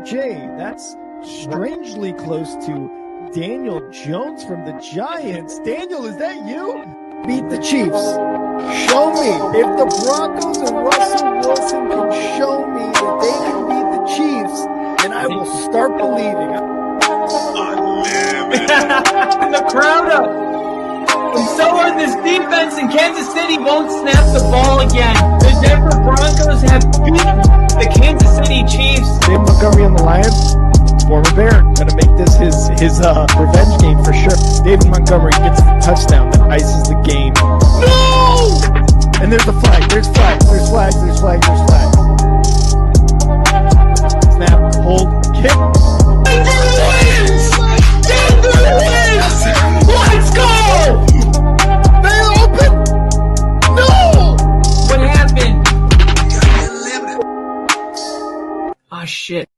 Jay, that's strangely close to Daniel Jones from the Giants. Daniel, is that you? Beat the Chiefs. Show me. If the Broncos and Russell Wilson can show me that they can beat the Chiefs, then I will start believing. The crowd up. And so are this defense, and Kansas City won't snap the ball again. The Denver Broncos have beaten the Kansas City Chiefs. David Montgomery on the Lions, former Bear, gonna make this his revenge game for sure. David Montgomery gets the touchdown that ices the game. No! And there's the flag. There's flags. There's flags. There's flags. There's flags. Snap. Hold. Kick. Denver wins! Denver wins! Let's go! They open. No! What happened? Oh shit.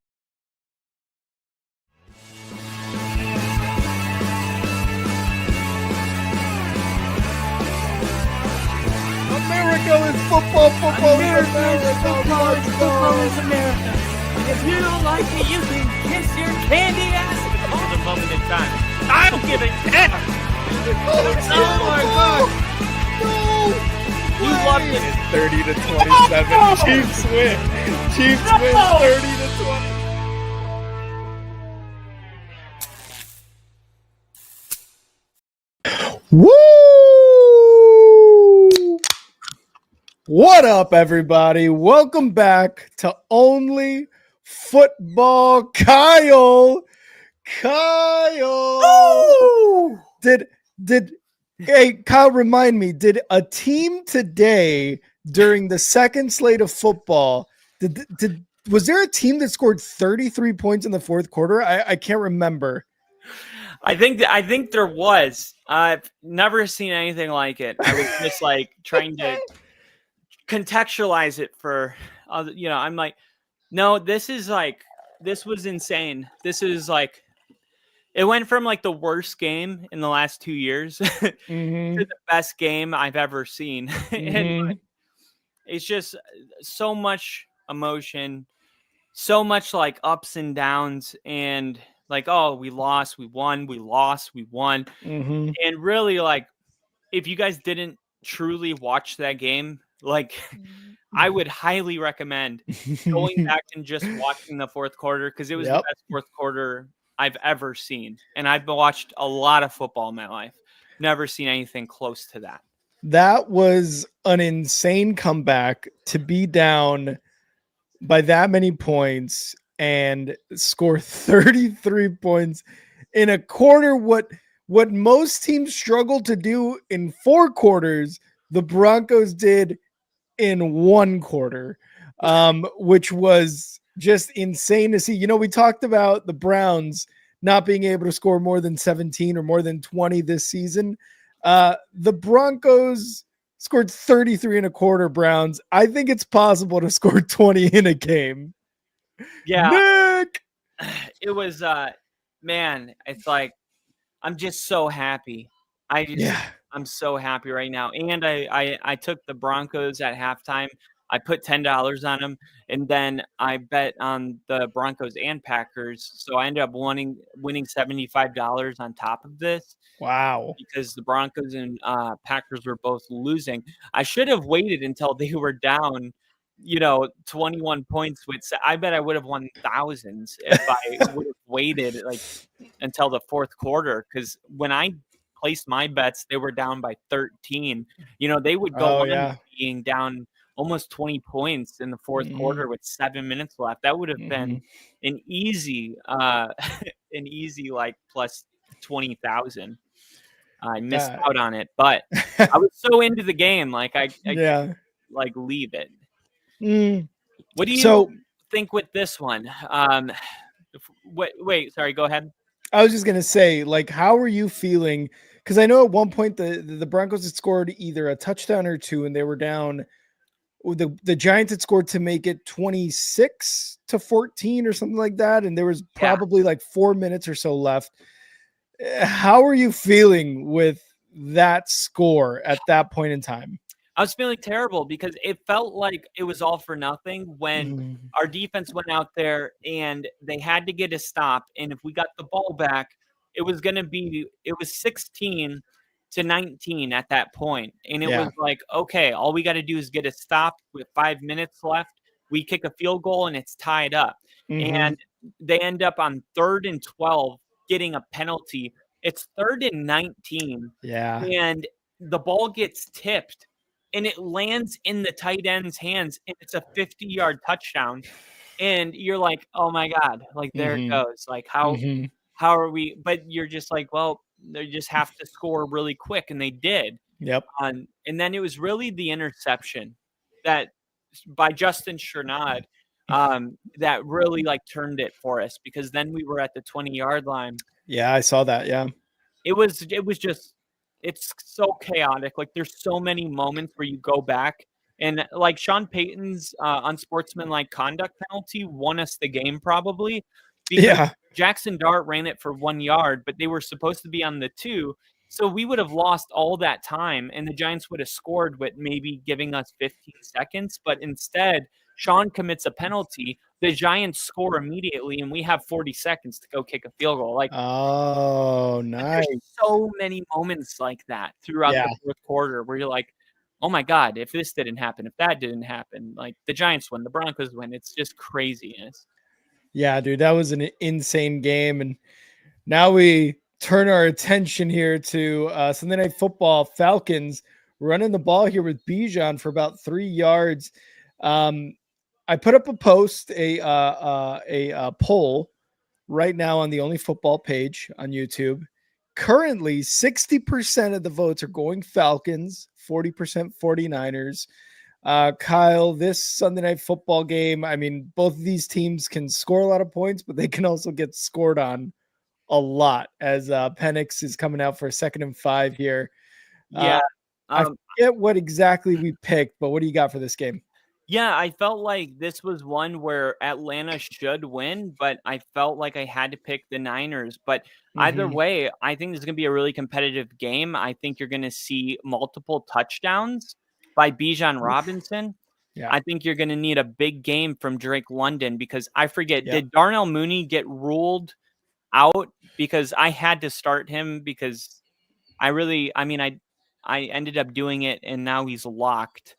America is football. Football is Football is America. If you don't like it, you can kiss your candy ass for the moment in time. I don't give a damn. Oh my god. No! You loved it. It's 30-27. Chiefs win. Chiefs win 30-20. Woo! What up, everybody? Welcome back to Only Football. Kyle. Oh! Hey, Kyle, remind me, did a team today during the second slate of football, was there a team that scored 33 points in the fourth quarter? I can't remember. I think there was. I've never seen anything like it. I was just like trying to contextualize it for other, I'm like, no, this was insane. This is like, it went from like the worst game in the last 2 years to the best game I've ever seen. And like, it's just so much emotion, so much like ups and downs, and like, oh, we lost, we won, we lost, we won. And really, like, if you guys didn't truly watch that game, like, I would highly recommend going back and just watching the fourth quarter, because it was the best fourth quarter I've ever seen. And I've watched a lot of football in my life. Never seen anything close to that. That was an insane comeback to be down by that many points and score 33 points in a quarter. What most teams struggle to do in 4 quarters, the Broncos did in 1 quarter, which was just insane to see. You know, we talked about the Browns not being able to score more than 17 or more than 20 this season. The Broncos scored 33 in a quarter. Browns, I think it's possible to score 20 in a game. Yeah. Nick! It was, man, it's like, I'm just so happy. I'm so happy right now. And I took the Broncos at halftime. I put $10 on them, and then I bet on the Broncos and Packers. So I ended up winning $75 on top of this. Wow. Because the Broncos and Packers were both losing. I should have waited until they were down, 21 points. I bet I would have won thousands if I would have waited like until the fourth quarter. Because when I placed my bets, they were down by 13. They would go on being down almost 20 points in the fourth quarter with 7 minutes left. That would have been an easy like plus 20,000. I missed out on it, but I was so into the game, like I like leave it. What do you think with this one? Wait, sorry, go ahead. I was just gonna say, like, how are you feeling? Because I know at one point the Broncos had scored either a touchdown or 2, and they were down. The Giants had scored to make it 26-14 or something like that, and there was probably like 4 minutes or so left. How are you feeling with that score at that point in time? I was feeling terrible because it felt like it was all for nothing when Mhm. our defense went out there and they had to get a stop. And if we got the ball back, it was 16-19 at that point. And it Yeah. was like, okay, all we got to do is get a stop with 5 minutes left. We kick a field goal and it's tied up. Mhm. And they end up on 3rd and 12 getting a penalty. It's 3rd and 19. Yeah. And the ball gets tipped and it lands in the tight end's hands and it's a 50-yard touchdown. And you're like, oh my God, like there it Mhm. goes. Like how Mhm. are we? But you're just like, well, they just have to score really quick. And they did. Yep. And then it was really the interception that by Justin Chernod that really like turned it for us, because then we were at the 20-yard line. Yeah, I saw that. Yeah. It was just, it's so chaotic. Like there's so many moments where you go back and like Sean Payton's unsportsmanlike conduct penalty won us the game probably, because Yeah. Jackson Dart ran it for 1 yard, but they were supposed to be on the 2. So we would have lost all that time and the Giants would have scored with maybe giving us 15 seconds. But instead, Sean commits a penalty. The Giants score immediately and we have 40 seconds to go kick a field goal. Like, Oh, nice. there's so many moments like that throughout Yeah. the 4th quarter where you're like, oh my God, if this didn't happen, if that didn't happen, like the Giants win, the Broncos win. It's just craziness. Yeah, dude, that was an insane game. And now we turn our attention here to Sunday Night Football. Falcons running the ball here with Bijan for about 3 yards. I put up a post, a poll right now on the Only Football page on YouTube. Currently, 60% of the votes are going Falcons, 40% 49ers. Kyle, this Sunday Night Football game, I mean, both of these teams can score a lot of points, but they can also get scored on a lot, as Penix is coming out for a 2nd and 5 here. Yeah. I forget what exactly we picked, but what do you got for this game? Yeah, I felt like this was one where Atlanta should win, but I felt like I had to pick the Niners. But either Mhm. way, I think this is going to be a really competitive game. I think you're going to see multiple touchdowns by Bijan Robinson. Yeah. I think you're going to need a big game from Drake London, because I forget, Yep. did Darnell Mooney get ruled out? Because I had to start him because I ended up doing it and now he's locked.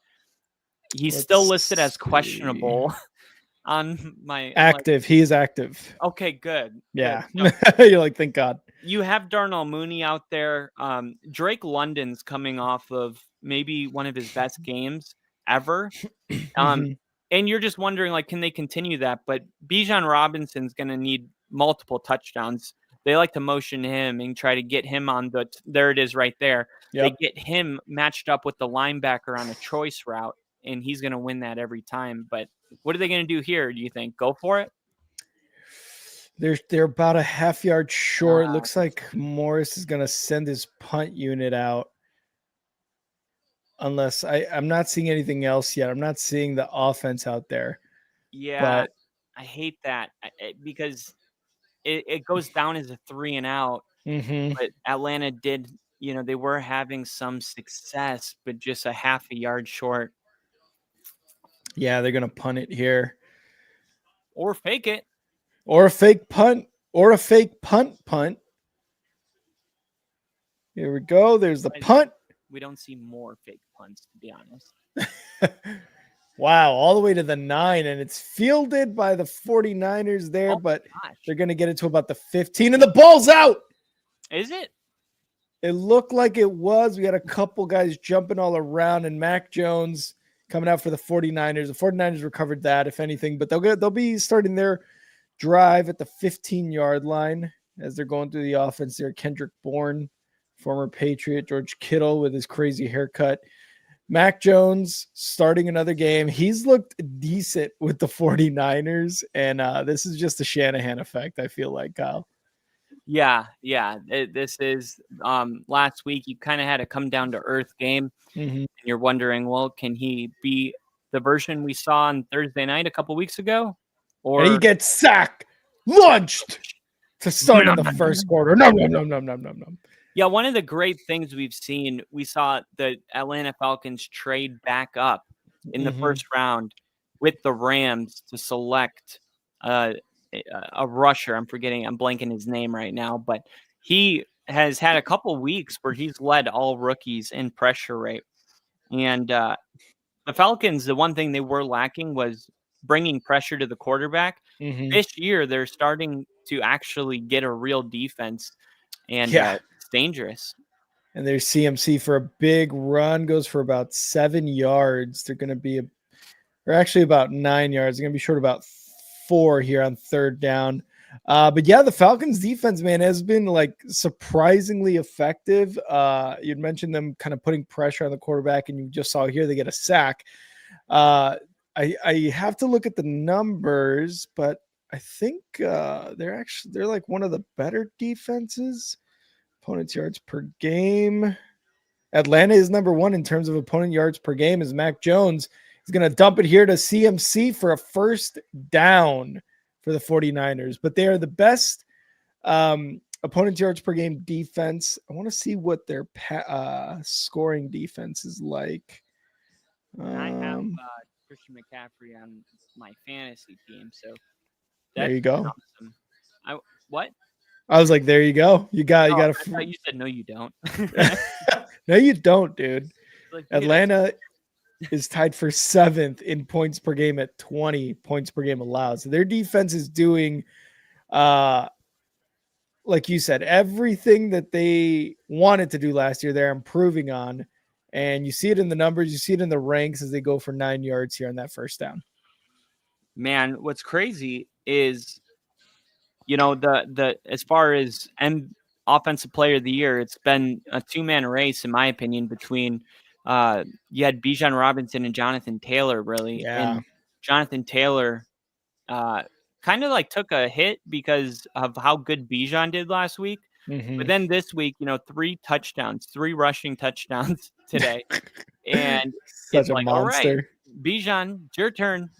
He's Let's still listed as see. questionable on my Active. He is active. Okay, good. Yeah. Good. You're like, thank God. You have Darnell Mooney out there. Drake London's coming off of maybe one of his best games ever. Mhm. And you're just wondering, like, can they continue that? But Bijan Robinson's going to need multiple touchdowns. They like to motion him and try to get him on there it is right there. Yep. They get him matched up with the linebacker on a choice route, and he's going to win that every time. But what are they going to do here, do you think? Go for it? They're about a half yard short. Looks like Morris is going to send his punt unit out. Unless I'm not seeing anything else yet. I'm not seeing the offense out there. Yeah, But I hate that because it goes down as a 3 and out. mhm. But Atlanta did, they were having some success, but just a half a yard short. Yeah, they're going to punt it here. Or fake it. Or a fake punt. Or a fake punt. Here we go. There's the punt. We don't see more fake punts, to be honest. Wow, all the way to the 9, and it's fielded by the 49ers there, but they're going to get it to about the 15, and the ball's out. Is it? It looked like it was. We had a couple guys jumping all around, and Mac Jones coming out for the 49ers. The 49ers recovered that, if anything, but they'll be starting their drive at the 15-yard line as they're going through the offense there. Kendrick Bourne, former Patriot, George Kittle with his crazy haircut. Mac Jones starting another game. He's looked decent with the 49ers, and this is just a Shanahan effect, I feel like, Kyle. Yeah. This is last week you kind of had a come down to earth game. Mm-hmm. And you're wondering, well, can he be the version we saw on Thursday night a couple weeks ago? Or and he gets sacked, launched to start in the first quarter. No. Yeah, one of the great things we saw the Atlanta Falcons trade back up in the first round with the Rams to select a rusher. I'm blanking his name right now, but he has had a couple weeks where he's led all rookies in pressure rate. And the Falcons, the one thing they were lacking was bringing pressure to the quarterback. This year, they're starting to actually get a real defense, and it's dangerous. And there's CMC for a big run, goes for about 7 yards. They're going to be actually about 9 yards. They're going to be short about 4 here on third down. But yeah, the Falcons defense, man, has been like surprisingly effective. You'd mentioned them kind of putting pressure on the quarterback, and you just saw here they get a sack. I have to look at the numbers, but I think they're like one of the better defenses. Opponent's yards per game. Atlanta is number 1 in terms of opponent yards per game, as Mac Jones is going to dump it here to CMC for a first down for the 49ers. But they are the best opponent yards per game defense. I want to see what their scoring defense is like. I have Christian McCarffrey on my fantasy team, so there you go. Awesome. What? I was like, there you go. You got I thought you said no, you don't. No, you don't, dude. Like, Atlanta is tied for 7th in points per game at 20 points per game allowed. So their defense is doing, like you said, everything that they wanted to do last year, they're improving on. And you see it in the numbers. You see it in the ranks as they go for 9 yards here on that first down. Man, what's crazy is, the as far as offensive player of the year, it's been a 2-man race, in my opinion, between you had Bijan Robinson and Jonathan Taylor, really. Yeah. And Jonathan Taylor kind of like took a hit because of how good Bijan did last week. But then this week, 3 rushing touchdowns today. And Such it's a like, monster. all right, Bijan, it's your turn.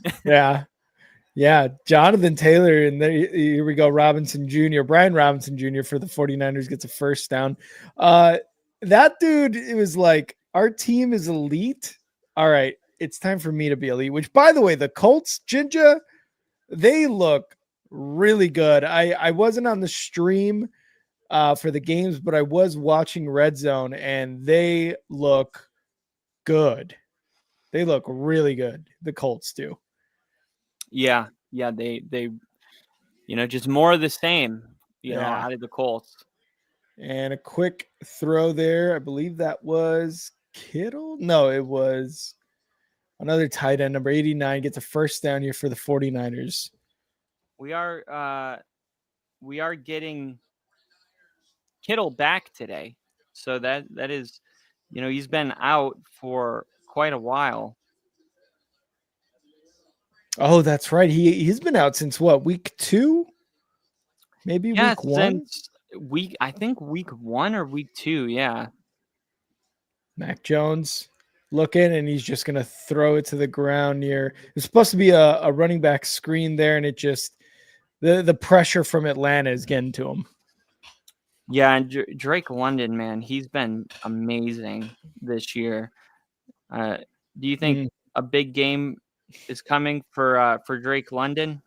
Yeah, Jonathan Taylor, and here we go, Robinson Jr., Brian Robinson Jr. for the 49ers gets a first down. That dude, it was like, our team is elite. All right, it's time for me to be elite, which, by the way, the Colts, Jinja, they look really good. I wasn't on the stream for the games, but I was watching Red Zone, and they look good. They look really good. The Colts do. Yeah, they just more of the same, out of the Colts. And a quick throw there. I believe that was Kittle. No, it was another tight end, number 89, gets a first down here for the 49ers. We are getting Kittle back today. So that is, he's been out for quite a while. Oh, that's right. He's been out since what, week 2? Maybe week 1? I think week 1 or week 2, yeah. Mac Jones looking, and he's just going to throw it to the ground near. It's supposed to be a running back screen there, and it just the pressure from Atlanta is getting to him. Yeah, and Drake London, man, he's been amazing this year. Do you think a big game is coming for Drake London?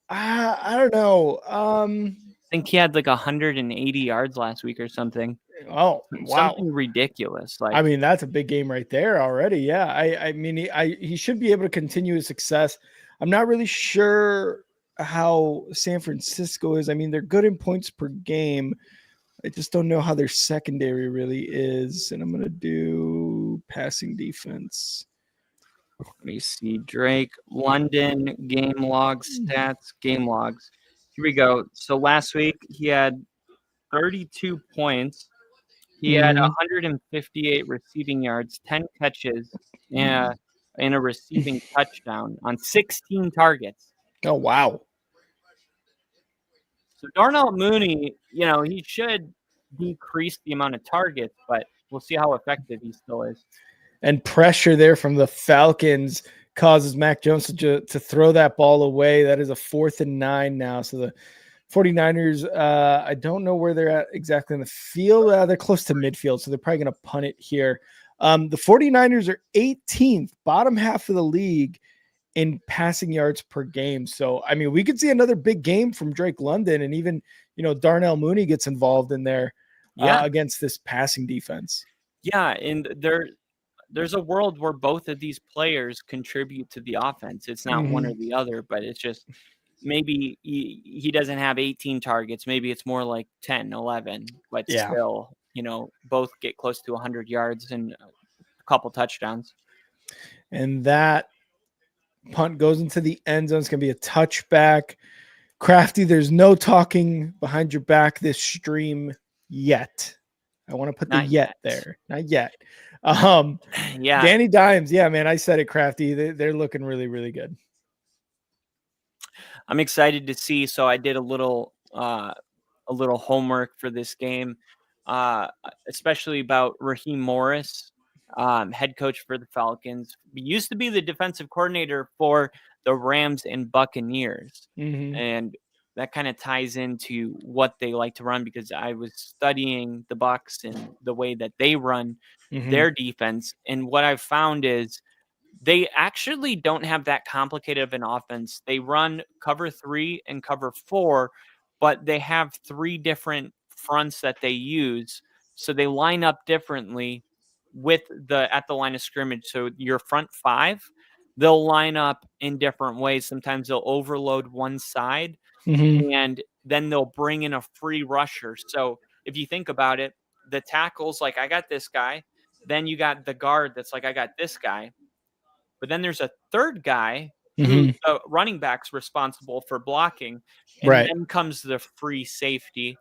I don't know. I think he had like 180 yards last week or something. Oh, wow. Something ridiculous. Like, I mean, that's a big game right there already. Yeah. I mean, he should be able to continue his success. I'm not really sure how San Francisco is. I mean, they're good in points per game. I just don't know how their secondary really is. And I'm going to do passing defense. Let me see. Drake London game logs, stats, game logs. Here we go. So last week he had 32 points. He had 158 receiving yards, 10 catches, and a receiving touchdown on 16 targets. Oh, wow. So Darnell Mooney, he should decrease the amount of targets, but we'll see how effective he still is. And pressure there from the Falcons causes Mac Jones to throw that ball away. That is a 4th and 9 now. So the 49ers, I don't know where they're at exactly in the field. They're close to midfield, so they're probably going to punt it here. The 49ers are 18th, bottom half of the league in passing yards per game. So, I mean, we could see another big game from Drake London, and even, Darnell Mooney gets involved in there against this passing defense. Yeah, and there's a world where both of these players contribute to the offense. It's not one or the other, but it's just maybe he doesn't have 18 targets. Maybe it's more like 10, 11, but still, both get close to 100 yards and a couple touchdowns. And that punt goes into the end zone. It's going to be a touchback. Crafty, there's no talking behind your back this stream yet. I want to put the yet there. Not yet. Yeah. Danny Dimes. Yeah, man, I said it, Crafty. They're looking really, really good. I'm excited to see. So I did a little homework for this game, especially about Raheem Morris, head coach for the Falcons. He used to be the defensive coordinator for the Rams and Buccaneers. And that kind of ties into what they like to run, because I was studying the Bucs and the way that they run their defense. And what I've found is they actually don't have that complicated of an offense. They run cover 3 and cover 4, but they have 3 different fronts that they use. So they line up differently at the line of scrimmage. So your front 5, they'll line up in different ways. Sometimes they'll overload one side and then they'll bring in a free rusher. So if you think about it, the tackle's like, I got this guy. Then you got the guard that's like, I got this guy. But then there's a third guy who the running back's responsible for blocking. And then comes the free safety,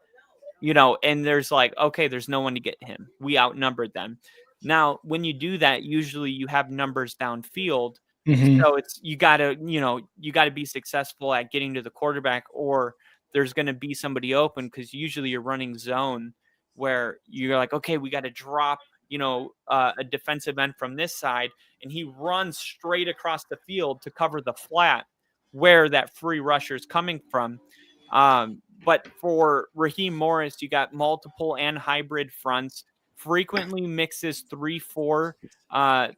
and there's like, okay, there's no one to get him. We outnumbered them. Now, when you do that, usually you have numbers downfield. So it's you gotta be successful at getting to the quarterback, or there's gonna be somebody open, because usually you're running zone where you're like, okay, we got to drop a defensive end from this side, and he runs straight across the field to cover the flat where that free rusher is coming from. But for Raheem Morris, you got multiple and hybrid fronts, frequently mixes 3-4,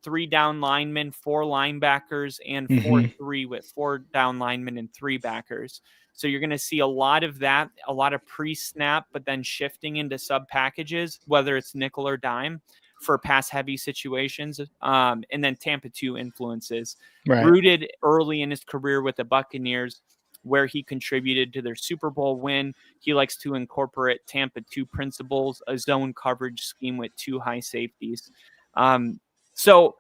3 down linemen, 4 linebackers, and 4-3 with 4 down linemen and 3 backers. So you're going to see a lot of that, a lot of pre-snap, but then shifting into sub packages, whether it's nickel or dime, for pass heavy situations. And then Tampa 2 influences. Rooted early in his career with the Buccaneers, where he contributed to their Super Bowl win. He likes to incorporate Tampa 2 principles, a zone coverage scheme with 2 high safeties. So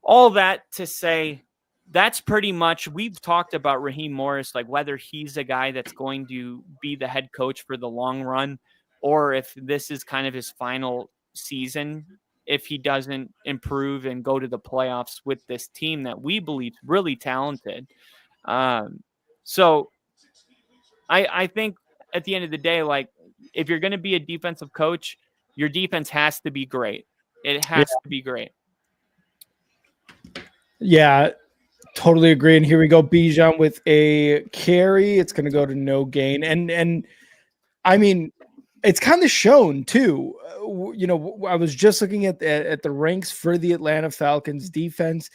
all that to say, that's pretty much, we've talked about Raheem Morris, like whether he's a guy that's going to be the head coach for the long run, or if this is kind of his final season, if he doesn't improve and go to the playoffs with this team that we believe is really talented. So I think at the end of the day, like, if you're going to be a defensive coach, your defense has to be great. It has to be great. Yeah, totally agree. And here we go. Bijan with a carry. It's going to go to no gain. And I mean, it's kind of shown too. I was just looking at the ranks for the Atlanta Falcons defense,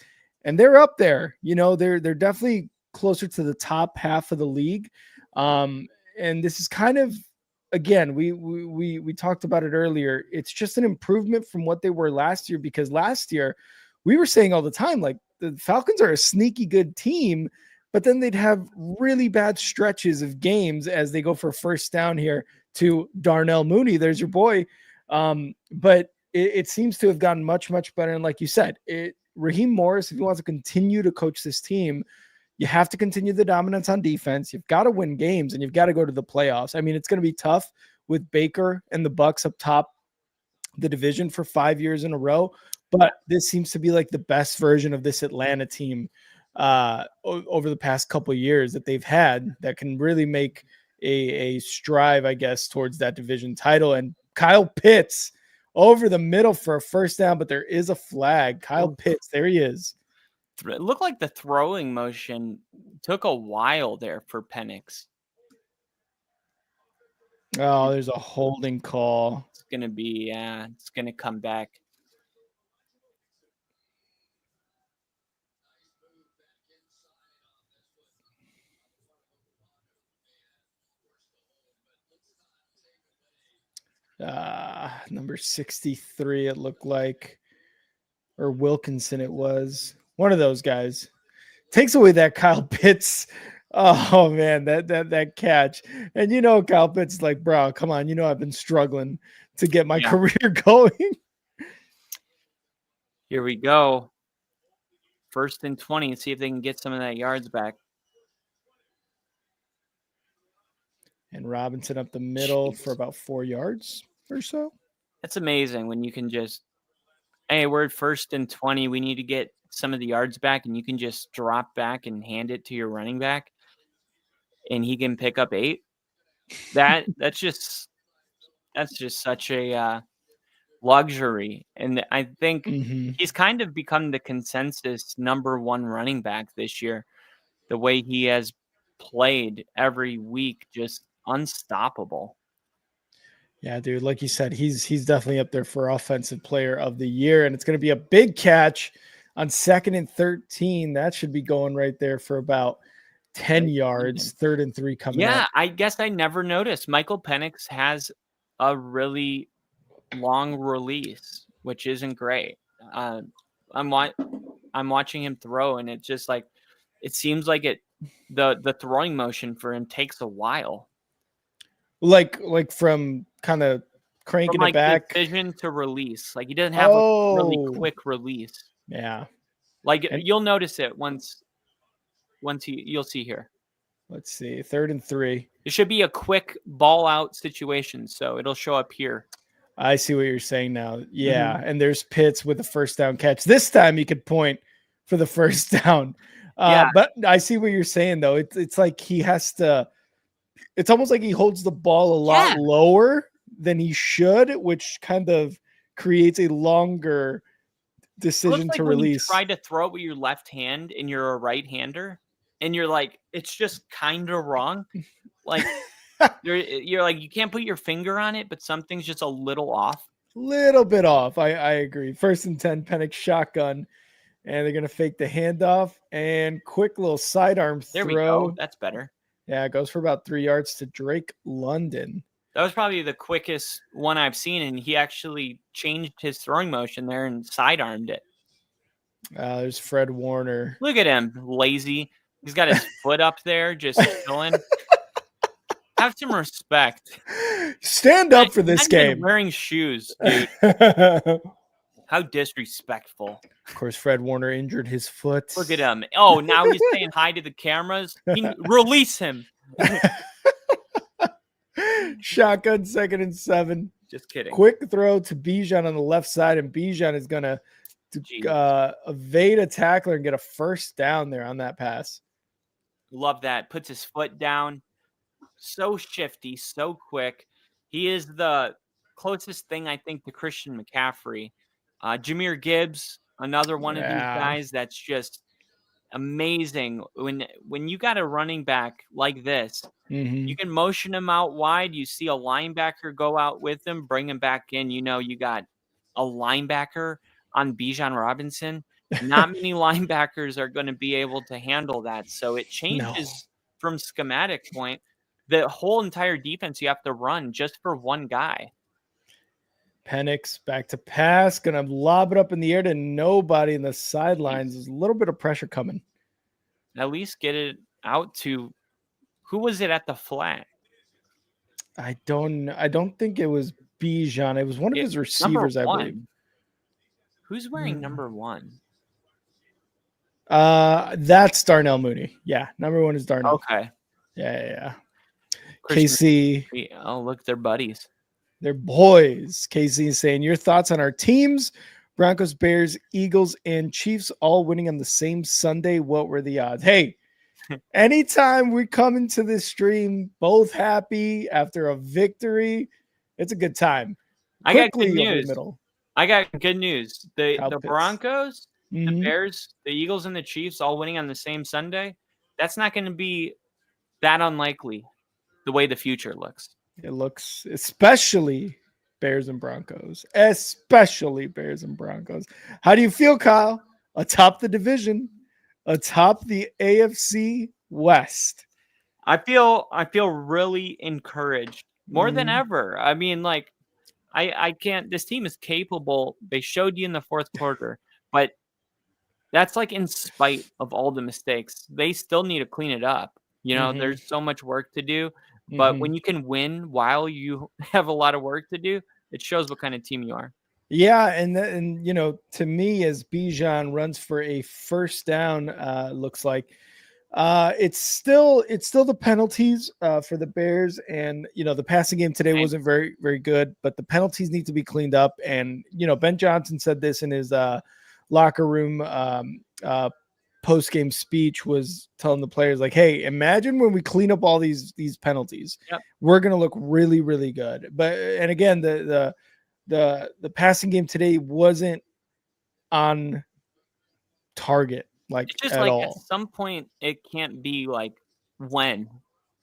and they're up there. They're definitely closer to the top half of the league. And this is kind of, again, we talked about it earlier. It's just an improvement from what they were last year, because last year we were saying all the time, like, the Falcons are a sneaky good team, but then they'd have really bad stretches of games as they go for first down here to Darnell Mooney. There's your boy. But it seems to have gotten much, much better. And like you said, Raheem Morris, if he wants to continue to coach this team, you have to continue the dominance on defense. You've got to win games, and you've got to go to the playoffs. I mean, it's going to be tough with Baker and the Bucs up top the division for 5 years in a row, but this seems to be like the best version of this Atlanta team over the past couple of years that they've had that can really make a strive, I guess, towards that division title. And Kyle Pitts over the middle for a first down, but there is a flag. Kyle Pitts, there he is. It looked like the throwing motion took a while there for Penix. Oh, there's a holding call. It's going to be, it's going to come back. Number 63, it looked like, or Wilkinson, it was one of those guys. Takes away that Kyle Pitts. Oh man, that catch. And Kyle Pitts is like, bro, come on. I've been struggling to get my career going. Here we go. 1st and 20. See if they can get some of that yards back. And Robinson up the middle for about 4 yards or so. That's amazing when you can just, hey, we're at 1st and 20. We need to get some of the yards back, and you can just drop back and hand it to your running back, and he can pick up 8. That's just such a luxury. And I think he's kind of become the consensus number 1 running back this year. The way he has played every week, just unstoppable. Yeah, dude, like you said, he's definitely up there for offensive player of the year, and it's going to be a big catch on 2nd and 13. That should be going right there for about 10 yards. 3rd and 3 coming up. Yeah, I guess I never noticed. Michael Penix has a really long release, which isn't great. I'm watching him throw, and it's just like, it seems like the throwing motion for him takes a while. Like from kind of cranking it back. Decision to release. Like he doesn't have a really quick release. Yeah. Like you'll notice it once you'll see here. Let's see. 3rd and 3. It should be a quick ball out situation, so it'll show up here. I see what you're saying now. Yeah, and there's Pitts with the 1st down catch. This time he could point for the 1st down. But I see what you're saying, though. It's like he has to – it's almost like he holds the ball a lot lower than he should, which kind of creates a longer decision to release. When you try to throw it with your left hand and you're a right-hander, and you're like, it's just kind of wrong. Like you're like, you can't put your finger on it, but something's just a little off. Little bit off. I agree. 1st and 10, Penix shotgun. And they're going to fake the handoff and quick little sidearm throw. There we go. That's better. Yeah, it goes for about 3 yards to Drake London. That was probably the quickest one I've seen, and he actually changed his throwing motion there and sidearmed it. There's Fred Warner. Look at him, lazy. He's got his foot up there, just chilling. Have some respect. Stand up for this game. Wearing shoes, dude. How disrespectful. Of course, Fred Warner injured his foot. Look at him. Oh, now he's saying hi to the cameras. Release him. Shotgun, 2nd and 7. Just kidding. Quick throw to Bijan on the left side, and Bijan is going to evade a tackler and get a 1st down there on that pass. Love that. Puts his foot down. So shifty, so quick. He is the closest thing, I think, to Christian McCaffrey. Jahmyr Gibbs, another one of these guys that's just amazing. When you got a running back like this, you can motion him out wide. You see a linebacker go out with him, bring him back in. You got a linebacker on Bijan Robinson. Not many linebackers are going to be able to handle that. So it changes from schematic point. The whole entire defense you have to run just for one guy. Penix back to pass, going to lob it up in the air to nobody in the sidelines. There's a little bit of pressure coming. At least get it out to who was it at the flat? I don't think it was Bijan. It was one of his receivers, I believe. Who's wearing number 1? That's Darnell Mooney. Yeah, number 1 is Darnell. Okay. Yeah. KC. Oh, look, they're buddies. They're boys. KC is saying, your thoughts on our teams? Broncos, Bears, Eagles, and Chiefs all winning on the same Sunday. What were the odds? Hey, anytime we come into this stream both happy after a victory, it's a good time. I got good news. The Broncos, the Bears, the Eagles, and the Chiefs all winning on the same Sunday. That's not going to be that unlikely the way the future looks. It looks, especially Bears and Broncos. Especially Bears and Broncos. How do you feel, Kyle? Atop the division, atop the AFC West. I feel really encouraged more than Mhm. ever. I mean, like, I can't. This team is capable. They showed you in the fourth quarter, but that's like in spite of all the mistakes. They still need to clean it up. Mhm. There's so much work to do. But Mhm. when you can win while you have a lot of work to do, it shows what kind of team you are. Yeah, and to me, as Bijan runs for a first down, looks like it's still the penalties for the Bears, and the passing game today Same. wasn't very very good, but the penalties need to be cleaned up. And Ben Johnson said this in his locker room post game speech, was telling the players like, "Hey, imagine when we clean up all these penalties, Yep. we're gonna look really really good." But and again, the passing game today wasn't on target like It's just at like at all. some point it can't be like when,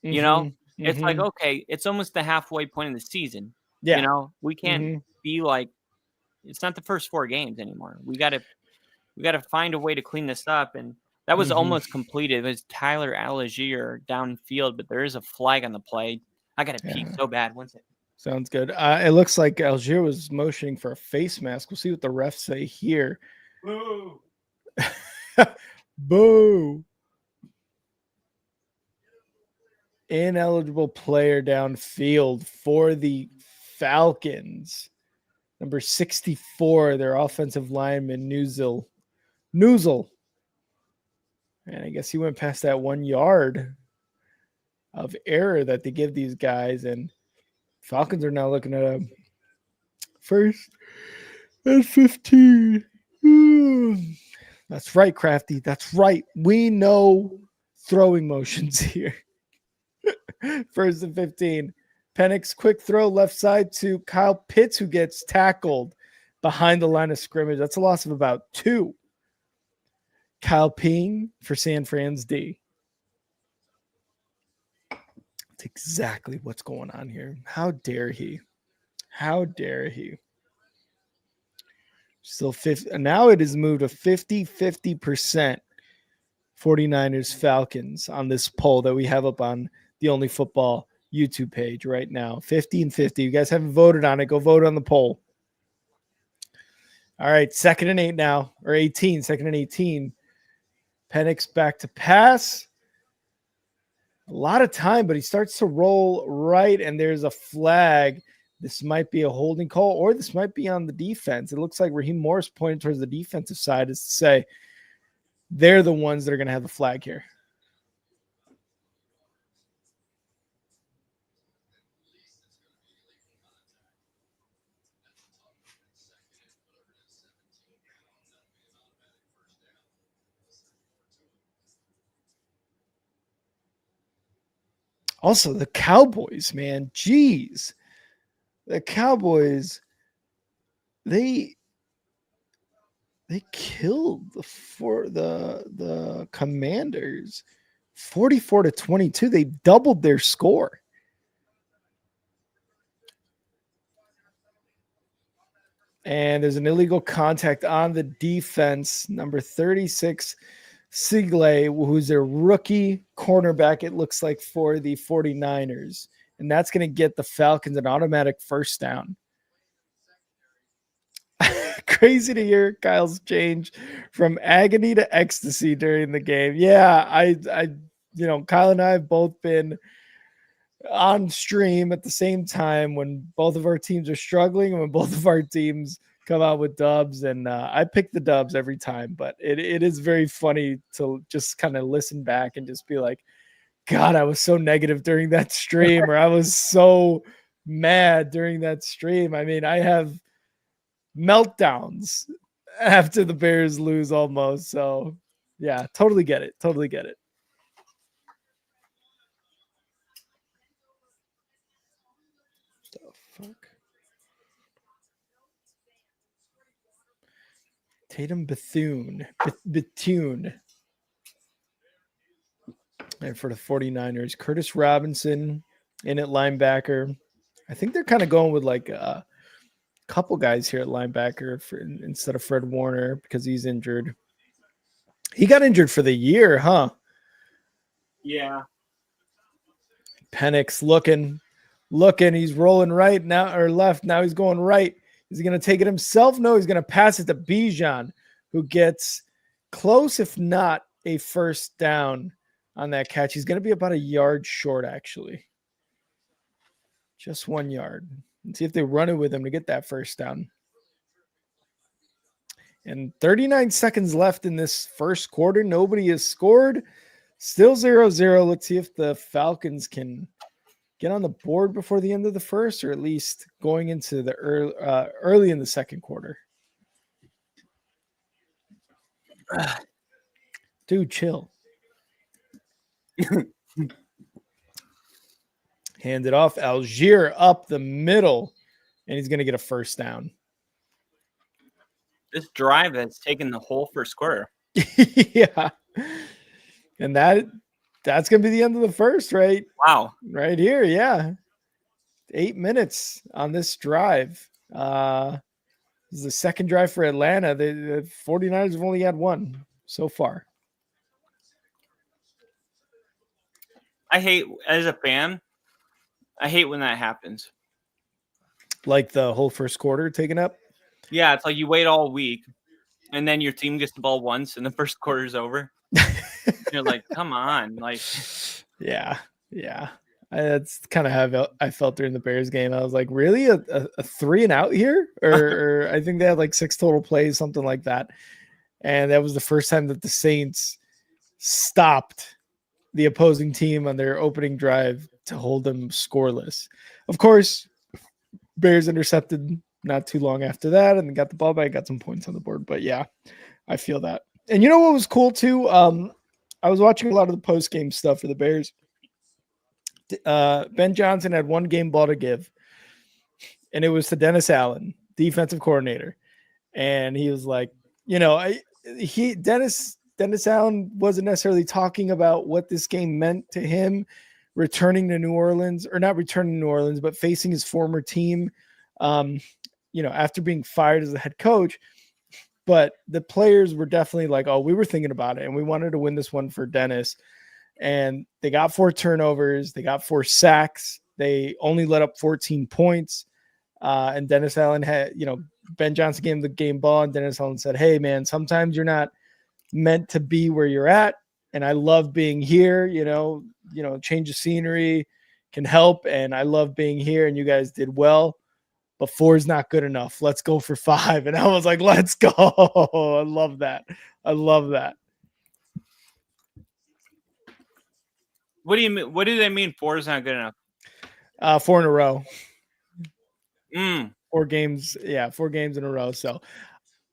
you know? Mhm, It's like, mhm. okay, it's almost the halfway point in the season. Yeah. We can't Mhm, be like it's not the first 4 games anymore. We gotta find a way to clean this up, and that was mhm. almost completed. It was Tyler Algier downfield, but there is a flag on the play. I gotta pee Yeah, so bad. One second. sounds good. It looks like Algier was motioning for a face mask. We'll see what the refs say here. Boo. Boo. Ineligible player downfield for the Falcons. Number 64, their offensive lineman, Newsel. And I guess he went past that 1 yard of error that they give these guys. And Falcons are now looking at a first and 15. That's right, Crafty. That's right. We know throwing motions here. First and 15. Penix, quick throw left side to Kyle Pitts, who gets tackled behind the line of scrimmage. That's a loss of about 2. Kyle Ping for San Fran's D. That's exactly what's going on here. How dare he? How dare he? Still 50. Now it has moved to 50% 49ers Falcons on this poll that we have up on the Only Football YouTube page right now. 50-50. You guys haven't voted on it. Go vote on the poll. All right, 2nd and 8 now, or 18. 2nd and 18. Penix back to pass. A lot of time, but he starts to roll right, and there's a flag. This might be a holding call, or this might be on the defense. It looks like Raheem Morris pointed towards the defensive side as to say they're the ones that are going to have the flag here. Also, the Cowboys, man, geez, the Cowboys, they killed the Commanders 44-22. They doubled their score. And there's an illegal contact on the defense. Number 36, Sigley, who's a rookie cornerback, it looks like, for the 49ers. And that's going to get the Falcons an automatic first down. Crazy to hear Kyle's change from agony to ecstasy during the game. Yeah, Kyle and I have both been on stream at the same time when both of our teams are struggling and when both of our teams come out with dubs, and I pick the dubs every time. But it is very funny to just kind of listen back and just be like, God, I was so negative during that stream, or I was so mad during that stream. I mean, I have meltdowns after the Bears lose almost. So yeah, totally get it. Totally get it. The fuck? Tatum Bethune. And for the 49ers, Curtis Robinson in at linebacker. I think they're kind of going with like a couple guys here at linebacker instead of Fred Warner because he's injured. He got injured for the year, huh? Yeah. Penix looking. He's rolling right now or left. Now he's going right. Is he going to take it himself? No, he's going to pass it to Bijan, who gets close, if not a first down on that catch. He's going to be about a yard short, actually. Just 1 yard. Let's see if they run it with him to get that first down. And 39 seconds left in this first quarter. Nobody has scored. Still 0-0. Let's see if the Falcons can get on the board before the end of the first, or at least going into the early in the second quarter. Dude, chill. Hand it off. Algier up the middle, and he's going to get a first down. This drive has taken the whole first quarter. Yeah. And that's going to be the end of the first, right? Wow. Right here, yeah. 8 minutes on this drive. This is the second drive for Atlanta. The 49ers have only had one so far. As a fan, I hate when that happens. Like the whole first quarter taken up? Yeah, it's like you wait all week, and then your team gets the ball once, and the first quarter's over. You're like, come on. Like, yeah. That's kind of how I felt during the Bears game. I was like, really? A 3 and out here? Or I think they had like 6 total plays, something like that. And that was the first time that the Saints stopped the opposing team on their opening drive to hold them scoreless. Of course, Bears intercepted not too long after that and got the ball back, got some points on the board. But yeah, I feel that. And you know what was cool too? I was watching a lot of the post-game stuff for the Bears. Ben Johnson had one game ball to give, and it was to Dennis Allen, defensive coordinator. And he was like, Dennis Allen wasn't necessarily talking about what this game meant to him returning to New Orleans, or not returning to New Orleans, but facing his former team, after being fired as the head coach. But the players were definitely like, oh, we were thinking about it, and we wanted to win this one for Dennis. And they got 4 turnovers. They got 4 sacks. They only let up 14 points. And Dennis Allen had, Ben Johnson gave him the game ball, and Dennis Allen said, hey, man, sometimes you're not meant to be where you're at. And I love being here, change of scenery can help. And I love being here, and you guys did well. But 4 is not good enough. Let's go for 5. And I was like, let's go. I love that. what do you mean? What do they mean 4 is not good enough? 4 in a row. 4 games. Yeah, 4 games in a row. So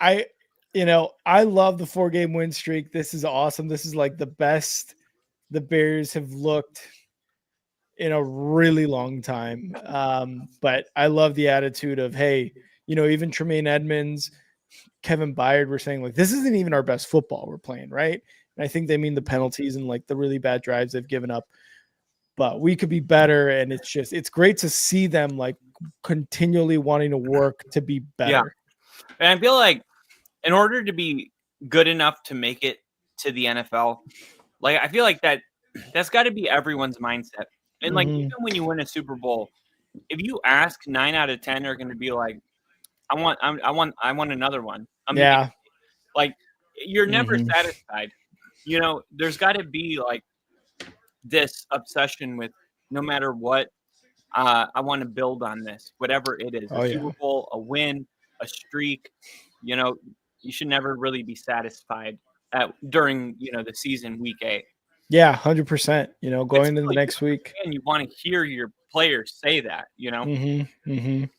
I love the 4-game win streak. This is awesome. This is like the best the Bears have looked in a really long time. But I love the attitude of, hey, even Tremaine Edmonds, Kevin Byard were saying, like, this isn't even our best football we're playing, right? And I think they mean the penalties and like the really bad drives they've given up. But we could be better, and it's great to see them like continually wanting to work to be better. Yeah. And I feel like in order to be good enough to make it to the NFL, like I feel like that's got to be everyone's mindset. And like even when you win a Super Bowl, if you ask 9 out of 10 are going to be like, I want another one. Like you're never satisfied. There's got to be like this obsession with no matter what. I want to build on this, whatever it is. Super Bowl, a win, a streak. You should never really be satisfied during the season, week 8. Yeah, 100%. Going into the next week, and you want to hear your players say that. And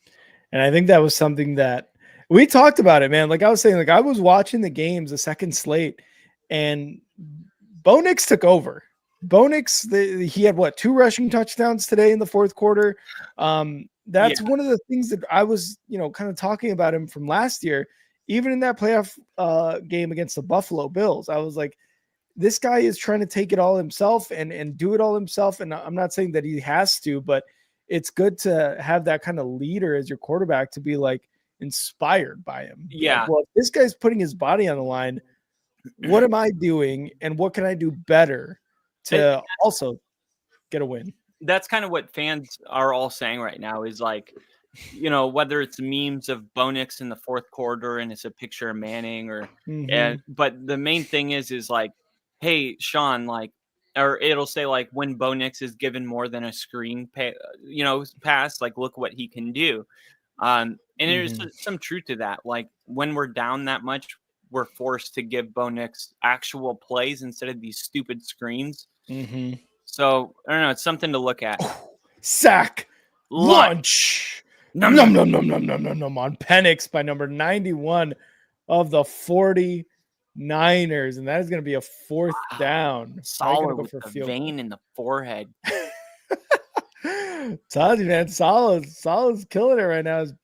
I think that was something that we talked about it, man. Like I was saying, like I was watching the games, the second slate, and Bo Nix took over. Bo Nix, he had 2 rushing touchdowns today in the fourth quarter. That's one of the things that I was, kind of talking about him from last year. Even in that playoff game against the Buffalo Bills, I was like, this guy is trying to take it all himself and do it all himself. And I'm not saying that he has to, but it's good to have that kind of leader as your quarterback to be like inspired by him. Yeah. Like, well, if this guy's putting his body on the line, what am I doing and what can I do better to also get a win? That's kind of what fans are all saying right now is like, whether it's memes of Bo Nix in the fourth quarter and it's a picture of Manning but the main thing is like, hey, Sean, like, or it'll say like when Bo Nix is given more than a screen pass, like look what he can do. And there's some truth to that. Like when we're down that much, we're forced to give Bo Nix actual plays instead of these stupid screens. So I don't know. It's something to look at. Sack lunch. Num num num num num num num num on Penix by number 91 of the 49ers, and that is going to be a fourth down. Solid with the vein in the forehead. Told you, man. Solid's killing it right now. Is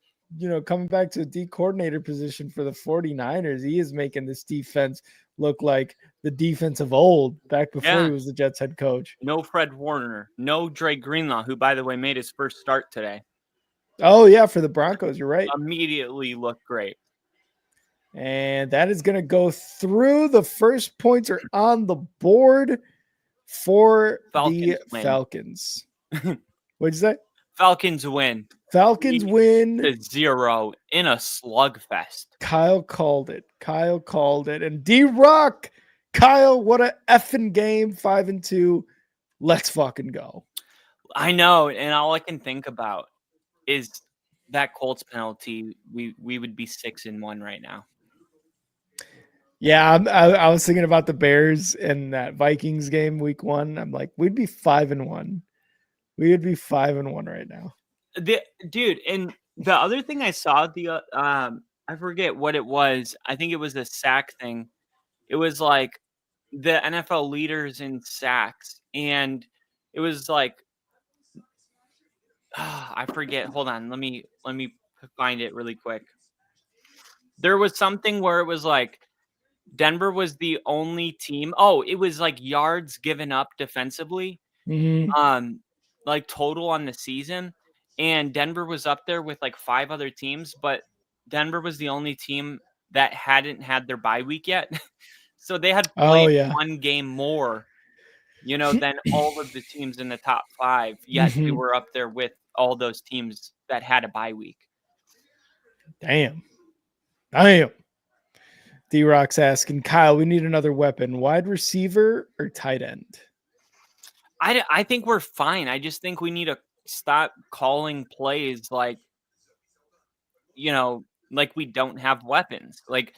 coming back to a D coordinator position for the 49ers. He is making this defense look like the defense of old back before he was the Jets head coach. No Fred Warner, no Dre Greenlaw, who by the way made his first start today. Oh yeah, for the Broncos, you're right. Immediately looked great. And that is going to go through. The first points are on the board for the Falcons. What'd you say? Falcons win. Falcons win. 0 in a slugfest. Kyle called it. And D-Rock, Kyle, what a effing game. 5-2. Let's fucking go. I know. And all I can think about is that Colts penalty. We would be 6-1 right now. Yeah, I was thinking about the Bears and that Vikings game week 1. I'm like, we'd be 5-1. We would be 5-1 right now. Dude, and the other thing I saw, I forget what it was. I think it was a sack thing. It was like the NFL leaders in sacks, and it was like, I forget. Hold on, let me find it really quick. There was something where it was like Denver was the only team. Oh, it was like yards given up defensively. Like total on the season, and Denver was up there with like 5 other teams, but Denver was the only team that hadn't had their bye week yet. So they had played one game more, than all of the teams in the top 5, yet we were up there with all those teams that had a bye week. Damn. D-Rock's asking, Kyle, we need another weapon, wide receiver or tight end? I think we're fine. I just think we need to stop calling plays like we don't have weapons. Like,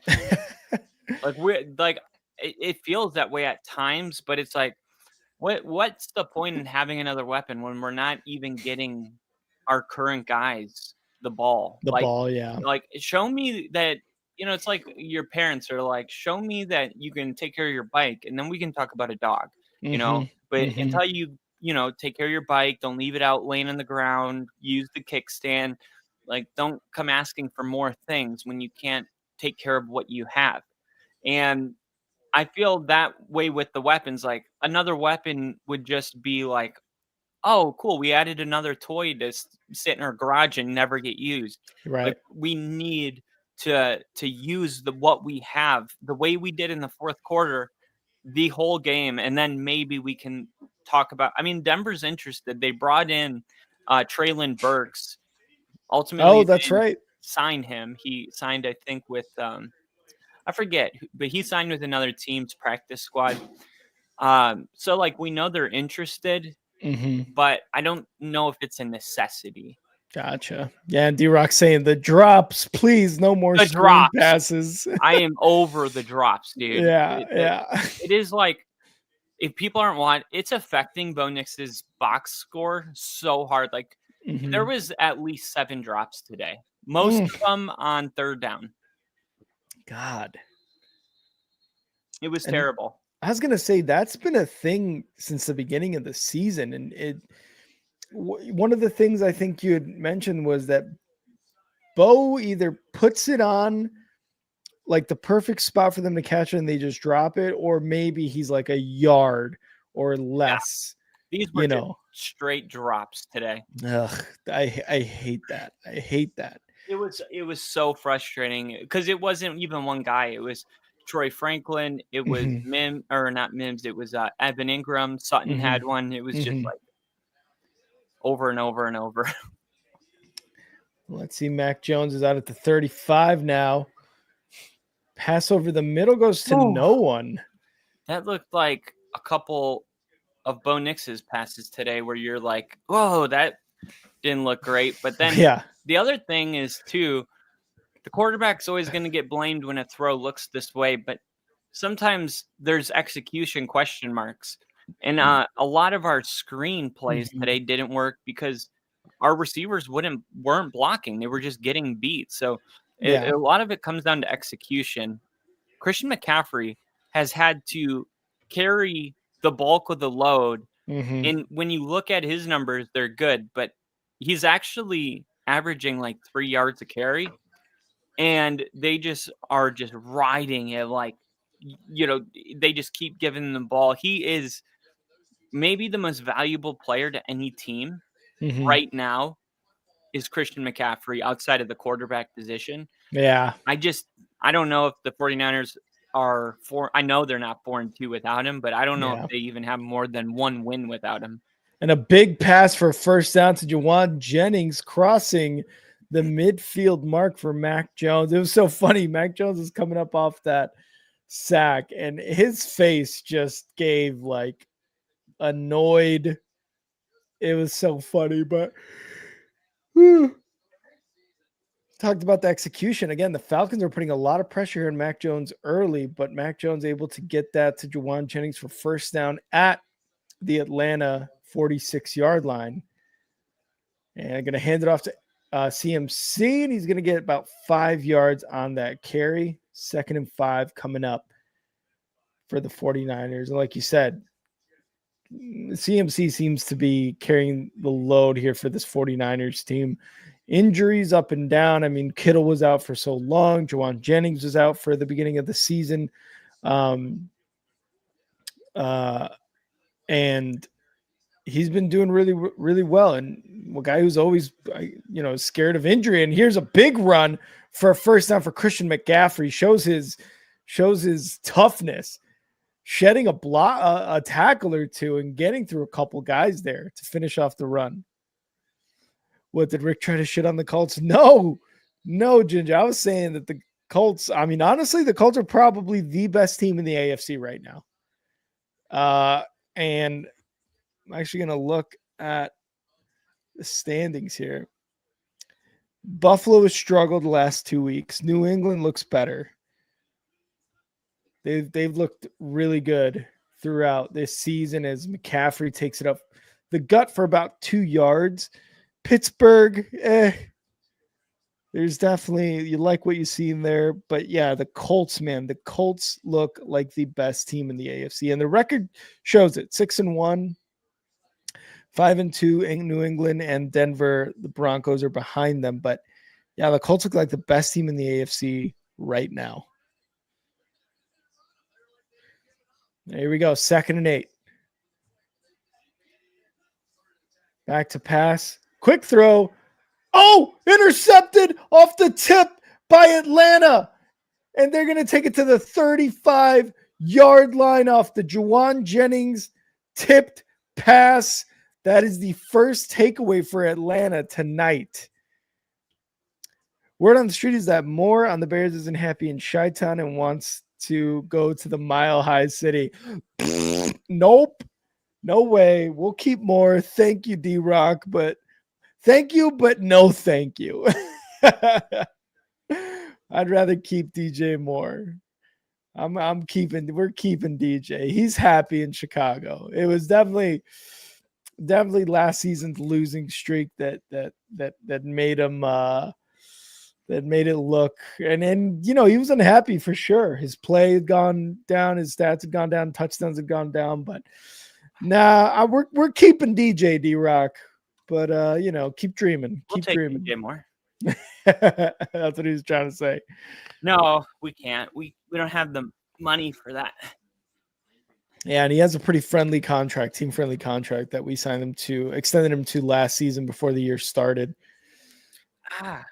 it feels that way at times, but it's like, what's the point in having another weapon when we're not even getting our current guys the ball? Yeah. Like, show me that, it's like your parents are like, show me that you can take care of your bike, and then we can talk about a dog. But until you take care of your bike, don't leave it out laying on the ground, use the kickstand. Like, don't come asking for more things when you can't take care of what you have. And I feel that way with the weapons. Like, another weapon would just be like, oh, cool, we added another toy to sit in our garage and never get used. Right. Like, we need to use what we have the way we did in the fourth quarter, the whole game, and then maybe we can talk about. I mean, Denver's interested. They brought in Traylon Burks. Ultimately, that's right. Signed him. He signed, I think, with I forget, but he signed with another team's practice squad. So like we know they're interested, but I don't know if it's a necessity. Gotcha. Yeah, and D-Rock saying the drops, please, no more screen passes. I am over the drops, dude. Yeah. It is like, if people aren't watching, it's affecting Bo Nix's box score so hard. Like, there was at least 7 drops today. Most of them on third down. God. It was terrible. I was going to say, that's been a thing since the beginning of the season. And one of the things I think you had mentioned was that Bo either puts it on like the perfect spot for them to catch it and they just drop it, or maybe he's like a yard or less These were you just know. straight drops today. Ugh, I hate that. I hate that. It was so frustrating because it wasn't even one guy. It was Troy Franklin. It was Mhm. not Mims. It was Evan Ingram. Sutton Mhm. had one. It was just Mhm. like over and over and over. Let's see. Mac Jones is out at the 35 now. Pass over the middle goes to no one. That looked like a couple of Bo Nix's passes today where you're like, whoa, that didn't look great. But then Yeah. the other thing is, too, the quarterback's always going to get blamed when a throw looks this way, but sometimes there's execution question marks. And a lot of our screen plays today didn't work because our receivers weren't blocking. They were just getting beat. So Yeah. a lot of it comes down to execution. Christian McCaffrey has had to carry the bulk of the load. Mhm. And when you look at his numbers, they're good, but he's actually averaging like 3 yards a carry. And they just are just riding it like, they just keep giving him the ball. He is maybe the most valuable player to any team Mhm. right now is Christian McCaffrey outside of the quarterback position. Yeah. I don't know if the 49ers I know they're not 4-2 without him, but I don't know Yeah. if they even have more than one win without him. And a big pass for a first down to Juwan Jennings, crossing the midfield mark for Mac Jones. It was so funny. Mac Jones was coming up off that sack, and his face just gave like annoyed. It was so funny, but talked about the execution. Again, the Falcons are putting a lot of pressure on Mac Jones early, but Mac Jones able to get that to Juwan Jennings for first down at the Atlanta 46-yard line. And I'm going to hand it off to CMC, and he's going to get about 5 yards on that carry. 2nd and 5 coming up for the 49ers. And like you said, CMC seems to be carrying the load here for this 49ers team. Injuries up and down. I mean, Kittle was out for so long. Juwan Jennings was out for the beginning of the season. And he's been doing really, really well. And a guy who's always, scared of injury. And here's a big run for a first down for Christian McCaffrey. Shows his toughness, shedding a tackle or two and getting through a couple guys there to finish off the run. What, did Rick try to shit on the Colts? No, Ginger. I was saying that the Colts, I mean, honestly, the Colts are probably the best team in the AFC right now. And I'm actually going to look at the standings here. Buffalo has struggled the last 2 weeks. New England looks better. They've looked really good throughout this season as McCaffrey takes it up the gut for about 2 yards. Pittsburgh, there's definitely, you like what you see in there. But yeah, the Colts, man, the Colts look like the best team in the AFC. And the record shows it. 6-1. 5-2 in New England and Denver. The Broncos are behind them. But yeah, the Colts look like the best team in the AFC right now. Here we go. 2nd and 8. Back to pass. Quick throw. Oh, intercepted off the tip by Atlanta. And they're going to take it to the 35-yard line off the Juwan Jennings tipped pass. That is the first takeaway for Atlanta tonight. Word on the street is that Moore on the Bears isn't happy in Chi-Town and wants to go to the Mile High City. Nope. No way. We'll keep Moore. Thank you, D-Rock, but thank you, but no thank you. I'd rather keep DJ Moore. We're keeping DJ. He's happy in Chicago. It was definitely last season's losing streak that made him that made it look, and then he was unhappy for sure. His play had gone down, his stats had gone down, touchdowns had gone down, but we're keeping DJ D-Rock. But keep dreaming. We'll Keep take dreaming. DJ Moore. That's what he was trying to say. No, we can't. We don't have the money for that. Yeah, and he has a pretty friendly contract, team-friendly contract that we signed him to, extended him to last season before the year started. Ah,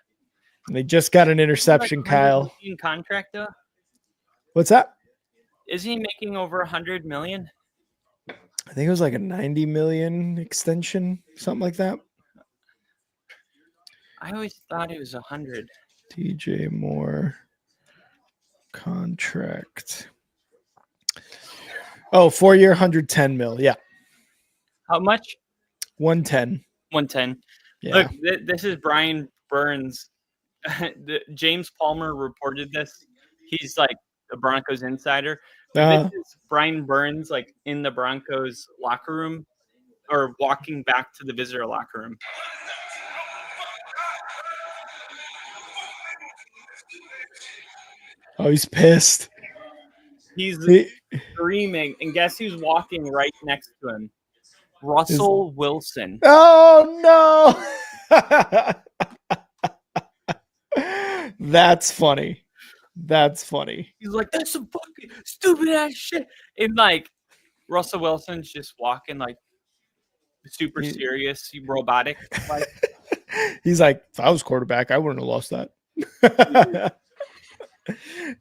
And they just got an like interception, Kyle. $100 million contract though. What's that? Is he making over $100 million? I think it was like a 90 million extension, something like that. I always thought it was 100. DJ Moore contract. Oh, 4-year, 110 mil. Yeah, How much? 110. 110. Yeah. Look, this is Brian Burns. James Palmer reported this. He's like the Broncos insider. This is Brian Burns, like in the Broncos locker room or walking back to the visitor locker room. Oh, he's pissed. He's screaming, and guess who's walking right next to him? Russell Wilson. Oh no! That's funny. That's funny. He's like, that's some fucking stupid ass shit. And like Russell Wilson's just walking like super serious, robotic. Like, he's like, if I was quarterback, I wouldn't have lost that.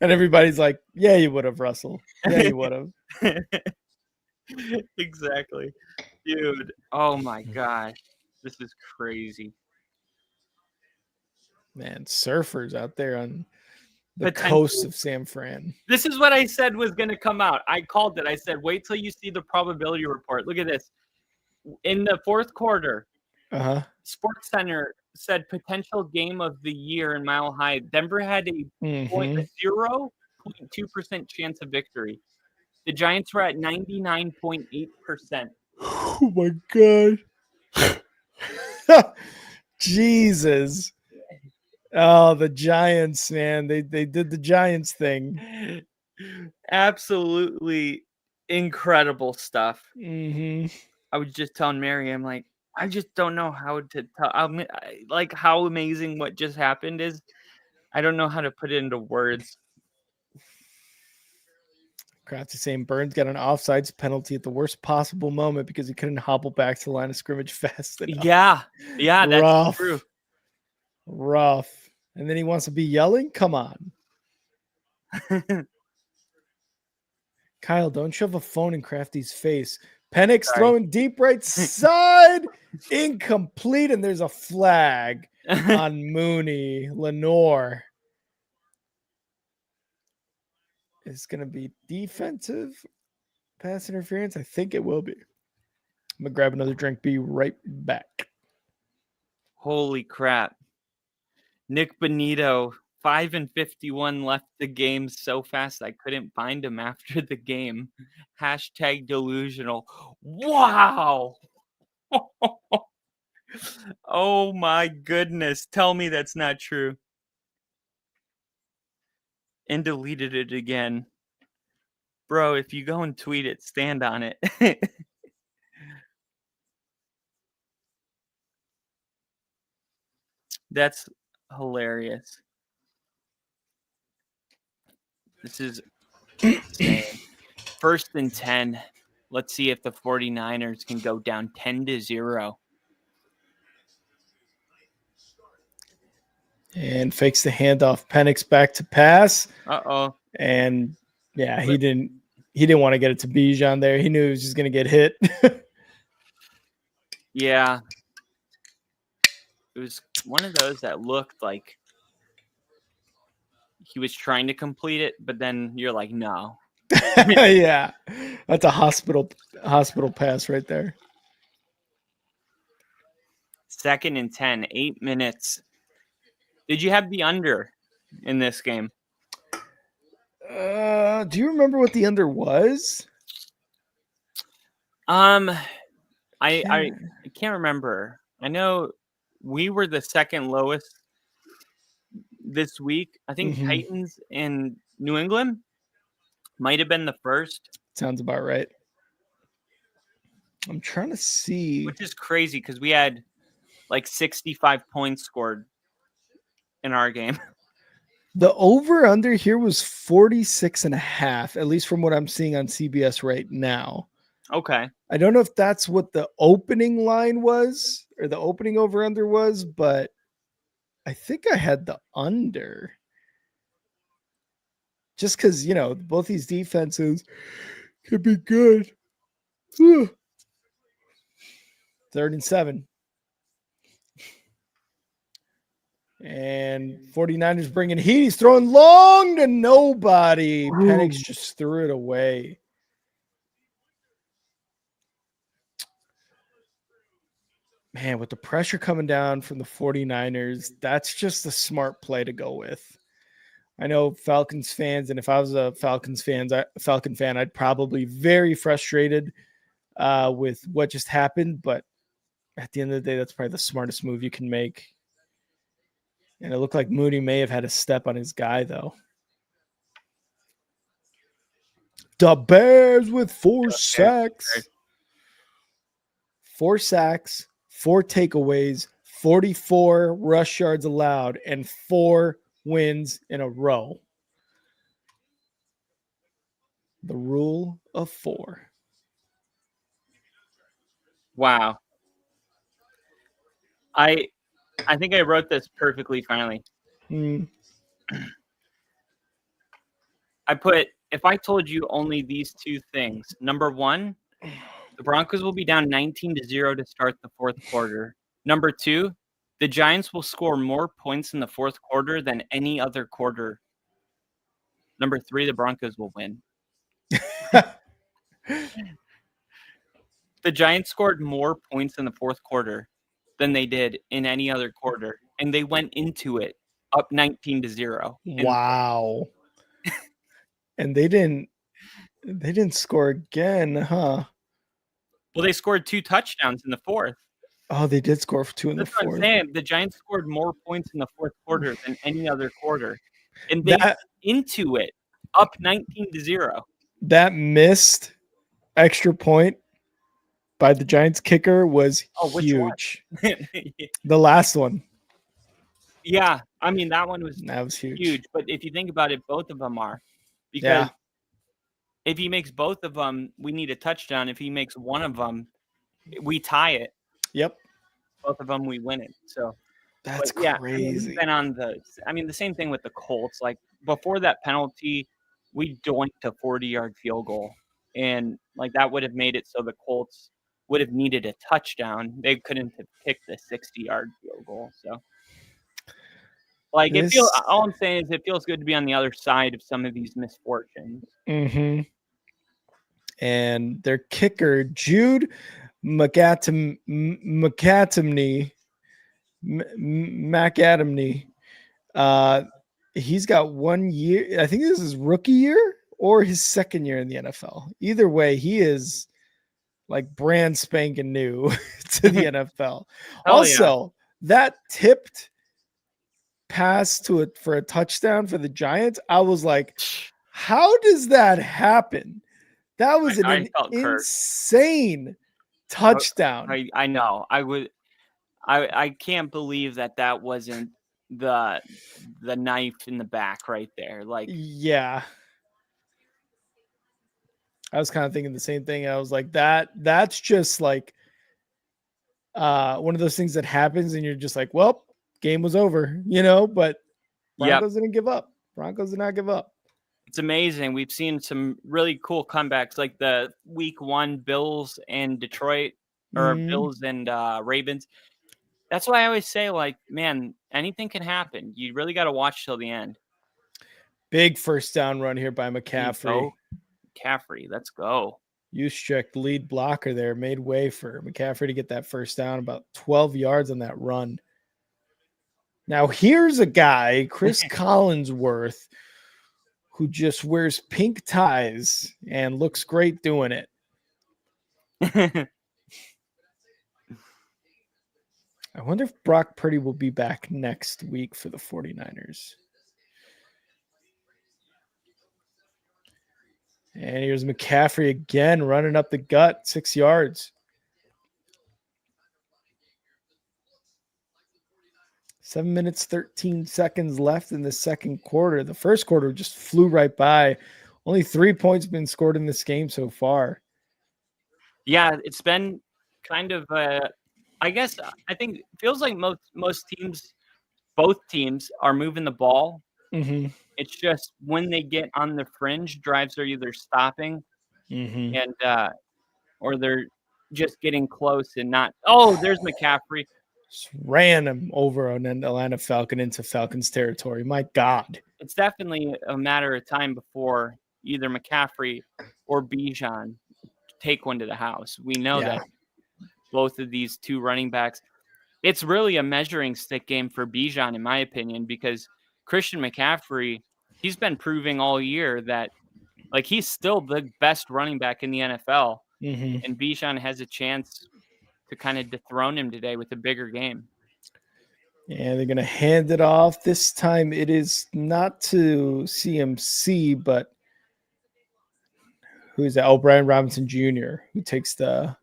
And everybody's like, yeah, you would have, Russell. Yeah, you would have. Exactly. Dude, oh my gosh. This is crazy. Man, surfers out there on the coast of San Fran. This is what I said was going to come out. I called it. I said, wait till you see the probability report. Look at this. In the fourth quarter, Sports Center said potential game of the year in Mile High. Denver had a 0.2% chance of victory. The Giants were at 99.8%. Oh my God. Jesus. Oh, the Giants, man. They did the Giants thing. Absolutely incredible stuff. Mm-hmm. I was just telling Mary, I'm like, I just don't know how to tell, like how amazing what just happened is. I don't know how to put it into words. Kratzy saying Burns got an offsides penalty at the worst possible moment because he couldn't hobble back to the line of scrimmage fast enough. Yeah, that's true. Rough. And then he wants to be yelling? Come on. Kyle, don't shove a phone in Crafty's face. Penix throwing deep right side. Incomplete. And there's a flag on Mooney. Lenore. It's going to be defensive pass interference. I think it will be. I'm going to grab another drink. Be right back. Holy crap. Nick Bonito, 5-51 left the game so fast I couldn't find him after the game. Hashtag delusional. Wow. Oh my goodness. Tell me that's not true. And deleted it again. Bro, if you go and tweet it, stand on it. That's hilarious. This is insane. 1st and 10. Let's see if the 49ers can go down 10-0. And fakes the handoff. Penix back to pass. Uh-oh. And yeah, he didn't want to get it to Bijan there. He knew he was just going to get hit. Yeah. It was one of those that looked like he was trying to complete it, but then you're like, no. Yeah. That's a hospital pass right there. 2nd and 10, 8 minutes. Did you have the under in this game? Do you remember what the under was? I can't remember. I know we were the second lowest this week. I think Titans and New England might have been the first. Sounds about right. I'm trying to see. Which is crazy because we had like 65 points scored in our game. The over-under here was 46.5, at least from what I'm seeing on CBS right now. Okay. I don't know if that's what the opening line was or the opening over-under was, but I think I had the under. Just because, both these defenses could be good. 3rd and 7. And 49ers bringing heat. He's throwing long to nobody. Penix just threw it away. Man, with the pressure coming down from the 49ers, that's just a smart play to go with. I know Falcons fans, and if I was a Falcon fan, I'd probably be very frustrated with what just happened. But at the end of the day, that's probably the smartest move you can make. And it looked like Mooney may have had a step on his guy, though. The Bears with 4 sacks. 4 sacks, 4 takeaways, 44 rush yards allowed, and 4 wins in a row. The rule of 4. Wow. I think I wrote this perfectly finally. I put, if I told you only these 2 things. Number 1, the Broncos will be down 19-0 to start the 4th quarter. Number 2, the Giants will score more points in the 4th quarter than any other quarter. Number 3, the Broncos will win. The Giants scored more points in the 4th quarter than they did in any other quarter, and they went into it up 19-0. Wow. And they didn't score again, huh? Well, they scored 2 touchdowns in the 4th. Oh, they did score for 2 in That's the 4th. what I'm saying. The Giants scored more points in the 4th quarter than any other quarter. And they went into it up 19-0. That missed extra point by the Giants kicker was huge. The last one. Yeah, I mean, that one was huge. But if you think about it, both of them are. Because if he makes both of them, we need a touchdown. If he makes one of them, we tie it. Yep. Both of them, we win it. So that's crazy. The same thing with the Colts. Like, before that penalty, we doinked a 40-yard field goal. And, that would have made it so the Colts would have needed a touchdown. They couldn't have kicked the 60-yard field goal. So, all I'm saying is it feels good to be on the other side of some of these misfortunes. Mm-hmm. And their kicker, Jude McAdamney, he's got 1 year. I think this is his rookie year or his second year in the NFL. Either way, he is brand spanking new to the NFL. Also, that tipped pass for a touchdown for the Giants, I was like, how does that happen? That was an insane touchdown. I know. I can't believe that wasn't the knife in the back right there. Yeah. I was kind of thinking the same thing. I was like, that's just one of those things that happens and you're just like, well, game was over, but Broncos didn't give up. Broncos did not give up. It's amazing. We've seen some really cool comebacks, like the week 1 Bills and Detroit, or Bills and Ravens. That's why I always say, man, anything can happen. You really got to watch till the end. Big first down run here by McCaffrey. McCaffrey, let's go. Juszczyk, the lead blocker there, made way for McCaffrey to get that first down, about 12 yards on that run. Now, here's a guy, Chris Collinsworth, who just wears pink ties and looks great doing it. I wonder if Brock Purdy will be back next week for the 49ers. And here's McCaffrey again running up the gut, 6 yards. 7 minutes, 13 seconds left in the second quarter. The first quarter just flew right by. Only 3 points been scored in this game so far. Yeah, it's been kind of, I guess, I think it feels like most teams, both teams are moving the ball. Mm-hmm. It's just when they get on the fringe, drives are either stopping and or they're just getting close and not. Oh, there's McCaffrey. Just ran him over on an Atlanta Falcon into Falcons territory. My God. It's definitely a matter of time before either McCaffrey or Bijan take one to the house. We know that both of these two running backs, it's really a measuring stick game for Bijan, in my opinion, because Christian McCaffrey, he's been proving all year that like he's still the best running back in the NFL. And Bijan has a chance to kind of dethrone him today with a bigger game. Yeah, they're going to hand it off. This time it is not to CMC, but who is that? Oh, Brian Robinson Jr., who takes the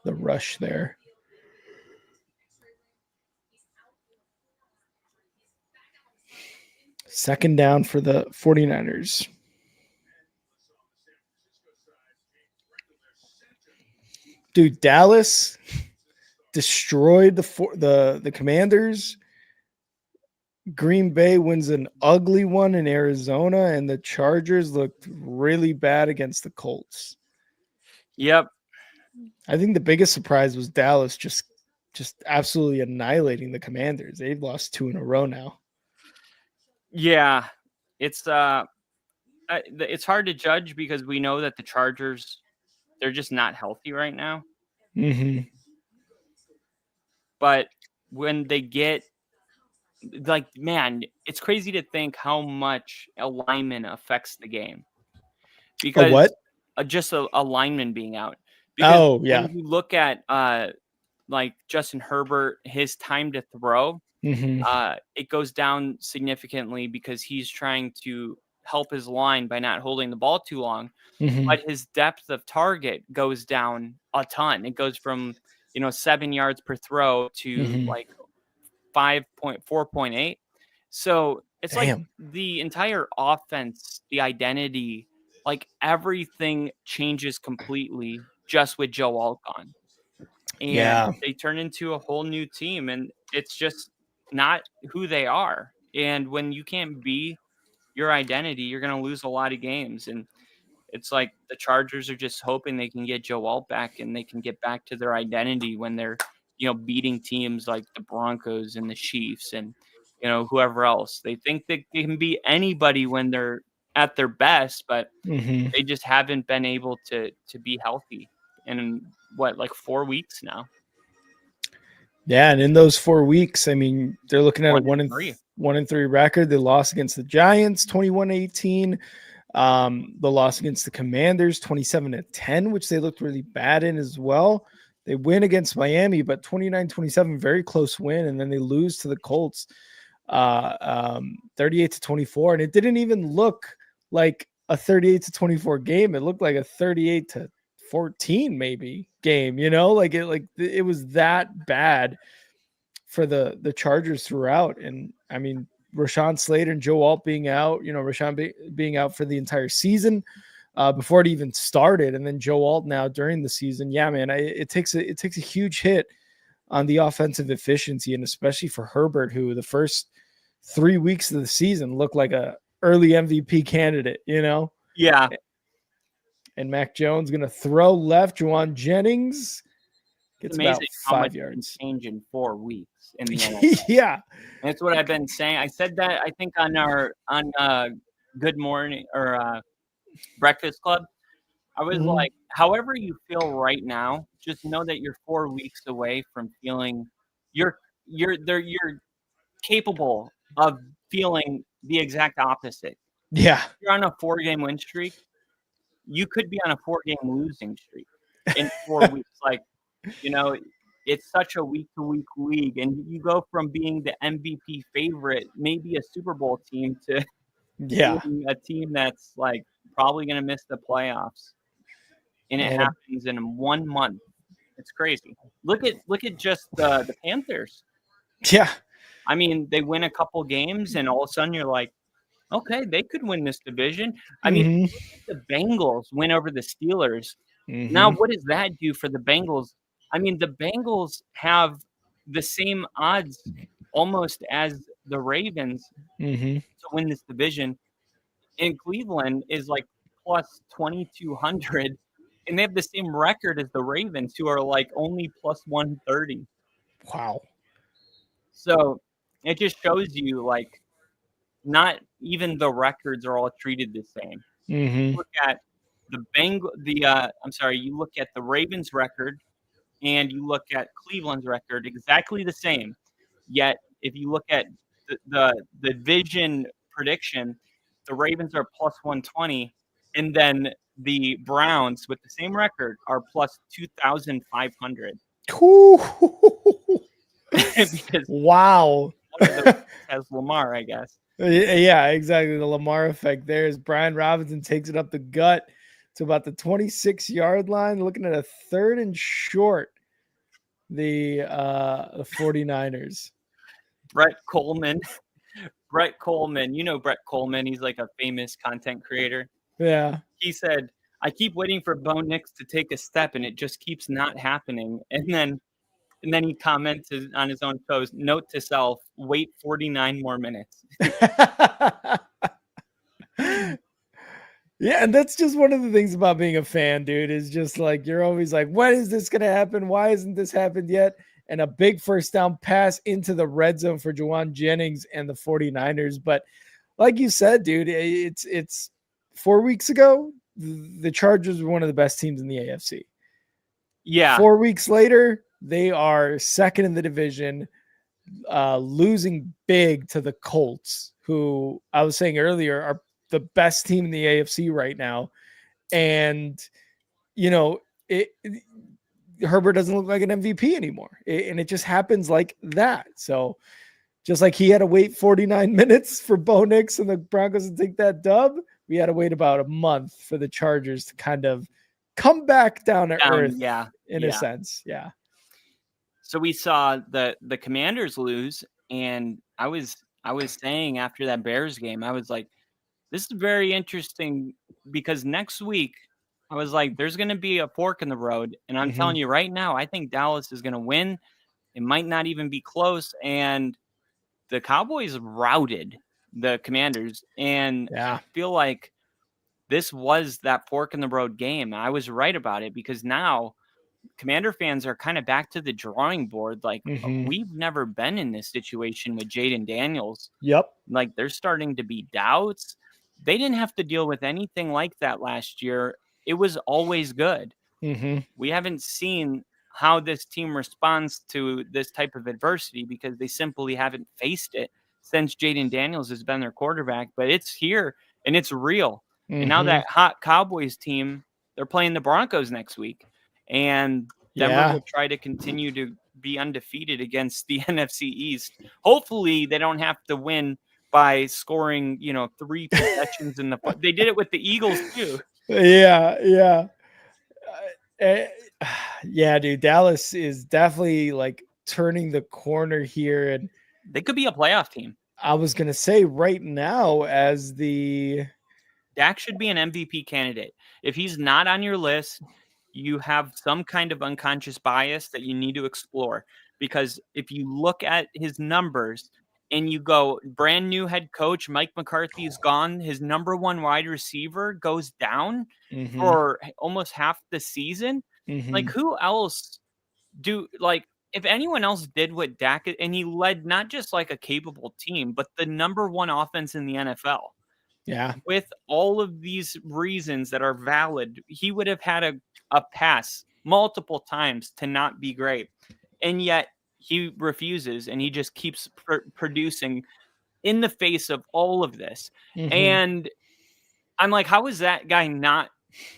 rush there. Second down for the 49ers. Dude, Dallas destroyed the Commanders. Green Bay wins an ugly one in Arizona, and the Chargers looked really bad against the Colts. Yep. I think the biggest surprise was Dallas just absolutely annihilating the Commanders. They've lost 2 in a row now. Yeah, it's hard to judge because we know that the Chargers, they're just not healthy right now. But when they get, like, man, it's crazy to think how much alignment affects the game. Because what? Just a lineman being out. Because when you look at like Justin Herbert, his time to throw, it goes down significantly because he's trying to help his line by not holding the ball too long. But his depth of target goes down a ton. It goes from 7 yards per throw to like 4.8. So it's like the entire offense, the identity, like everything changes completely just with Joe Alt gone. And they turn into a whole new team, and it's just not who they are. And when you can't be your identity, you're going to lose a lot of games. And it's like the Chargers are just hoping they can get Joe Alt back and they can get back to their identity when they're, beating teams like the Broncos and the Chiefs and, whoever else. They think they can beat anybody when they're at their best, but they just haven't been able to be healthy in 4 weeks now. Yeah, and in those 4 weeks, I mean, they're looking at a 1-3 record. They lost against the Giants 21-18. The loss against the Commanders 27-10, which they looked really bad in as well. They win against Miami, but 29-27, very close win, and then they lose to the Colts 38-24, and it didn't even look like a 38-24 game. It looked like a 38-14 maybe game, it was that bad for the Chargers throughout. And I mean, Rashawn Slater and Joe Alt being out, Rashawn being out for the entire season before it even started, and then Joe Alt now during the season. Yeah, man, it takes a huge hit on the offensive efficiency, and especially for Herbert, who the first 3 weeks of the season looked like a early MVP candidate, Yeah. And Mac Jones going to throw left. Juwan Jennings gets about 5 yards. Change in 4 weeks in the NFL. Yeah. That's what I've been saying. I said that, I think, on Good Morning or Breakfast Club. I was like, however you feel right now, just know that you're 4 weeks away from feeling you're capable of feeling the exact opposite. Yeah. If you're on a 4-game win streak, you could be on a 4-game losing streak in 4 weeks. Like, it's such a week-to-week league, and you go from being the MVP favorite, maybe a Super Bowl team, to being a team that's like probably going to miss the playoffs. And it happens in 1 month. It's crazy. Look at just the Panthers. Yeah. I mean, they win a couple games, and all of a sudden you're like, okay, they could win this division. I mean, Mhm. look at the Bengals win over the Steelers. Now, Mhm. what does that do for the Bengals? I mean, the Bengals have the same odds almost as the Ravens Mhm. to win this division. And Cleveland is like plus 2,200, and they have the same record as the Ravens, who are like only plus 130. Wow. So it just shows you like not even the records are all treated the same. Mhm. Look at you look at the Ravens record and you look at Cleveland's record, exactly the same. Yet, if you look at the division prediction, the Ravens are plus 120, and then the Browns with the same record are plus 2,500 because Wow. one of those has Lamar, I guess. Yeah, exactly. The Lamar effect there as Brian Robinson takes it up the gut to about the 26-yard line, looking at a 3rd and short. The 49ers. Brett Coleman, you know Brett Coleman, he's like a famous content creator. Yeah. He said, "I keep waiting for Bo Nix to take a step, and it just keeps not happening." And then he commented on his own post, "Note to self: wait 49 more minutes." Yeah, and that's just one of the things about being a fan, dude, is just like you're always like, when is this going to happen? Why hasn't this happened yet? And a big first down pass into the red zone for Juwan Jennings and the 49ers. But like you said, dude, it's 4 weeks ago, the Chargers were one of the best teams in the AFC. Yeah. 4 weeks later, they are second in the division, losing big to the Colts, who I was saying earlier are the best team in the AFC right now. And, Herbert doesn't look like an MVP anymore. And it just happens like that. So just like he had to wait 49 minutes for Bo Nix and the Broncos to take that dub, we had to wait about a month for the Chargers to kind of come back down to earth. Yeah. In a sense. Yeah. So we saw the Commanders lose, and I was saying after that Bears game, I was like, this is very interesting because next week I was like, there's going to be a fork in the road. And I'm telling you right now, I think Dallas is going to win. It might not even be close. And the Cowboys routed the Commanders. And I feel like this was that fork in the road game. I was right about it because now Commander fans are kind of back to the drawing board. Like we've never been in this situation with Jaden Daniels. Yep. Like there's starting to be doubts. They didn't have to deal with anything like that last year. It was always good. We haven't seen how this team responds to this type of adversity because they simply haven't faced it since Jaden Daniels has been their quarterback. But it's here and it's real. And now that hot Cowboys team, they're playing the Broncos next week. And Denver will try to continue to be undefeated against the NFC East. Hopefully they don't have to win by scoring, 3 possessions in the – they did it with the Eagles too. Yeah. Yeah, dude, Dallas is definitely like turning the corner here. And they could be a playoff team. I was going to say right now as Dak should be an MVP candidate. If he's not on your list, you have some kind of unconscious bias that you need to explore. Because if you look at his numbers – and you go, brand new head coach, Mike McCarthy is gone. His number one wide receiver goes down for almost half the season. Like who else if anyone else did what Dak, and he led not just like a capable team, but the number one offense in the NFL. Yeah. With all of these reasons that are valid, he would have had a pass multiple times to not be great. And yet, he refuses, and he just keeps producing in the face of all of this. And I'm like, how is that guy not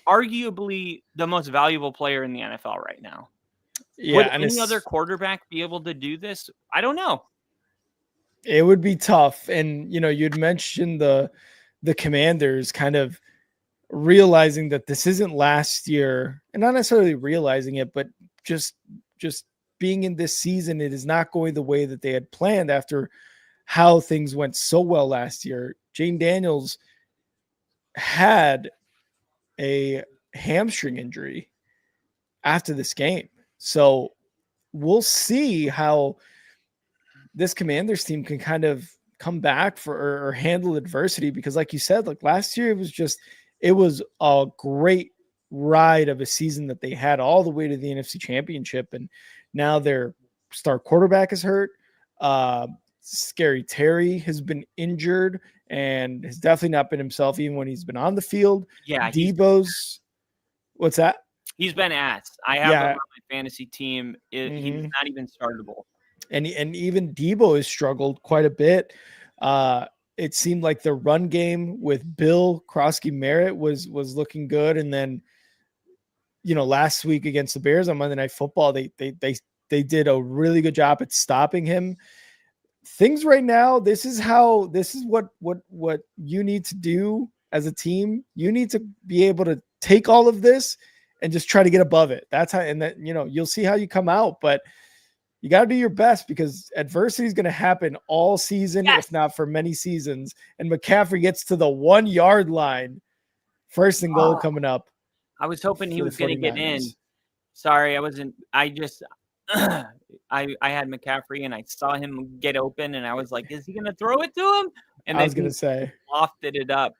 arguably the most valuable player in the NFL right now? Yeah, would any other quarterback be able to do this? I don't know. It would be tough. And, you'd mentioned the Commanders kind of realizing that this isn't last year, and not necessarily realizing it, but just being in this season, it is not going the way that they had planned after how things went so well last year. Jane Daniels had a hamstring injury after this game. So we'll see how this Commanders team can kind of come back for or handle adversity, because like you said, like last year, it was a great ride of a season that they had all the way to the NFC Championship. And now their star quarterback is hurt. Scary Terry has been injured and has definitely not been himself even when he's been on the field. Yeah. What's that? He's been asked. I have him on my fantasy team. He's not even startable. And even Debo has struggled quite a bit. It seemed like the run game with Bill Krosky-Merritt was looking good. And then, last week against the Bears on Monday Night Football, they did a really good job at stopping him. Things right now, this is what you need to do as a team. You need to be able to take all of this and just try to get above it. That's how, and that, you'll see how you come out, but you got to do your best, because adversity is going to happen all season, if not for many seasons. And McCaffrey gets to the 1 yard line, first and goal coming up. I was hoping he was going to get in. Sorry, I wasn't. I just, I had McCaffrey and I saw him get open and I was like, is he going to throw it to him? And I was going to say, lofted it up.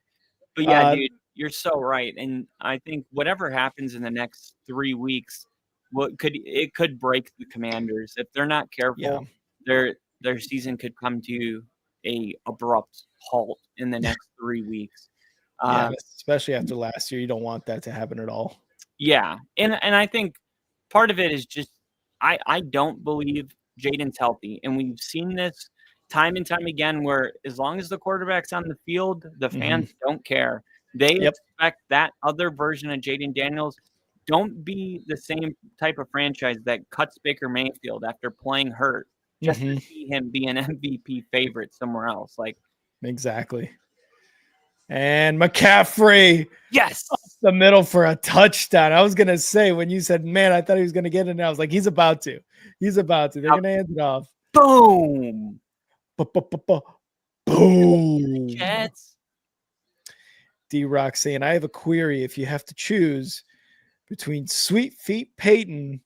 But yeah, dude, you're so right. And I think whatever happens in the next 3 weeks, it could break the Commanders if they're not careful. Yeah. Their season could come to a abrupt halt in the next 3 weeks. Especially after last year, you don't want that to happen at all. Yeah, and I think part of it is just I don't believe Jaden's healthy, and we've seen this time and time again where as long as the quarterback's on the field, the fans don't care. They expect that other version of Jaden Daniels. Don't be the same type of franchise that cuts Baker Mayfield after playing hurt just to see him be an MVP favorite somewhere else. Like, exactly. And McCaffrey, yes, up the middle for a touchdown. I was gonna say, when you said, "Man, I thought he was gonna get it," I was like, "He's about to. He's about to. They're gonna hand it off." Boom. Boom. Jets. D-Rock saying, "I have a query. If you have to choose between Sweet Feet Peyton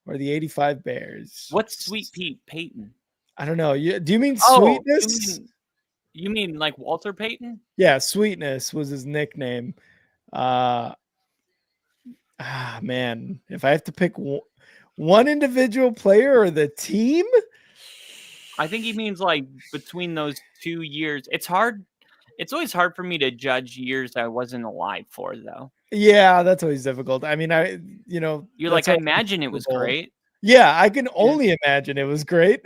or the 85 Bears." What's Sweet Pete Peyton? I don't know. Do you mean Sweetness? You mean like Walter Payton? Yeah, Sweetness was his nickname. Man, if I have to pick one individual player or the team, I think he means like between those 2 years. It's hard. It's always hard for me to judge years I wasn't alive for, though. Yeah, that's always difficult. I mean, you're like, I imagine it was great. Yeah, I can only imagine it was great.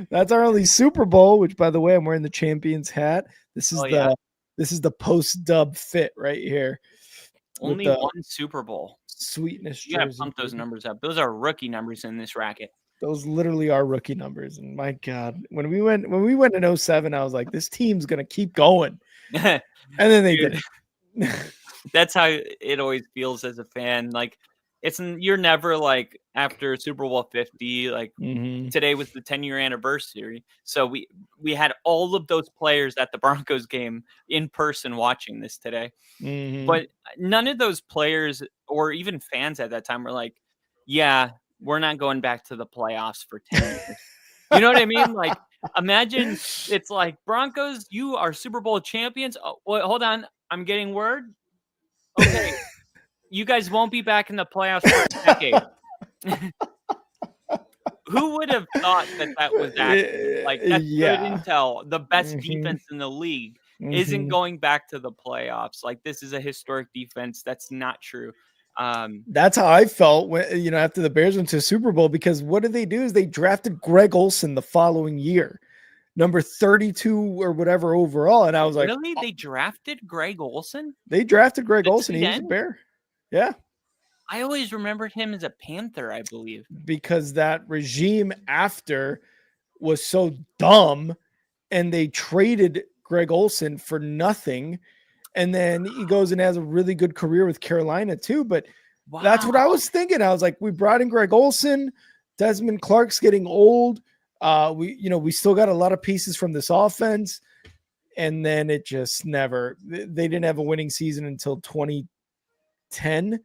That's our only Super Bowl, which, by the way, I'm wearing the Champions hat. This is the post-dub fit right here. Only one Super Bowl. Sweetness. You gotta pump those numbers up. Those are rookie numbers in this racket. Those literally are rookie numbers. And my God, when we went in 07, I was like, this team's gonna keep going. And then they did. That's how it always feels as a fan. Like, you're never like after Super Bowl 50, like today was the 10-year anniversary. So we had all of those players at the Broncos game in person watching this today. But none of those players or even fans at that time were like, yeah, we're not going back to the playoffs for 10 years. You know what I mean? Like, imagine it's like, Broncos, you are Super Bowl champions. Oh, wait, hold on. I'm getting word. Okay. You guys won't be back in the playoffs for a decade. Who would have thought that was accurate? Like, that's good intel. The best defense in the league isn't going back to the playoffs. Like, this is a historic defense. That's not true. That's how I felt when, after the Bears went to the Super Bowl, because what did they do is they drafted Greg Olsen the following year, number 32 or whatever overall. And I was like, really? They drafted Greg Olsen? They drafted Greg Olsen. He was a Bear. Yeah. I always remembered him as a Panther, I believe. Because that regime after was so dumb and they traded Greg Olsen for nothing. And then he goes and has a really good career with Carolina too. But that's what I was thinking. I was like, we brought in Greg Olsen. Desmond Clark's getting old. We still got a lot of pieces from this offense, and then it just never. They didn't have a winning season until 2010,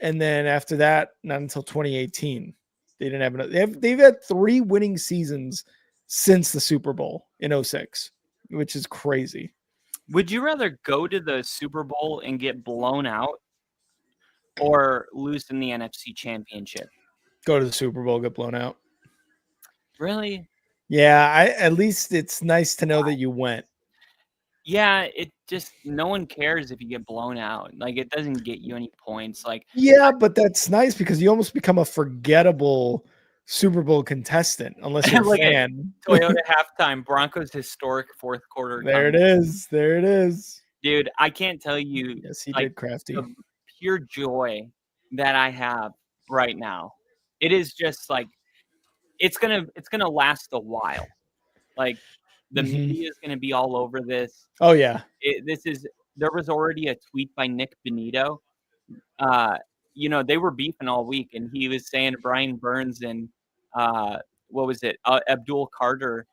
and then after that, not until 2018. They didn't have. They've had 3 winning seasons since the Super Bowl in 06, which is crazy. Would you rather go to the Super Bowl and get blown out or lose in the NFC Championship? Go to the Super Bowl, get blown out. Really? Yeah, at least it's nice to know that you went. Yeah, it just no one cares if you get blown out. Like it doesn't get you any points. Like yeah, but that's nice because you almost become a forgettable Super Bowl contestant unless you're a fan. Toyota halftime, Broncos historic fourth quarter. There it is. There it is. Dude, I can't tell you. Yes, he did, Crafty. The pure joy that I have right now. It is just like it's gonna last a while. Like the media is gonna be all over this. Oh yeah. There was already a tweet by Nick Benito. They were beefing all week, and he was saying to Brian Burns and Abdul Carter.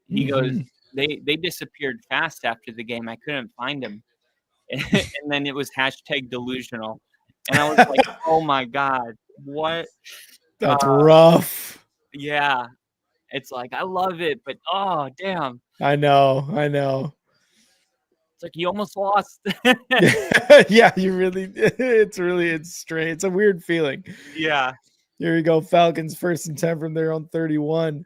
He goes, they disappeared fast after the game. I couldn't find them, and then it was #delusional, and I was like, oh my god, what? That's rough. Yeah, it's like I love it, but oh damn. I know. It's like you almost lost. Yeah, you really. It's strange. It's a weird feeling. Yeah. Here we go. Falcons 1st and 10 from their own 31.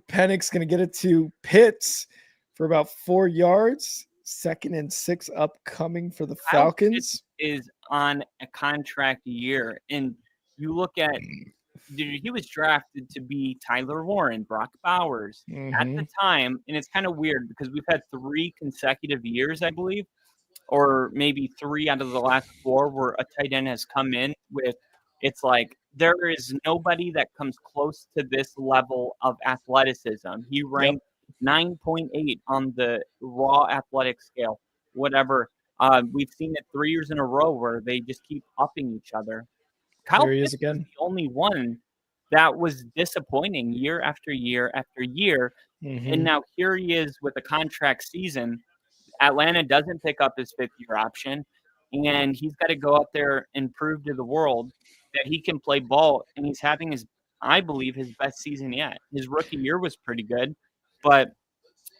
Penix going to get it to Pitts for about 4 yards. 2nd and 6 upcoming for the Falcons. Is on a contract year, and you look at. Dude, he was drafted to be Tyler Warren, Brock Bowers at the time. And it's kind of weird because we've had 3 consecutive years, I believe, or maybe 3 out of the last 4 where a tight end has come in with, it's like there is nobody that comes close to this level of athleticism. He ranked 9.8 on the raw athletic scale, whatever. We've seen it 3 years in a row where they just keep upping each other. Kyle Pitts was the only one that was disappointing year after year after year. And now here he is with a contract season. Atlanta doesn't pick up his 5th-year option, and he's got to go out there and prove to the world that he can play ball. And he's having I believe, his best season yet. His rookie year was pretty good, but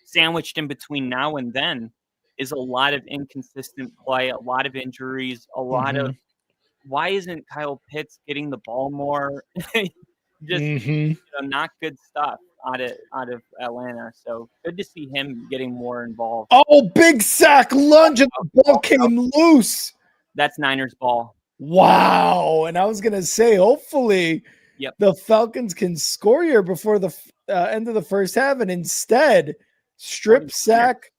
sandwiched in between now and then is a lot of inconsistent play, a lot of injuries, a lot of why isn't Kyle Pitts getting the ball more? Just not good stuff out of Atlanta. So good to see him getting more involved. Oh, big sack lunge and the ball came loose. That's Niners ball. Wow. And I was gonna say, hopefully, the Falcons can score here before the end of the first half, and instead, strip sack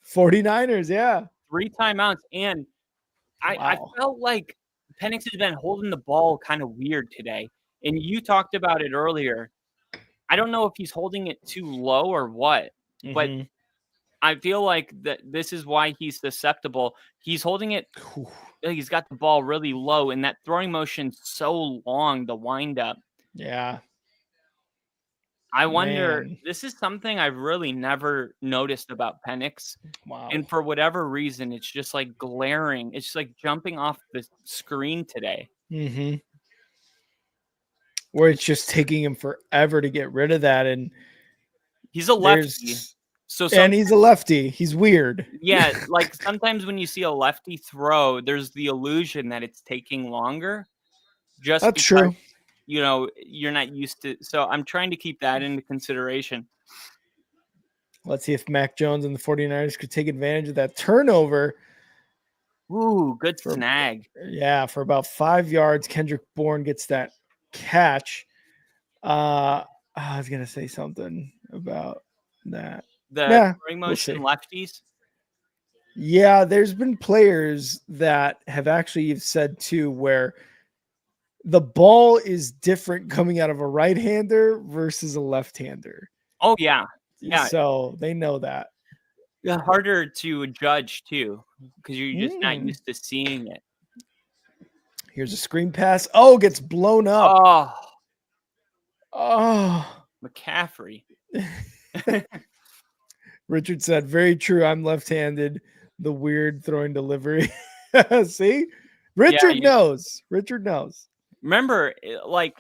49ers. Yeah, 3 timeouts, and I felt like Penix has been holding the ball kind of weird today, and you talked about it earlier. I don't know if he's holding it too low or what, but I feel like that this is why he's susceptible. He's holding it. He's got the ball really low, and that throwing motion so long, the windup. Yeah. I wonder, this is something I've really never noticed about Penix. Wow. And for whatever reason, it's just like glaring. It's just like jumping off the screen today. Where it's just taking him forever to get rid of that. And he's a lefty. And he's a lefty. He's weird. Yeah. Like sometimes when you see a lefty throw, there's the illusion that it's taking longer. That's true. You're not used to. So I'm trying to keep that into consideration. Let's see if Mac Jones and the 49ers could take advantage of that turnover. Ooh, good snag. Yeah, for about 5 yards. Kendrick Bourne gets that catch. I was going to say something about that. The throwing motion lefties? Yeah, there's been players that have actually said too where the ball is different coming out of a right-hander versus a left-hander. Oh, yeah. Yeah. So they know that. Yeah, harder to judge, too, because you're just not used to seeing it. Here's a screen pass. Oh, gets blown up. Oh. Oh. McCaffrey. Richard said, very true. I'm left-handed. The weird throwing delivery. See? Richard knows. Richard knows. Remember, like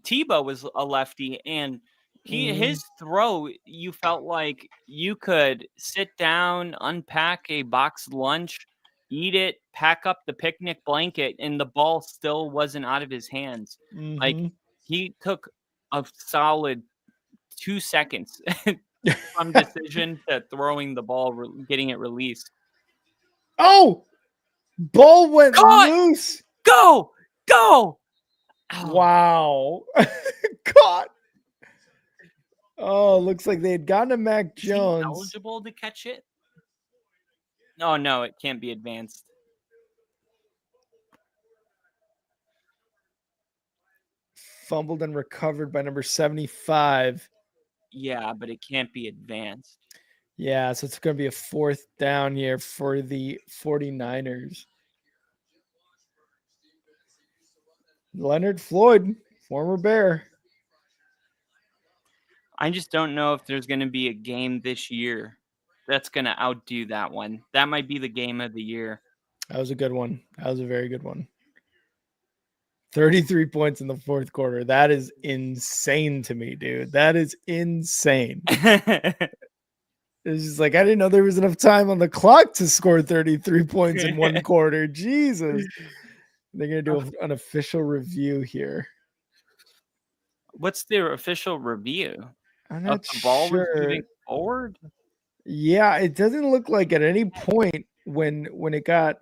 Tebow was a lefty, and his throw, you felt like you could sit down, unpack a boxed lunch, eat it, pack up the picnic blanket, and the ball still wasn't out of his hands. Like he took a solid 2 seconds from decision to throwing the ball, getting it released. Oh, ball went loose. Go. Oh. Wow. Caught. Oh, looks like they had gotten to Mac Jones. Is he eligible to catch it? Oh, no, it can't be advanced. Fumbled and recovered by number 75. Yeah, but it can't be advanced. Yeah, so it's going to be a 4th down here for the 49ers. Leonard Floyd, former Bear. I just don't know if there's going to be a game this year that's going to outdo that one. That might be the game of the year. That was a good one. That was a very good one. 33 points in the 4th quarter. That is insane to me, dude. That is insane. It's just like, I didn't know there was enough time on the clock to score 33 points in 1 quarter. Jesus. They're going to do an official review here. What's their official review? I'm not the ball sure. was moving forward? Yeah, it doesn't look like at any point when it got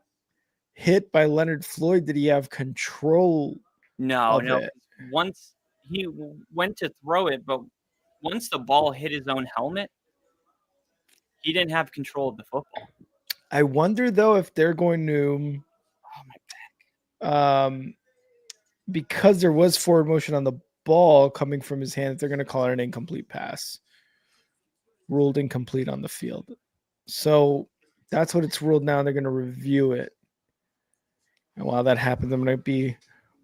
hit by Leonard Floyd did he have control. No. It. Once he went to throw it, but once the ball hit his own helmet, he didn't have control of the football. I wonder though if they're going to because there was forward motion on the ball coming from his hand, they're going to call it an incomplete pass. Ruled incomplete on the field. So that's what it's ruled now. They're going to review it. And while that happens, I'm going to be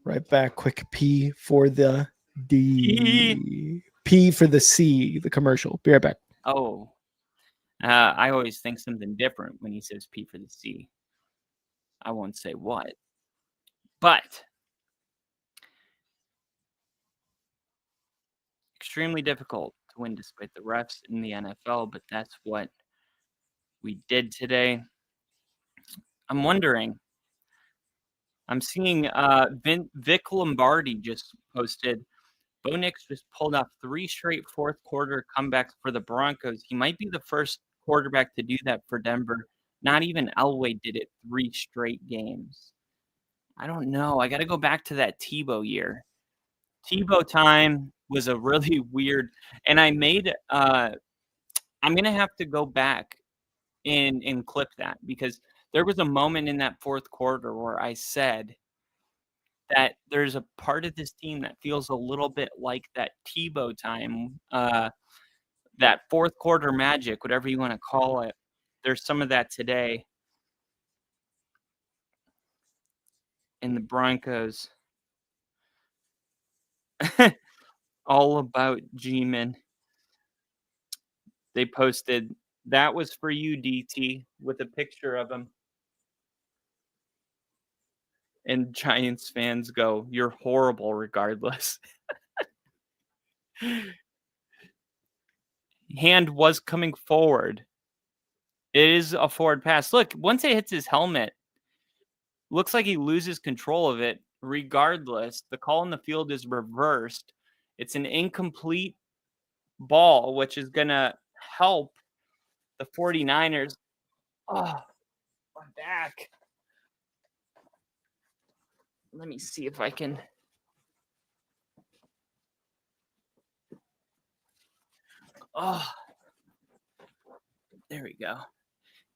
right back. Quick P for the D. P for the C, the commercial. Be right back. Oh. I always think something different when he says P for the C. I won't say what. But extremely difficult to win despite the refs in the NFL, but that's what we did today. I'm wondering. I'm seeing Vic Lombardi just posted. Bo Nix just pulled off 3 straight 4th quarter comebacks for the Broncos. He might be the first quarterback to do that for Denver. Not even Elway did it 3 straight games. I don't know. I got to go back to that Tebow year. Tebow time was a really weird, and I made. I'm gonna have to go back and clip that because there was a moment in that 4th quarter where I said that there's a part of this team that feels a little bit like that Tebow time, that 4th quarter magic, whatever you want to call it. There's some of that today in the Broncos. All about G-Man. They posted, that was for you, DT, with a picture of him. And Giants fans go, you're horrible regardless. Hand was coming forward. It is a forward pass. Look, once it hits his helmet, looks like he loses control of it. Regardless, the call in the field is reversed. It's an incomplete ball, which is going to help the 49ers. Oh, my back. Let me see if I can. Oh, there we go.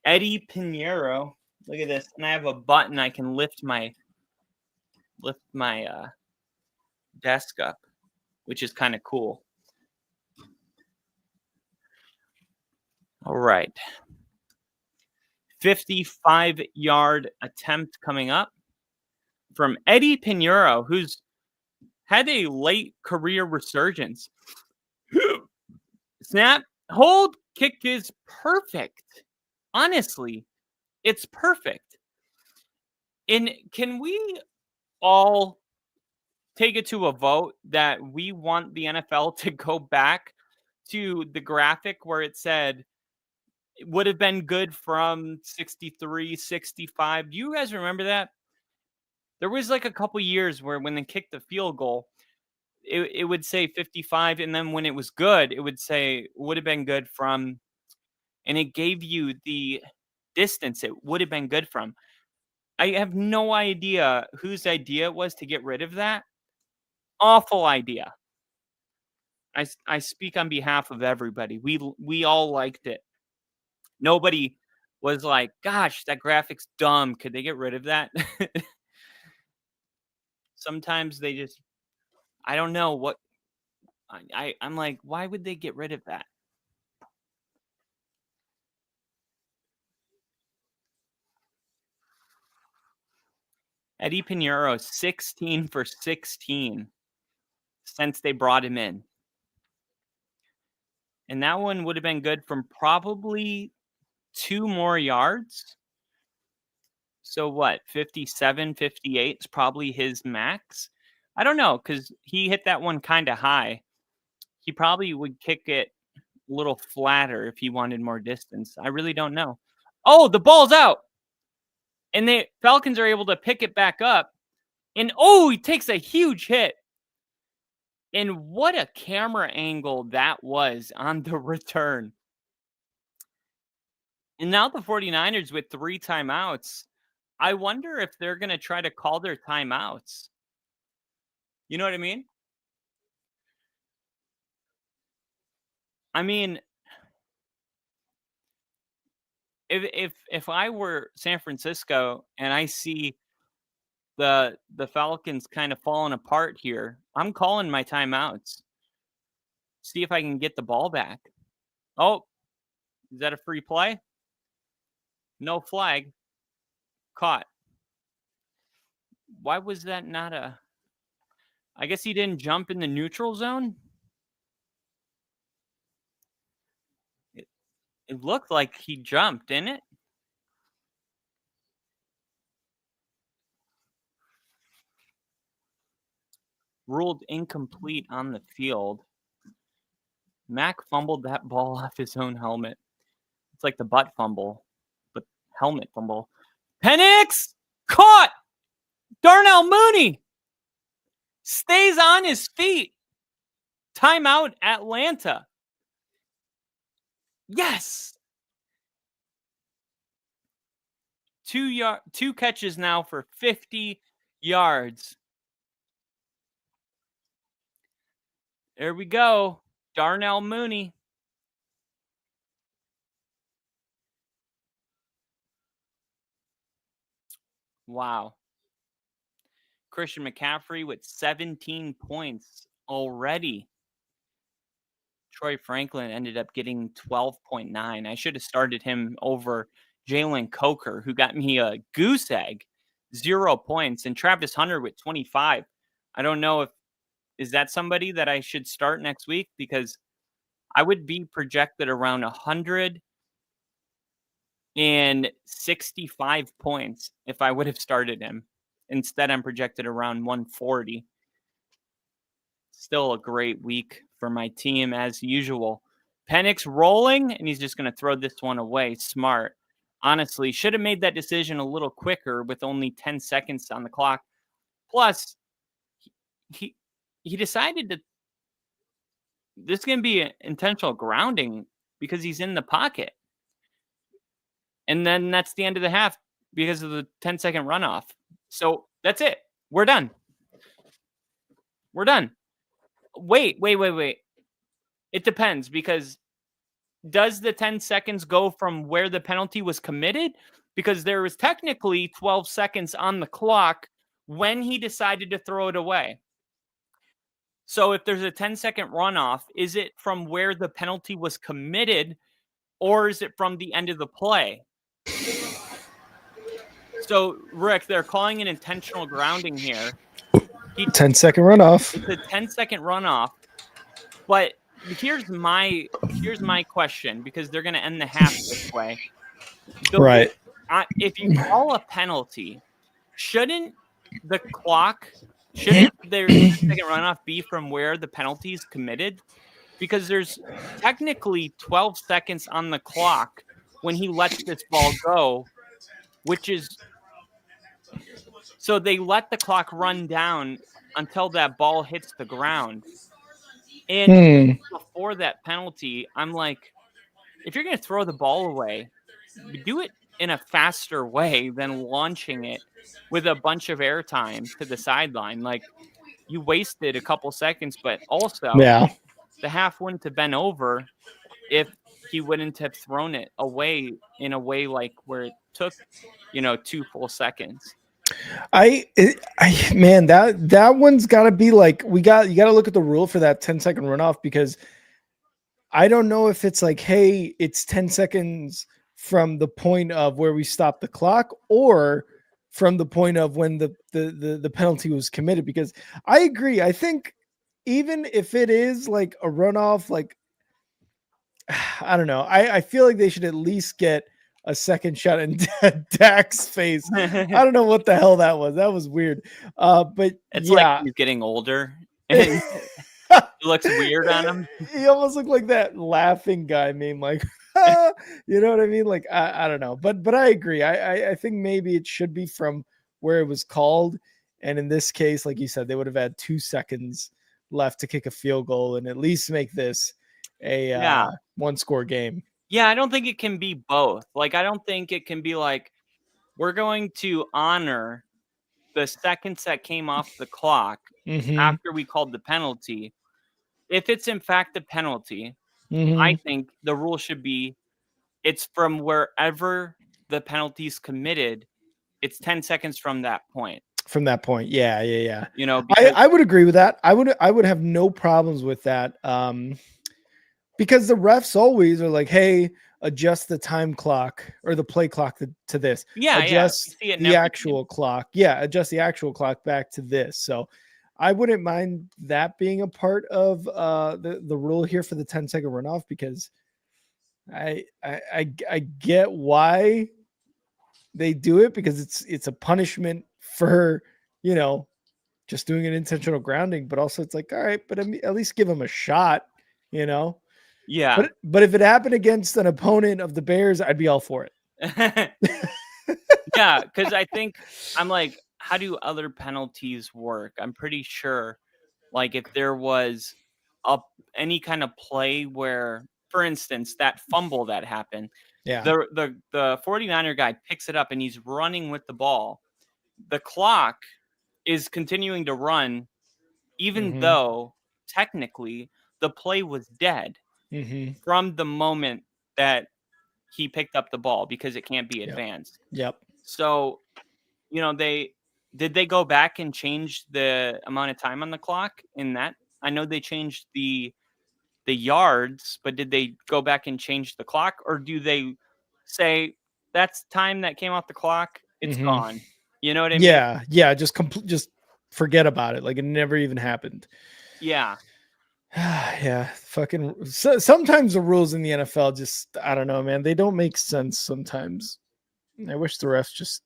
Eddie Pinheiro. Look at this. And I have a button I can lift my desk up, which is kind of cool. All right. 55-yard attempt coming up from Eddie Pinheiro, who's had a late career resurgence. Snap, hold, kick is perfect. Honestly, it's perfect. And can we all take it to a vote that we want the NFL to go back to the graphic where it said it would have been good from 63, 65. Do you guys remember that? There was like a couple years where when they kicked the field goal, it would say 55. And then when it was good, it would say would have been good from, and it gave you the distance it would have been good from. I have no idea whose idea it was to get rid of that. Awful idea. I speak on behalf of everybody. We all liked it. Nobody was like, gosh, that graphic's dumb. Could they get rid of that? Sometimes they just, I don't know what, I'm like, why would they get rid of that? Eddie Pinheiro, 16 for 16 since they brought him in. And that one would have been good from probably 2 more yards. So what, 57, 58 is probably his max? I don't know, because he hit that one kind of high. He probably would kick it a little flatter if he wanted more distance. I really don't know. Oh, the ball's out. And the Falcons are able to pick it back up. And oh, he takes a huge hit. And what a camera angle that was on the return. And now the 49ers with 3 timeouts. I wonder if they're going to try to call their timeouts. You know what I mean? I mean, if I were San Francisco and I see the Falcons kind of falling apart here, I'm calling my timeouts. See if I can get the ball back. Oh, is that a free play? No flag. Caught. Why was that not a... I guess he didn't jump in the neutral zone? It looked like he jumped, didn't it? Ruled incomplete on the field. Mac fumbled that ball off his own helmet. It's like the butt fumble, but helmet fumble. Penix caught! Darnell Mooney stays on his feet. Timeout, Atlanta. Yes. 2 catches now for 50 yards. There we go. Darnell Mooney. Wow. Christian McCaffrey with 17 points already. Troy Franklin ended up getting 12.9. I should have started him over Jalen Coker, who got me a goose egg, 0 points. And Travis Hunter with 25. I don't know if, is that somebody that I should start next week? Because I would be projected around 165 points if I would have started him. Instead, I'm projected around 140. Still a great week for my team as usual. Penix rolling, and he's just going to throw this one away. Smart. Honestly, should have made that decision a little quicker with only 10 seconds on the clock. Plus, he decided to, this is going to be an intentional grounding because he's in the pocket. And then that's the end of the half because of the 10-second runoff. So that's it. We're done. We're done. Wait. It depends, because does the 10 seconds go from where the penalty was committed? Because there was technically 12 seconds on the clock when he decided to throw it away. So if there's a 10-second runoff, is it from where the penalty was committed, or is it from the end of the play? So, Rick, they're calling an intentional grounding here. 10-second runoff. It's a 10-second runoff. But here's my question, because they're going to end the half this way. Right. If you call a penalty, shouldn't their 10-second runoff be from where the penalty is committed? Because there's technically 12 seconds on the clock when he lets this ball go, which is so they let the clock run down until that ball hits the ground. And before that penalty, I'm like, if you're going to throw the ball away, do it in a faster way than launching it with a bunch of airtime to the sideline. Like, you wasted a couple seconds, but also the half wouldn't have been over if he wouldn't have thrown it away in a way like where it took, 2 full seconds. Man, that one's got to be like, you got to look at the rule for that 10-second runoff, because I don't know if it's like, hey, it's 10 seconds from the point of where we stop the clock or from the point of when the penalty was committed, because I agree. I think even if it is like a runoff, like, I don't know. I feel like they should at least get a second shot in Dak's face. I don't know what the hell that was. That was weird. But it's like he's getting older and it looks weird on him. He almost looked like that laughing guy meme, like, you know what I mean? Like, I don't know, but I agree. I think maybe it should be from where it was called. And in this case, like you said, they would have had 2 seconds left to kick a field goal and at least make this a 1-score game. Yeah, I don't think it can be both. Like, I don't think it can be like, we're going to honor the seconds that came off the clock after we called the penalty. If it's in fact a penalty, I think the rule should be it's from wherever the penalty is committed. It's 10 seconds from that point. From that point. Yeah. Because I would agree with that. I would have no problems with that. Because the refs always are like, hey, adjust the time clock or the play clock to this. Adjust the actual clock. Yeah, adjust the actual clock back to this. So I wouldn't mind that being a part of the rule here for the 10-second runoff, because I get why they do it, because it's a punishment for, just doing an intentional grounding, but also it's like, all right, but at least give them a shot, Yeah. But if it happened against an opponent of the Bears, I'd be all for it. Yeah, because I'm like, how do other penalties work? I'm pretty sure, like, if there was any kind of play where, for instance, that fumble that happened, the 49er guy picks it up and he's running with the ball. The clock is continuing to run, even though technically the play was dead from the moment that he picked up the ball, because it can't be advanced. Yep. So, did they go back and change the amount of time on the clock in that? I know they changed the yards, but did they go back and change the clock, or do they say that's time that came off the clock? It's gone. You know what I mean? Yeah. Just forget about it. Like it never even happened. Yeah. Yeah. Fucking. Sometimes the rules in the NFL just, I don't know, man. They don't make sense sometimes. I wish the refs just.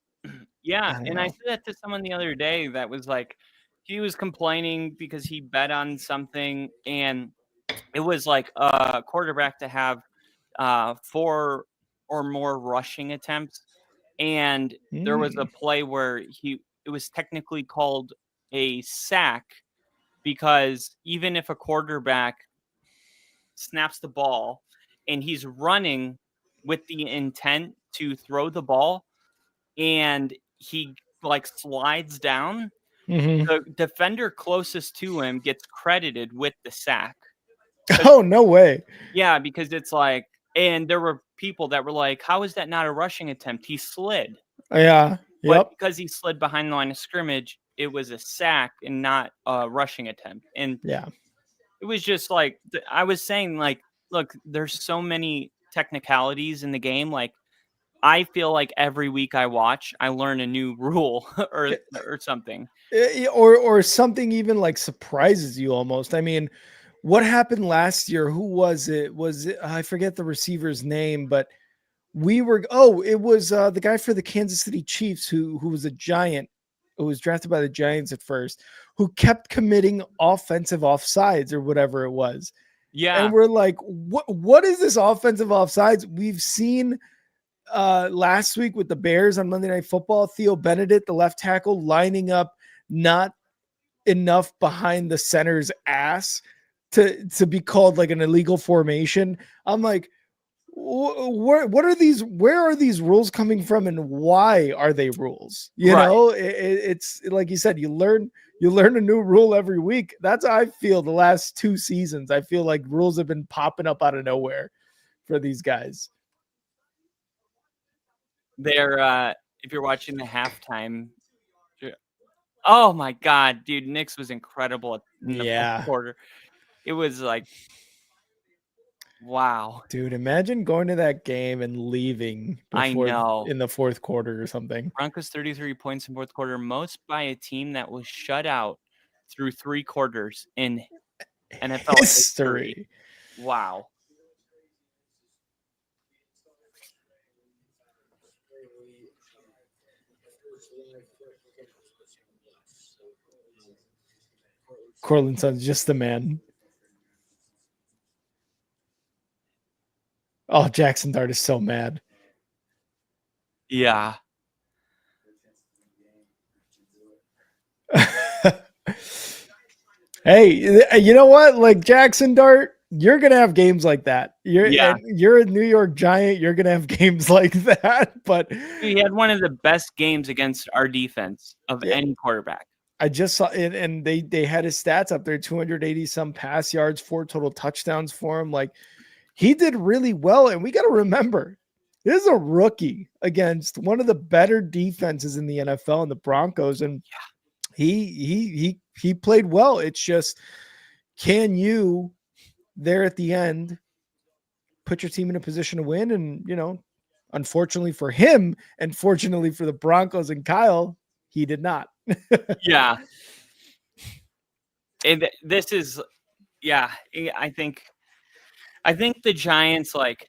Yeah, I said that to someone the other day that was like, he was complaining because he bet on something, and it was like a quarterback to have 4 or more rushing attempts, and there was a play where it was technically called a sack, because even if a quarterback snaps the ball and he's running with the intent to throw the ball, and he like slides down, the defender closest to him gets credited with the sack. Oh, no way. Yeah, because it's like, and there were people that were like, how is that not a rushing attempt? He slid. Yeah. But because he slid behind the line of scrimmage, it was a sack and not a rushing attempt. And it was just like, I was saying, like, look, there's so many technicalities in the game. Like, I feel like every week I watch, I learn a new rule or something. Or something even like surprises you almost. I mean, what happened last year? Who was it? I forget the receiver's name, but it was the guy for the Kansas City Chiefs who was a Giant, who was drafted by the Giants at first, who kept committing offensive offsides or whatever it was. Yeah. And we're like, what is this offensive offsides? We've seen last week with the Bears on Monday Night Football, Theo Benedict, the left tackle, lining up not enough behind the center's ass to be called like an illegal formation. I'm like, what are these? Where are these rules coming from, and why are they rules? You know, it's like you said, you learn a new rule every week. That's how I feel the last 2 seasons. I feel like rules have been popping up out of nowhere for these guys. They're if you're watching the halftime, oh my God, dude, Knicks was incredible in the fourth quarter. It was like, wow, dude, imagine going to that game and leaving in the fourth quarter or something. Broncos 33 points in fourth quarter, most by a team that was shut out through 3 quarters in NFL history. Wow. Cortland Sutton's just the man. Oh, Jackson Dart is so mad. Yeah. Hey, you know what? Like Jackson Dart, you're gonna have games like that. You're a New York Giant. You're gonna have games like that. But he had one of the best games against our defense of any quarterback. I just saw it, and they had his stats up there: 280 some pass yards, 4 total touchdowns for him. Like he did really well. And we got to remember, this is a rookie against one of the better defenses in the NFL and the Broncos, and he played well. It's just, can you there at the end put your team in a position to win? And, you know, unfortunately for him and fortunately for the Broncos and Kyle, he did not. Yeah. And this is, I think the Giants, like,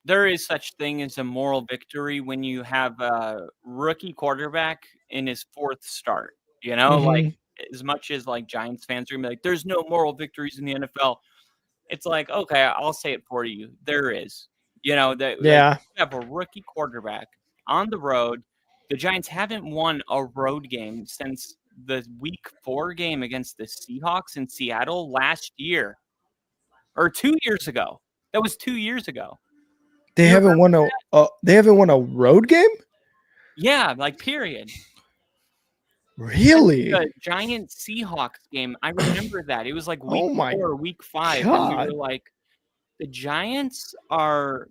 there is such thing as a moral victory when you have a rookie quarterback in his 4th start, you know, like, as much as like Giants fans are gonna be like, there's no moral victories in the NFL. It's like, okay, I'll say it for you. There is, you know, that you have a rookie quarterback on the road. The Giants haven't won a road game since the week 4 game against the Seahawks in Seattle last year or 2 years ago. That was 2 years ago. They haven't won a road game? Yeah, like period. Really? The Giant Seahawks game. I remember that. It was like week 4 or week 5. God. And we were like, the Giants are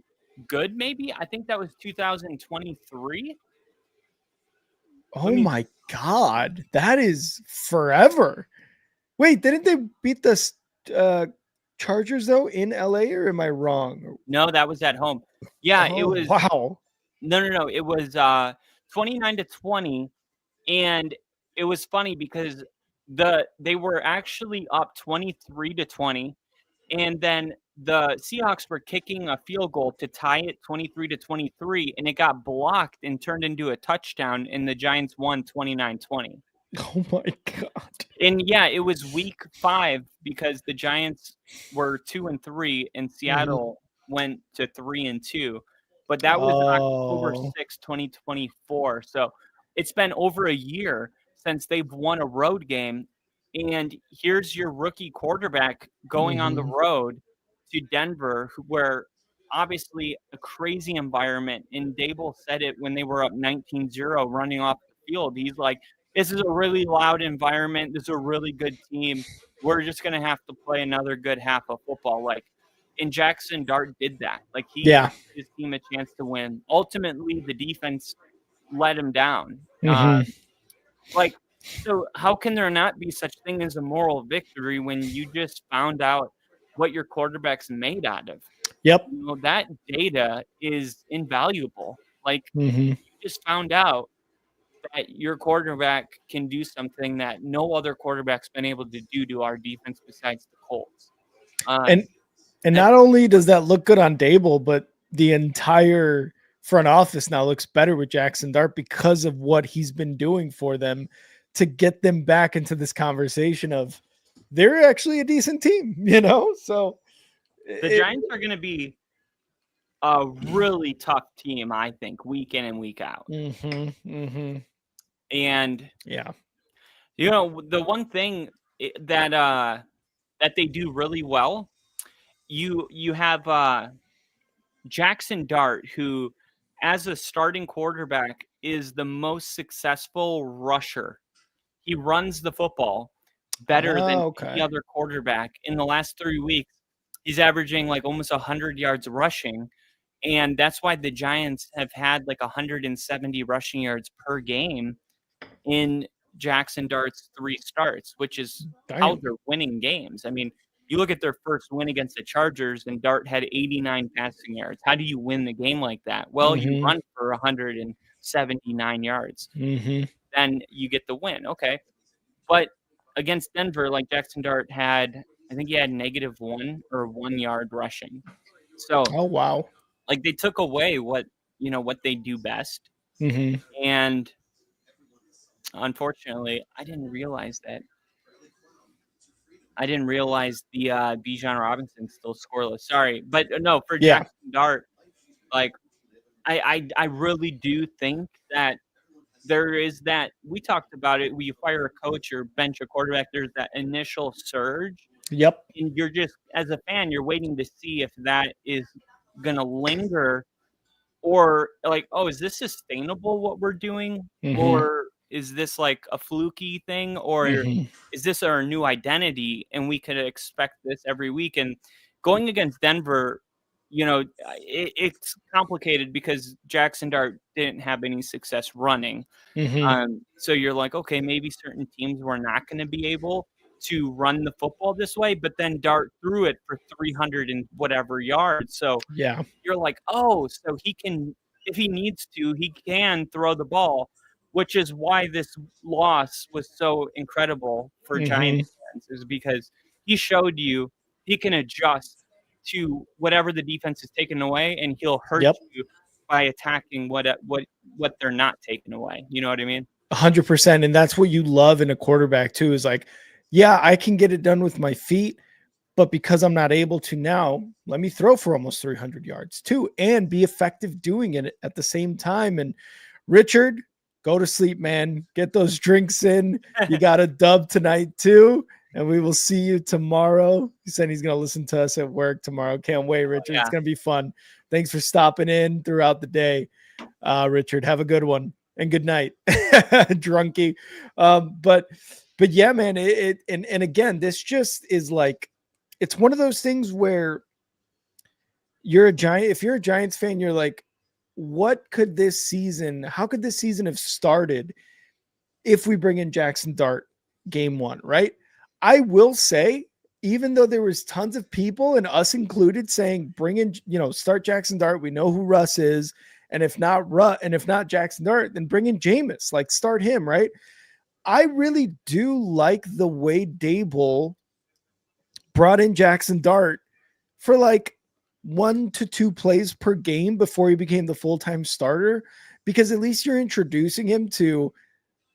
good, maybe? I think that was 2023. Oh my God. That is forever. Wait, didn't they beat the Chargers though in LA, or am I wrong? No, that was at home. Yeah, it was. Wow. No. It was 29-20, and it was funny because they were actually up 23-20, and then the Seahawks were kicking a field goal to tie it 23-23, and it got blocked and turned into a touchdown, and the Giants won 29-20. Oh my God. And yeah, it was week 5 because the Giants were 2-3 and Seattle went to 3-2. But that was October 6, 2024. So it's been over a year since they've won a road game. And here's your rookie quarterback going on the road to Denver, where obviously a crazy environment. And Dable said it when they were up 19-0 running off the field. He's like, this is a really loud environment. This is a really good team. We're just going to have to play another good half of football. Like, and Jackson Dart did that. Like, he gave his team a chance to win. Ultimately, the defense let him down. So how can there not be such thing as a moral victory when you just found out what your quarterback's made out of? Yep. You know, that data is invaluable. Like, you just found out that your quarterback can do something that no other quarterback's been able to do to our defense besides the Colts. And not only does that look good on Dable, but the entire front office now looks better with Jackson Dart because of what he's been doing for them to get them back into this conversation of they're actually a decent team, So the Giants are going to be a really tough team, I think, week in and week out. And yeah, the one thing that they do really well, you have Jackson Dart, who, as a starting quarterback, is the most successful rusher. He runs the football better than any other quarterback. In the last 3 weeks, he's averaging like almost 100 yards rushing. And that's why the Giants have had like 170 rushing yards per game in Jackson Dart's 3 starts, which is how they're winning games. I mean, you look at their first win against the Chargers, and Dart had 89 passing yards. How do you win the game like that? Well, you run for 179 yards. Then you get the win. Okay. But against Denver, like, Jackson Dart had, I think he had -1 or 1 yard rushing. So, like, they took away what they do best. And unfortunately, I didn't realize the Bijan Robinson's still scoreless. Sorry. But no, for Jackson Dart, like, I really do think that there is that. We talked about it. When you fire a coach or bench a quarterback, there's that initial surge. Yep. And you're just, as a fan, you're waiting to see if that is going to linger, or like, oh, is this sustainable what we're doing? Or is this like a fluky thing? Or is this our new identity and we could expect this every week? And going against Denver, it's complicated because Jackson Dart didn't have any success running. So you're like, okay, maybe certain teams were not going to be able to run the football this way, but then Dart threw it for 300 and whatever yards. So you're like, oh, so he can, if he needs to, he can throw the ball, which is why this loss was so incredible for Giants fans, is because he showed you he can adjust to whatever the defense is taking away, and he'll hurt you by attacking what they're not taking away. You know what I mean? 100%. And that's what you love in a quarterback too, is like, yeah, I can get it done with my feet, but because I'm not able to now, let me throw for almost 300 yards too, and be effective doing it at the same time. And Richard, go to sleep, man. Get those drinks in. You got a dub tonight too. And we will see you tomorrow. He said he's going to listen to us at work tomorrow. Can't wait, Richard. It's going to be fun. Thanks for stopping in throughout the day, Richard. Have a good one and good night, drunkie. But yeah, man, and again, this just is like, it's one of those things where if you're a Giants fan, you're like, how could this season have started if we bring in Jackson Dart game 1, right? I will say, even though there was tons of people, and us included, saying bring in, start Jackson Dart. We know who Russ is, and if not Jackson Dart, then bring in Jameis, like start him, right? I really do like the way Dable brought in Jackson Dart for like 1 to 2 plays per game before he became the full-time starter, because at least you're introducing him to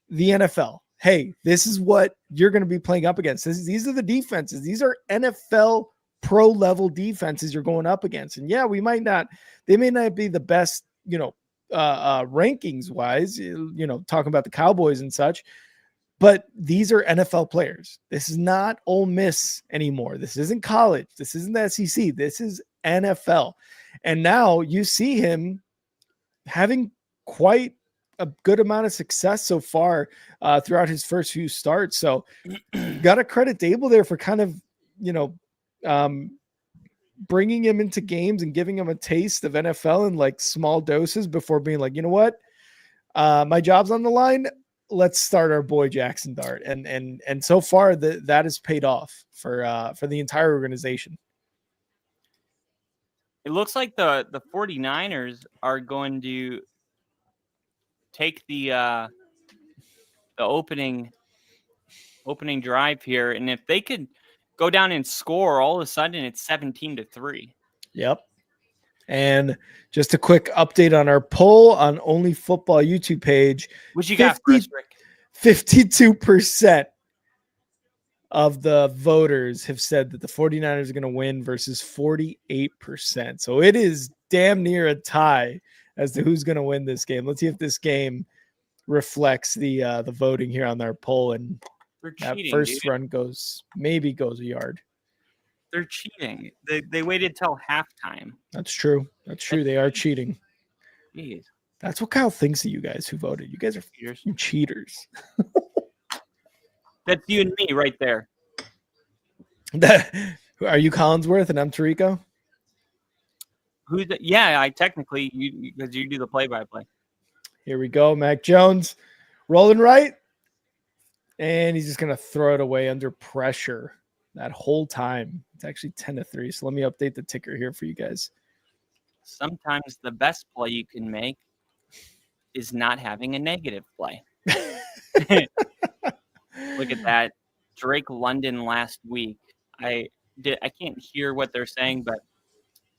the NFL. Hey, this is what you're going to be playing up against. These are the defenses. These are NFL pro level defenses you're going up against. And yeah, they may not be the best, rankings wise, talking about the Cowboys and such, but these are NFL players. This is not Ole Miss anymore. This isn't college. This isn't the SEC. This is NFL. And now you see him having quite a good amount of success so far throughout his first few starts. So got to credit Dable there for kind of, bringing him into games and giving him a taste of NFL in like small doses before being like, you know what, my job's on the line. Let's start our boy Jackson Dart. And so far that has paid off for the entire organization. It looks like the 49ers are going to take the opening drive here, and if they could go down and score, all of a sudden it's 17-3. Yep. And just a quick update on our poll on Only Football YouTube page. What you got for us, Rick? 52% of the voters have said that the 49ers are going to win versus 48%. So it is damn near a tie as to who's going to win this game. Let's see if this game reflects the voting here on our poll. And They're that cheating, first dude. run goes a yard. They're cheating. They waited till halftime. That's true. They are cheating. Jeez. That's what Kyle thinks of you guys who voted. You guys are cheaters. That's you and me right there. Are you Collinsworth and I'm Tarico? Who's that? Yeah, I technically because you do the play-by-play. Here we go. Mac Jones rolling right. And he's just going to throw it away under pressure that whole time. It's actually 10-3. So let me update the ticker here for you guys. Sometimes the best play you can make is not having a negative play. Look at that. Drake London last week. I can't hear what they're saying, but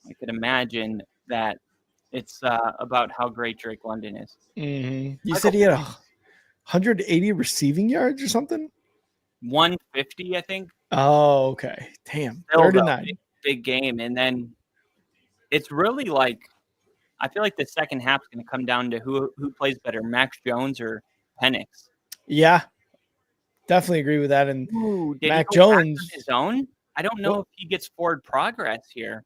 I could imagine that it's about how great Drake London is. Mm-hmm. You said he had 180 receiving yards or something? 150, I think. Oh, okay. Damn. Still, 39. big game. And then it's really like, I feel like the second half is going to come down to who plays better, Max Jones or Penix. Yeah. Definitely agree with that. And did Mac he go back Jones, on his own? I don't know if he gets forward progress here.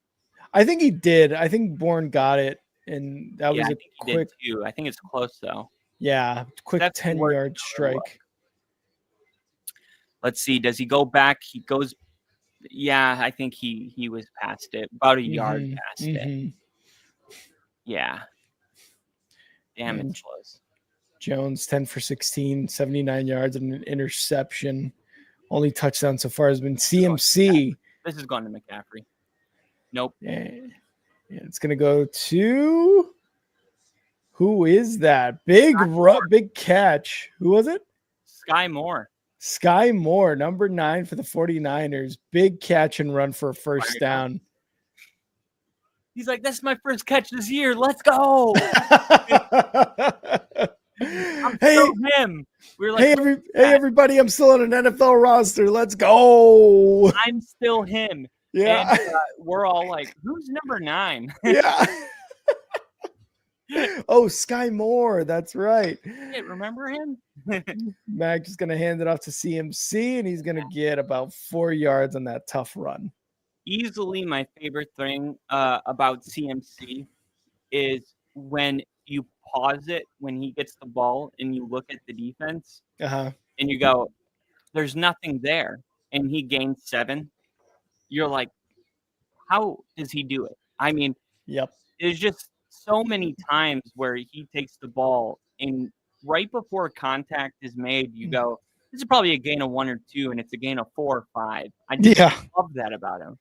I think he did. I think Bourne got it, and that was I a think he quick. did too. I think it's close though. Yeah, quick That's 10-yard strike. Let's see. Does he go back? He goes. Yeah, I think he was past it, about a yard past it. Yeah. Damn, it's close. Jones 10 for 16, 79 yards and an interception. Only touchdown so far has been CMC. This is going to McCaffrey. Nope. Yeah, it's going to go to who is that? Big catch. Who was it? Sky Moore. Sky Moore, number 9 for the 49ers. Big catch and run for a first down. He's like, that's my first catch this year. Let's go. Hey, him. We were like, hey, everybody! I'm still on an NFL roster. Let's go. I'm still him. Yeah, and, we're all like, who's number 9? Yeah. Oh, Sky Moore. That's right. Hey, remember him? Mac is going to hand it off to CMC, and he's going to get about 4 yards on that tough run. Easily my favorite thing about CMC is when you pause it when he gets the ball and you look at the defense and you go, there's nothing there. And he gains 7. You're like, how does he do it? I mean, there's just so many times where he takes the ball and right before contact is made, you go, this is probably a gain of 1 or 2, and it's a gain of 4 or 5. I just love that about him.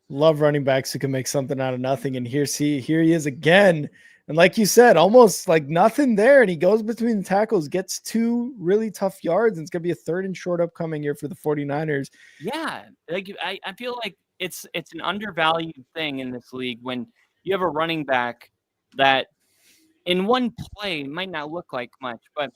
Love running backs who can make something out of nothing. And here he is again. And like you said, almost like nothing there. And he goes between the tackles, gets 2 really tough yards. And it's going to be a 3rd and short upcoming here for the 49ers. Yeah. Like I feel like it's an undervalued thing in this league when you have a running back that in one play might not look like much, but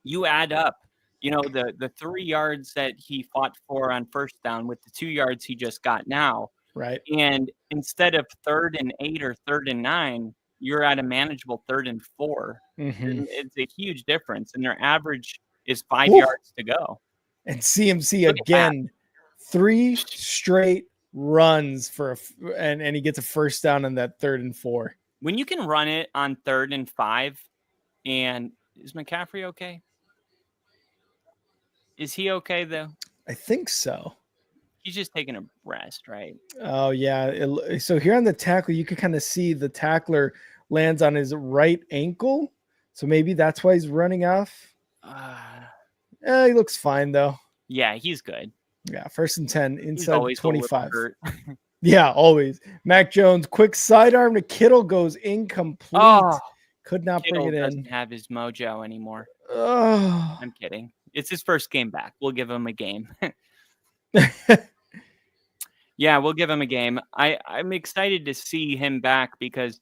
you add up, the 3 yards that he fought for on first down with the 2 yards he just got now. Right. And instead of 3rd and 8 or 3rd and 9, you're at a manageable 3rd and 4. It's a huge difference. And their average is 5 yards to go. And CMC again, 3 straight runs and he gets a first down on that 3rd and 4. When you can run it on 3rd and 5, and is McCaffrey okay? Is he okay though? I think so. He's just taking a rest, right? Oh, yeah. So here on the tackle, you can kind of see the tackler lands on his right ankle. So maybe that's why he's running off. He looks fine, though. Yeah, he's good. Yeah, 1st and 10, inside 25. Yeah, always. Mac Jones, quick sidearm to Kittle goes incomplete. Could not Kittle bring it doesn't in. have his mojo anymore. Oh. I'm kidding. It's his first game back. We'll give him a game. Yeah, we'll give him a game. I'm excited to see him back because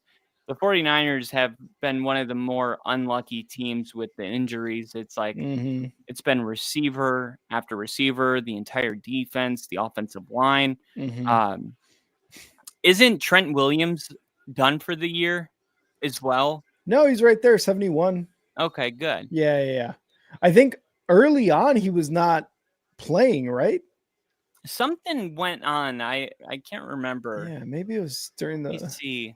the 49ers have been one of the more unlucky teams with the injuries. It's like it's been receiver after receiver, the entire defense, the offensive line. Isn't Trent Williams done for the year as well? No, he's right there, 71. Okay, good. Yeah. I think early on he was not playing, right? Something went on. I can't remember. Yeah, maybe it was during Let me see.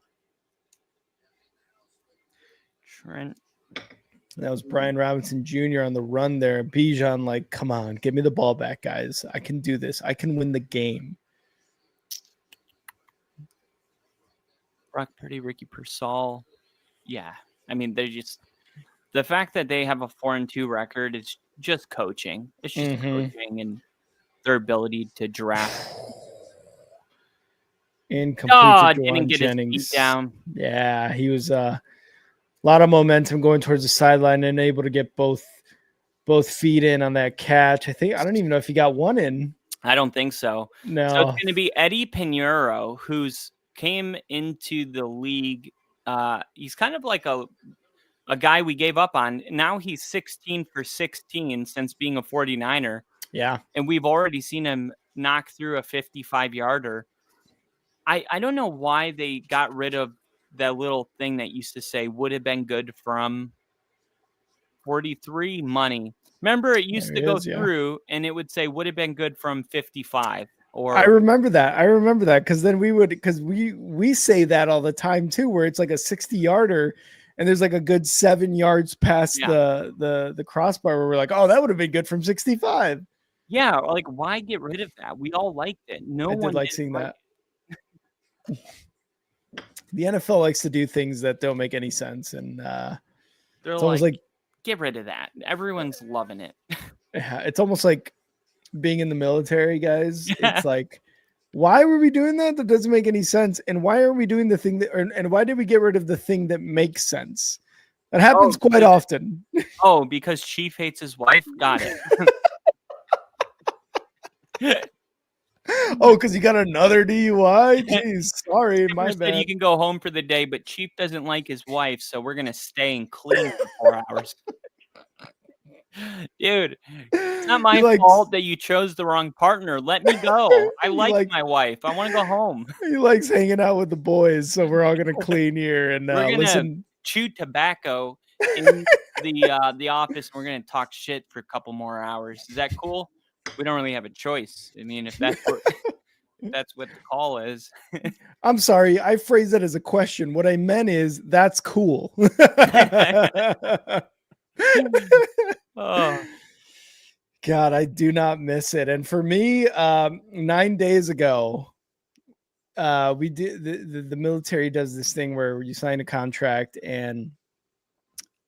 Trent. That was Brian Robinson Jr. on the run there. Bijan, like, come on, give me the ball back, guys. I can do this. I can win the game. Brock Purdy, Ricky Pearsall. Yeah. I mean, they're just the fact that they have a 4-2 record is just coaching. It's just coaching and their ability to draft. Incomplete to didn't get Jennings. his feet down. Yeah, he was a lot of momentum going towards the sideline and able to get both feet in on that catch. I don't even know if he got one in. I don't think so. No. So it's going to be Eddie Pinheiro, who's came into the league. He's kind of like a guy we gave up on. Now he's 16 for 16 since being a 49er. Yeah. And we've already seen him knock through a 55-yarder. I don't know why they got rid of that little thing that used to say would have been good from 43 money. Remember, it used to go through and it would say would have been good from 55. Or I remember that because then we say that all the time too, where it's like a 60-yarder and there's like a good 7 yards past the crossbar where we're like, oh, that would have been good from 65. Yeah, like why get rid of that? We all liked it. I did like seeing that. The NFL likes to do things that don't make any sense, and they're it's almost like get rid of that. Everyone's loving it. It's almost like being in the military, guys. It's like, why were we doing that? That doesn't make any sense. And why are we doing the thing that, and why did we get rid of the thing that makes sense? That happens quite often. Oh, because Chief hates his wife. Got it. Oh, because you got another DUI? Jeez, sorry, my bad. He can go home for the day, but Chief doesn't like his wife, so we're gonna stay and clean for 4 hours. Dude, it's not my fault that you chose the wrong partner. Let me go. I like my wife. I want to go home. He likes hanging out with the boys, so we're all gonna clean here and we're gonna listen. Chew tobacco in the office. And we're gonna talk shit for a couple more hours. Is that cool? We don't really have a choice. I mean, if that's what the call is. I'm sorry, I phrased that as a question. What I meant is that's cool. Oh God, I do not miss it. And for me, 9 days ago, we did the military does this thing where you sign a contract and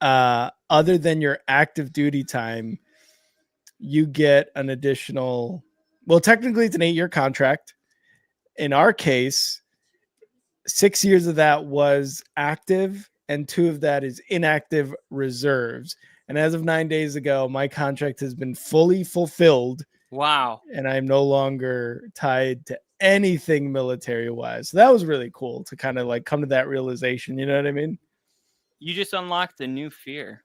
other than your active duty time, you get an additional, well, technically it's an 8-year contract. In our case, 6 years of that was active and 2 of that is inactive reserves. And as of 9 days ago, my contract has been fully fulfilled. Wow. And I'm no longer tied to anything military wise. So that was really cool to kind of like come to that realization. You know what I mean? You just unlocked a new fear.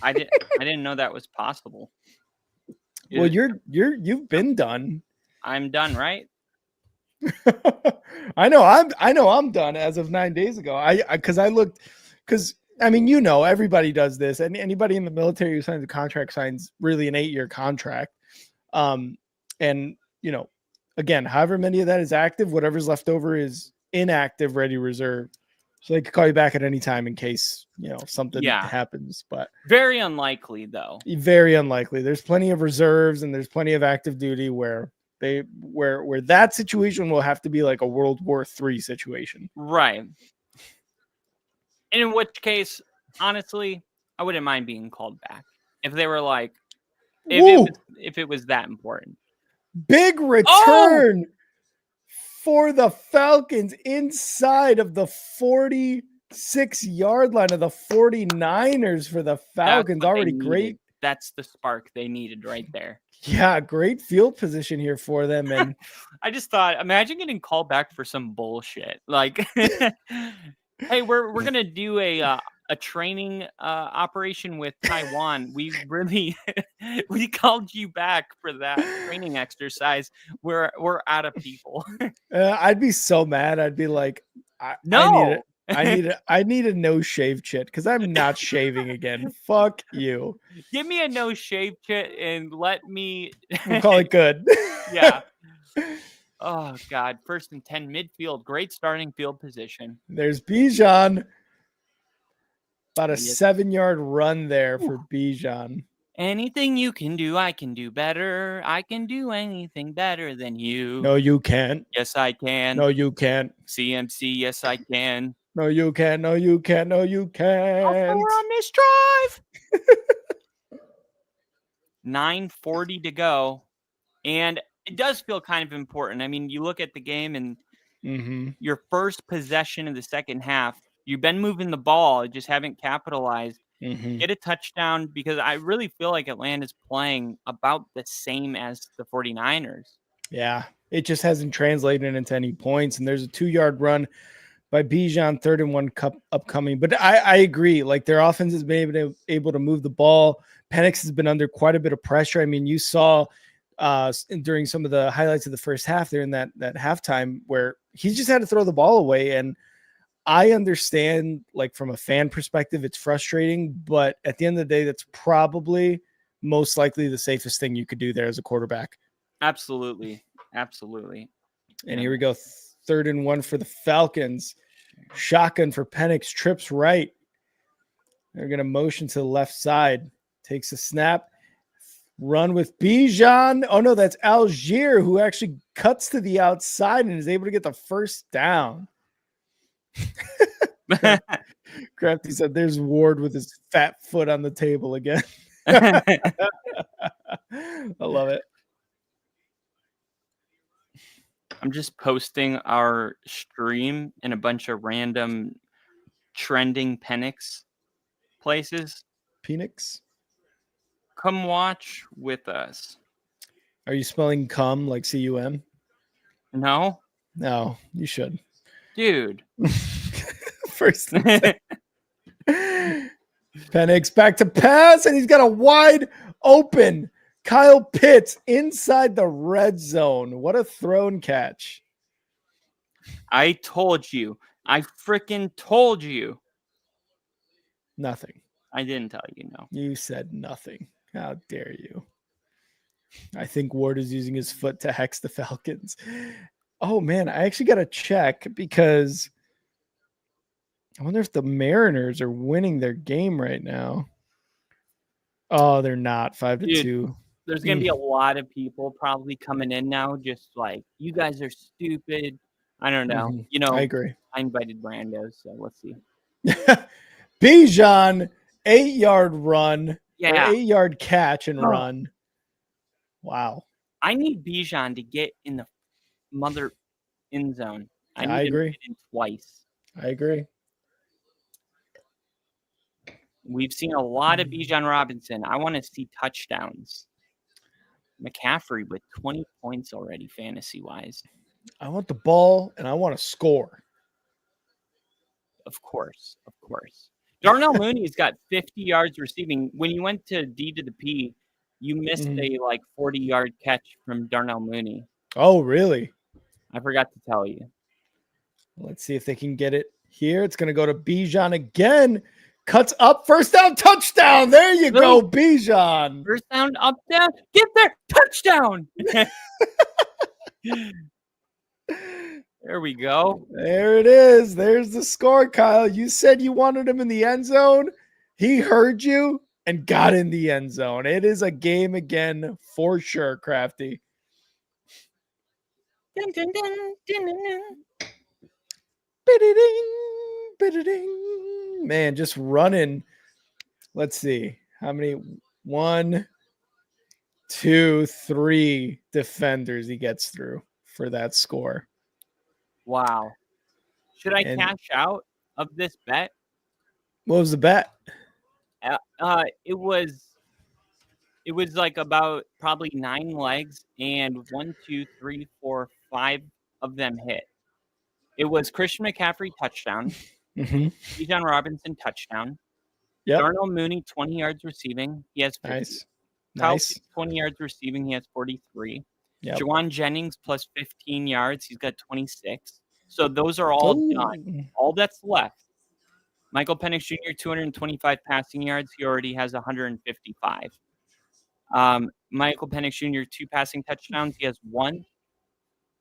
I didn't know that was possible. Well, you've been done. I'm done, right? I know I'm done as of 9 days ago. Because I mean, you know, everybody does this, and anybody in the military who signs a contract signs really an 8-year contract. And you know, again, however many of that is active, whatever's left over is inactive, ready reserve. So they could call you back at any time in case, you know, something happens. But very unlikely, though. Very unlikely. There's plenty of reserves and there's plenty of active duty where that situation will have to be like a World War III situation. Right. And in which case, honestly, I wouldn't mind being called back if they were like, if it was that important. Big return for the Falcons inside of the 40 6-yard line of the 49ers for the Falcons. what they Already needed. great. That's the spark they needed right there. Yeah, great field position here for them. And I just thought, imagine getting called back for some bullshit. Like, hey, we're gonna do a training operation with Taiwan. We really we called you back for that training exercise. We're out of people. I'd be so mad. I'd be like, No. I need a no shave chit because I'm not shaving again. Fuck you. Give me a no shave chit and let me We'll call it good. yeah. Oh God. 1st and 10 midfield. Great starting field position. There's Bijan. About a Yes. 7-yard run there for Bijan. Anything you can do, I can do better. I can do anything better than you. No, you can't. Yes, I can. No, you can't. CMC, yes, I can. No, you can't. No, you can't. No, you How can't. far on this drive? 9:40 to go. And it does feel kind of important. I mean, you look at the game and your first possession of the second half, you've been moving the ball, just haven't capitalized. Get a touchdown because I really feel like Atlanta's playing about the same as the 49ers. Yeah, it just hasn't translated into any points. And there's a 2-yard run by Bijan, 3rd and 1 upcoming. But I agree. Like, their offense has been able to move the ball. Penix has been under quite a bit of pressure. I mean, you saw during some of the highlights of the first half there in that halftime where he just had to throw the ball away. And I understand, like, from a fan perspective, it's frustrating, but at the end of the day, that's probably most likely the safest thing you could do there as a quarterback. Absolutely. Absolutely. And here we go. 3rd and 1 for the Falcons. Shotgun for Penix, trips right. They're going to motion to the left side. Takes a snap. Run with Bijan. Oh, no, that's Algier, who actually cuts to the outside and is able to get the first down. Crafty said there's Ward with his fat foot on the table again. I love it. I'm just posting our stream in a bunch of random trending Penix places. Penix? Come watch with us. Are you spelling cum like C-U-M? No? No, you should. Dude. First Penix back to pass, and he's got a wide open Kyle Pitts inside the red zone. What a thrown catch. I told you. I freaking told you. Nothing. I didn't tell you, no. You said nothing. How dare you? I think Ward is using his foot to hex the Falcons. Oh, man, I actually got to check because I wonder if the Mariners are winning their game right now. Oh, they're not. 5-2. There's going to be a lot of people probably coming in now just like, you guys are stupid. I don't know. You know, I agree. I invited Brando, so let's see. Bijan, 8-yard run. Yeah. 8-yard catch and run. Wow. I need Bijan to get in the mother end zone. I agree. Him to get in twice. I agree. We've seen a lot of Bijan Robinson. I want to see touchdowns. McCaffrey with 20 points already, fantasy-wise. I want the ball, and I want to score. Of course. Darnell Mooney's got 50 yards receiving. When you went to D to the P, you missed a 40-yard catch from Darnell Mooney. Oh, really? I forgot to tell you. Let's see if they can get it here. It's going to go to Bijan again. Cuts up, first down, touchdown. There you go, Bijan. First down, up, down. Get there, touchdown. There we go. There it is. There's the score, Kyle. You said you wanted him in the end zone. He heard you and got in the end zone. It is a game again for sure, Crafty. Dun, dun, dun, dun, dun, dun. Bididing, bididing. Man, just running. Let's see. How many? 1, 2, 3 defenders he gets through for that score. Wow. Should I cash out? of this bet. What was the bet? It was like about probably 9 legs, and 1, 2, 3, 4, 5 of them hit. It was Christian McCaffrey touchdown, Mm-hmm. Bijan Robinson touchdown, Yep. Darnell Mooney 20 yards receiving, he has 50. Nice. Kyle Nice. Pitts, 20 yards receiving, he has 43. Yep. Jawan Jennings plus 15 yards, he's got 26. So those are all done. All that's left. Michael Penix Jr. 225 passing yards, he already has 155. Michael Penix Jr. 2 passing touchdowns, he has 1.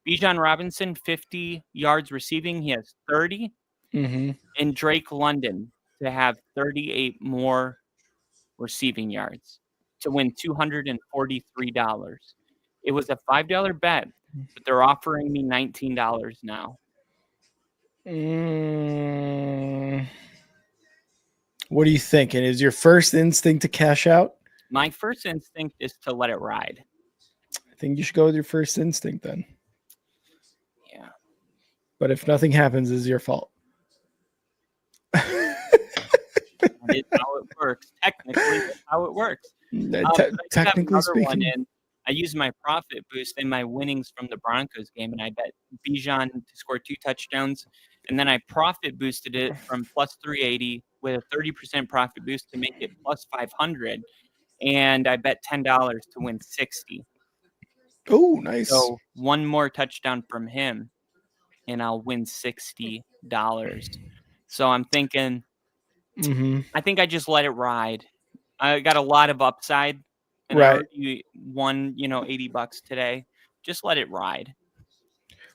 Bijan Robinson 50 yards receiving, he has 30. Mm-hmm. And Drake London to have 38 more receiving yards to win $243. It was a $5 bet, but they're offering me $19 now. What are you thinking? Is your first instinct to cash out? My first instinct is to let it ride. I think you should go with your first instinct then. Yeah. But if nothing happens, it's your fault. That is how it works. Technically, that's how it works. Technically speaking. I used my profit boost in my winnings from the Broncos game, and I bet Bijan to score 2 touchdowns. And then I profit boosted it from plus 380 with a 30% profit boost to make it plus 500. And I bet $10 to win 60. Oh, nice. So 1 more touchdown from him, and I'll win $60. So I'm thinking, I think I just let it ride. I got a lot of upside, and I already won, $80 today. Just let it ride.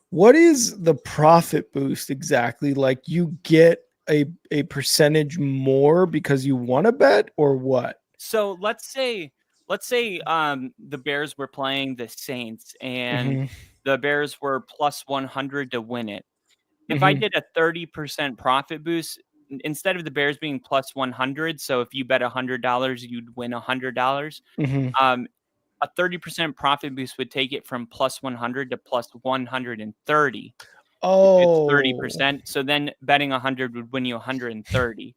What is the profit boost exactly? Like you get a percentage more because you won a bet, or what? So let's say the Bears were playing the Saints, and the Bears were plus 100 to win it. If I did a 30% profit boost, instead of the Bears being plus 100, so if you bet $100, you'd win $100. A 30% profit boost would take it from plus 100 to plus 130. Oh, it's 30%. So then betting 100 would win you 130.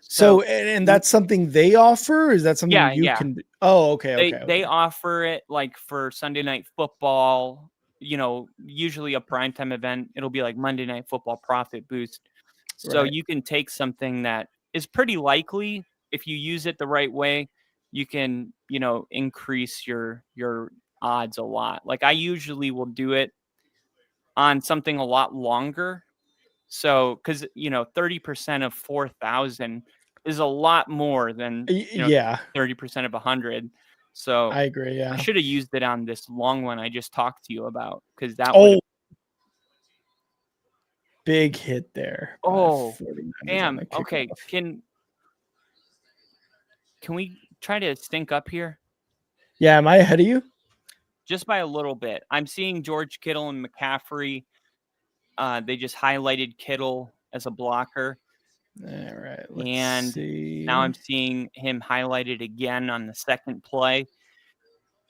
So and that's something they offer? Or is that something you can? Oh, okay. They offer it like for Sunday Night Football. Usually a primetime event. It'll be like Monday Night Football profit boost. So you can take something that is pretty likely, if you use it the right way, you can, increase your odds a lot. Like I usually will do it on something a lot longer. So, because 30% of 4,000 is a lot more than 30% of 100. So I agree. Yeah, I should have used it on this long one I just talked to you about, because that big hit there. Oh, damn. Okay, can we try to sync up here? Yeah, am I ahead of you? Just by a little bit. I'm seeing George Kittle and McCaffrey. They just highlighted Kittle as a blocker. All right. Let's see. Now I'm seeing him highlighted again on the second play.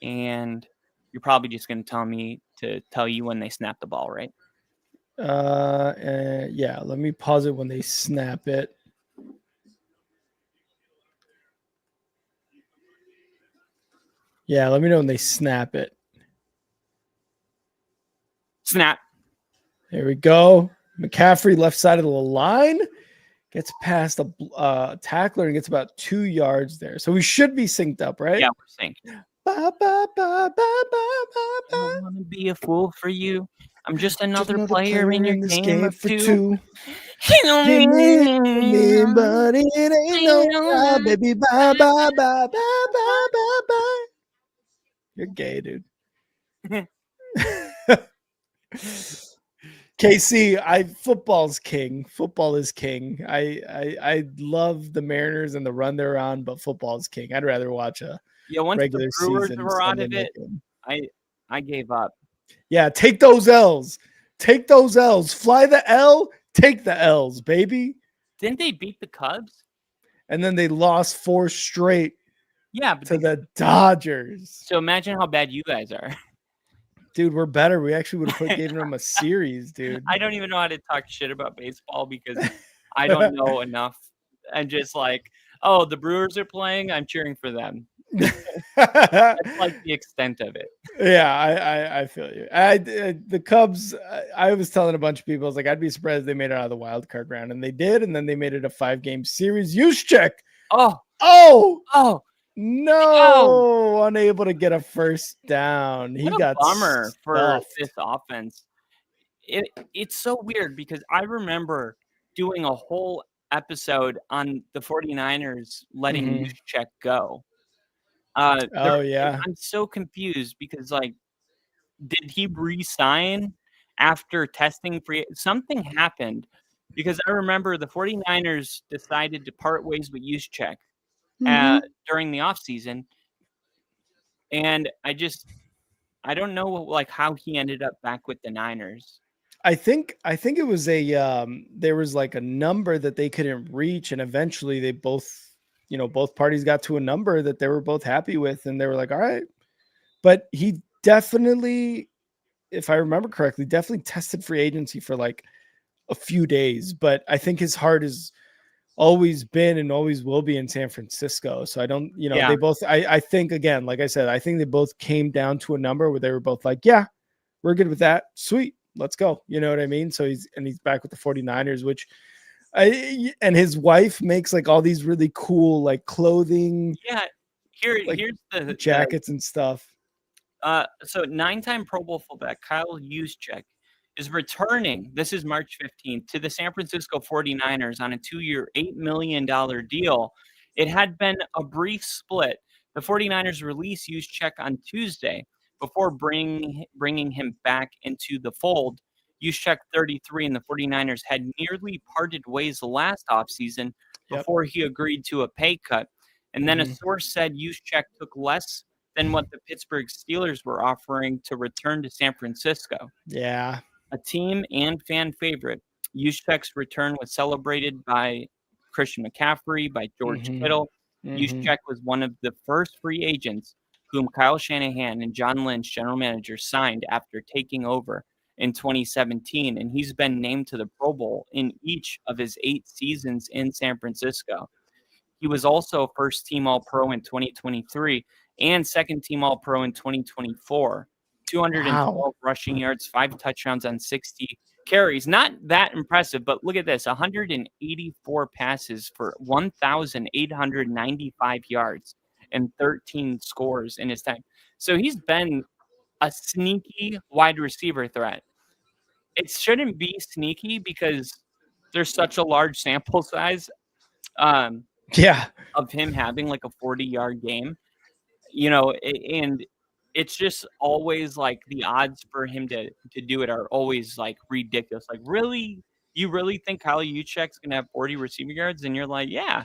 And you're probably just going to tell me to tell you when they snap the ball, right? Yeah. Let me pause it when they snap it. Yeah, let me know when they snap it. Snap. There we go. McCaffrey, left side of the line, gets past a tackler and gets about 2 yards there. So we should be synced up, right? Yeah, we're synced. Ba, ba, ba, ba, ba, ba, I ba. don't want to be a fool for you. I'm just another player in your game of two. But it ain't no baby. Bye, bye, bye, bye, bye, bye, bye. You're gay, dude. KC, football's king. Football is king. I love the Mariners and the run they're on, but football's king. I'd rather watch a once regular the Brewers season were out of Sunday it, I gave up. Yeah, take those L's. Take those L's. Fly the L. Take the L's, baby. Didn't they beat the Cubs? And then they lost 4 straight. Yeah, to the Dodgers. So imagine how bad you guys are. Dude, we're better. We actually would have given them a series, dude. I don't even know how to talk shit about baseball because I don't know enough. I'm just like, oh, the Brewers are playing. I'm cheering for them. That's like the extent of it. Yeah, I feel you. The Cubs, I was telling a bunch of people, I was like, I'd be surprised if they made it out of the wild card round, and they did, and then they made it a 5-game series. Juszczyk. Oh, No, no. unable to get a first down. He What a got bummer for stuffed. this offense. It's so weird because I remember doing a whole episode on the 49ers letting Juszczyk go. Oh yeah, I'm so confused because like, did he resign after testing free? Something happened because I remember the 49ers decided to part ways with Juszczyk during the offseason. And I don't know like how he ended up back with the Niners. I think it was there was like a number that they couldn't reach, and eventually they both parties got to a number that they were both happy with, and they were like, all right. But he definitely, if I remember correctly, definitely tested free agency for like a few days. But I think his heart has always been and always will be in San Francisco. So I don't, they both, I think, again, like I said, I think they both came down to a number where they were both like, yeah, we're good with that. Sweet. Let's go. You know what I mean? So he's back with the 49ers, which and his wife makes like all these really cool, like clothing. Yeah. Here's the jackets and stuff. So 9-time Pro Bowl fullback Kyle Juszczyk is returning. This is March 15th to the San Francisco 49ers on a 2-year, $8 million deal. It had been a brief split. The 49ers released Juszczyk on Tuesday before bringing him back into the fold. Juszczyk, 33, and the 49ers had nearly parted ways last offseason before he agreed to a pay cut. And then a source said Juszczyk took less than what the Pittsburgh Steelers were offering to return to San Francisco. Yeah. A team and fan favorite. Juszczyk's return was celebrated by Christian McCarffrey, by George Kittle. Juszczyk was one of the first free agents whom Kyle Shanahan and John Lynch, general manager, signed after taking over in 2017, and he's been named to the Pro Bowl in each of his 8 seasons in San Francisco. He was also first-team All-Pro in 2023 and second-team All-Pro in 2024. 212 rushing yards, 5 touchdowns on 60 carries. Not that impressive, but look at this. 184 passes for 1,895 yards and 13 scores in his time. So he's been a sneaky wide receiver threat. It shouldn't be sneaky because there's such a large sample size of him having like a 40-yard game, and it's just always like the odds for him to do it are always like ridiculous. Like, really? You really think Kyle Juszczyk's going to have 40 receiving yards? And you're like, yeah.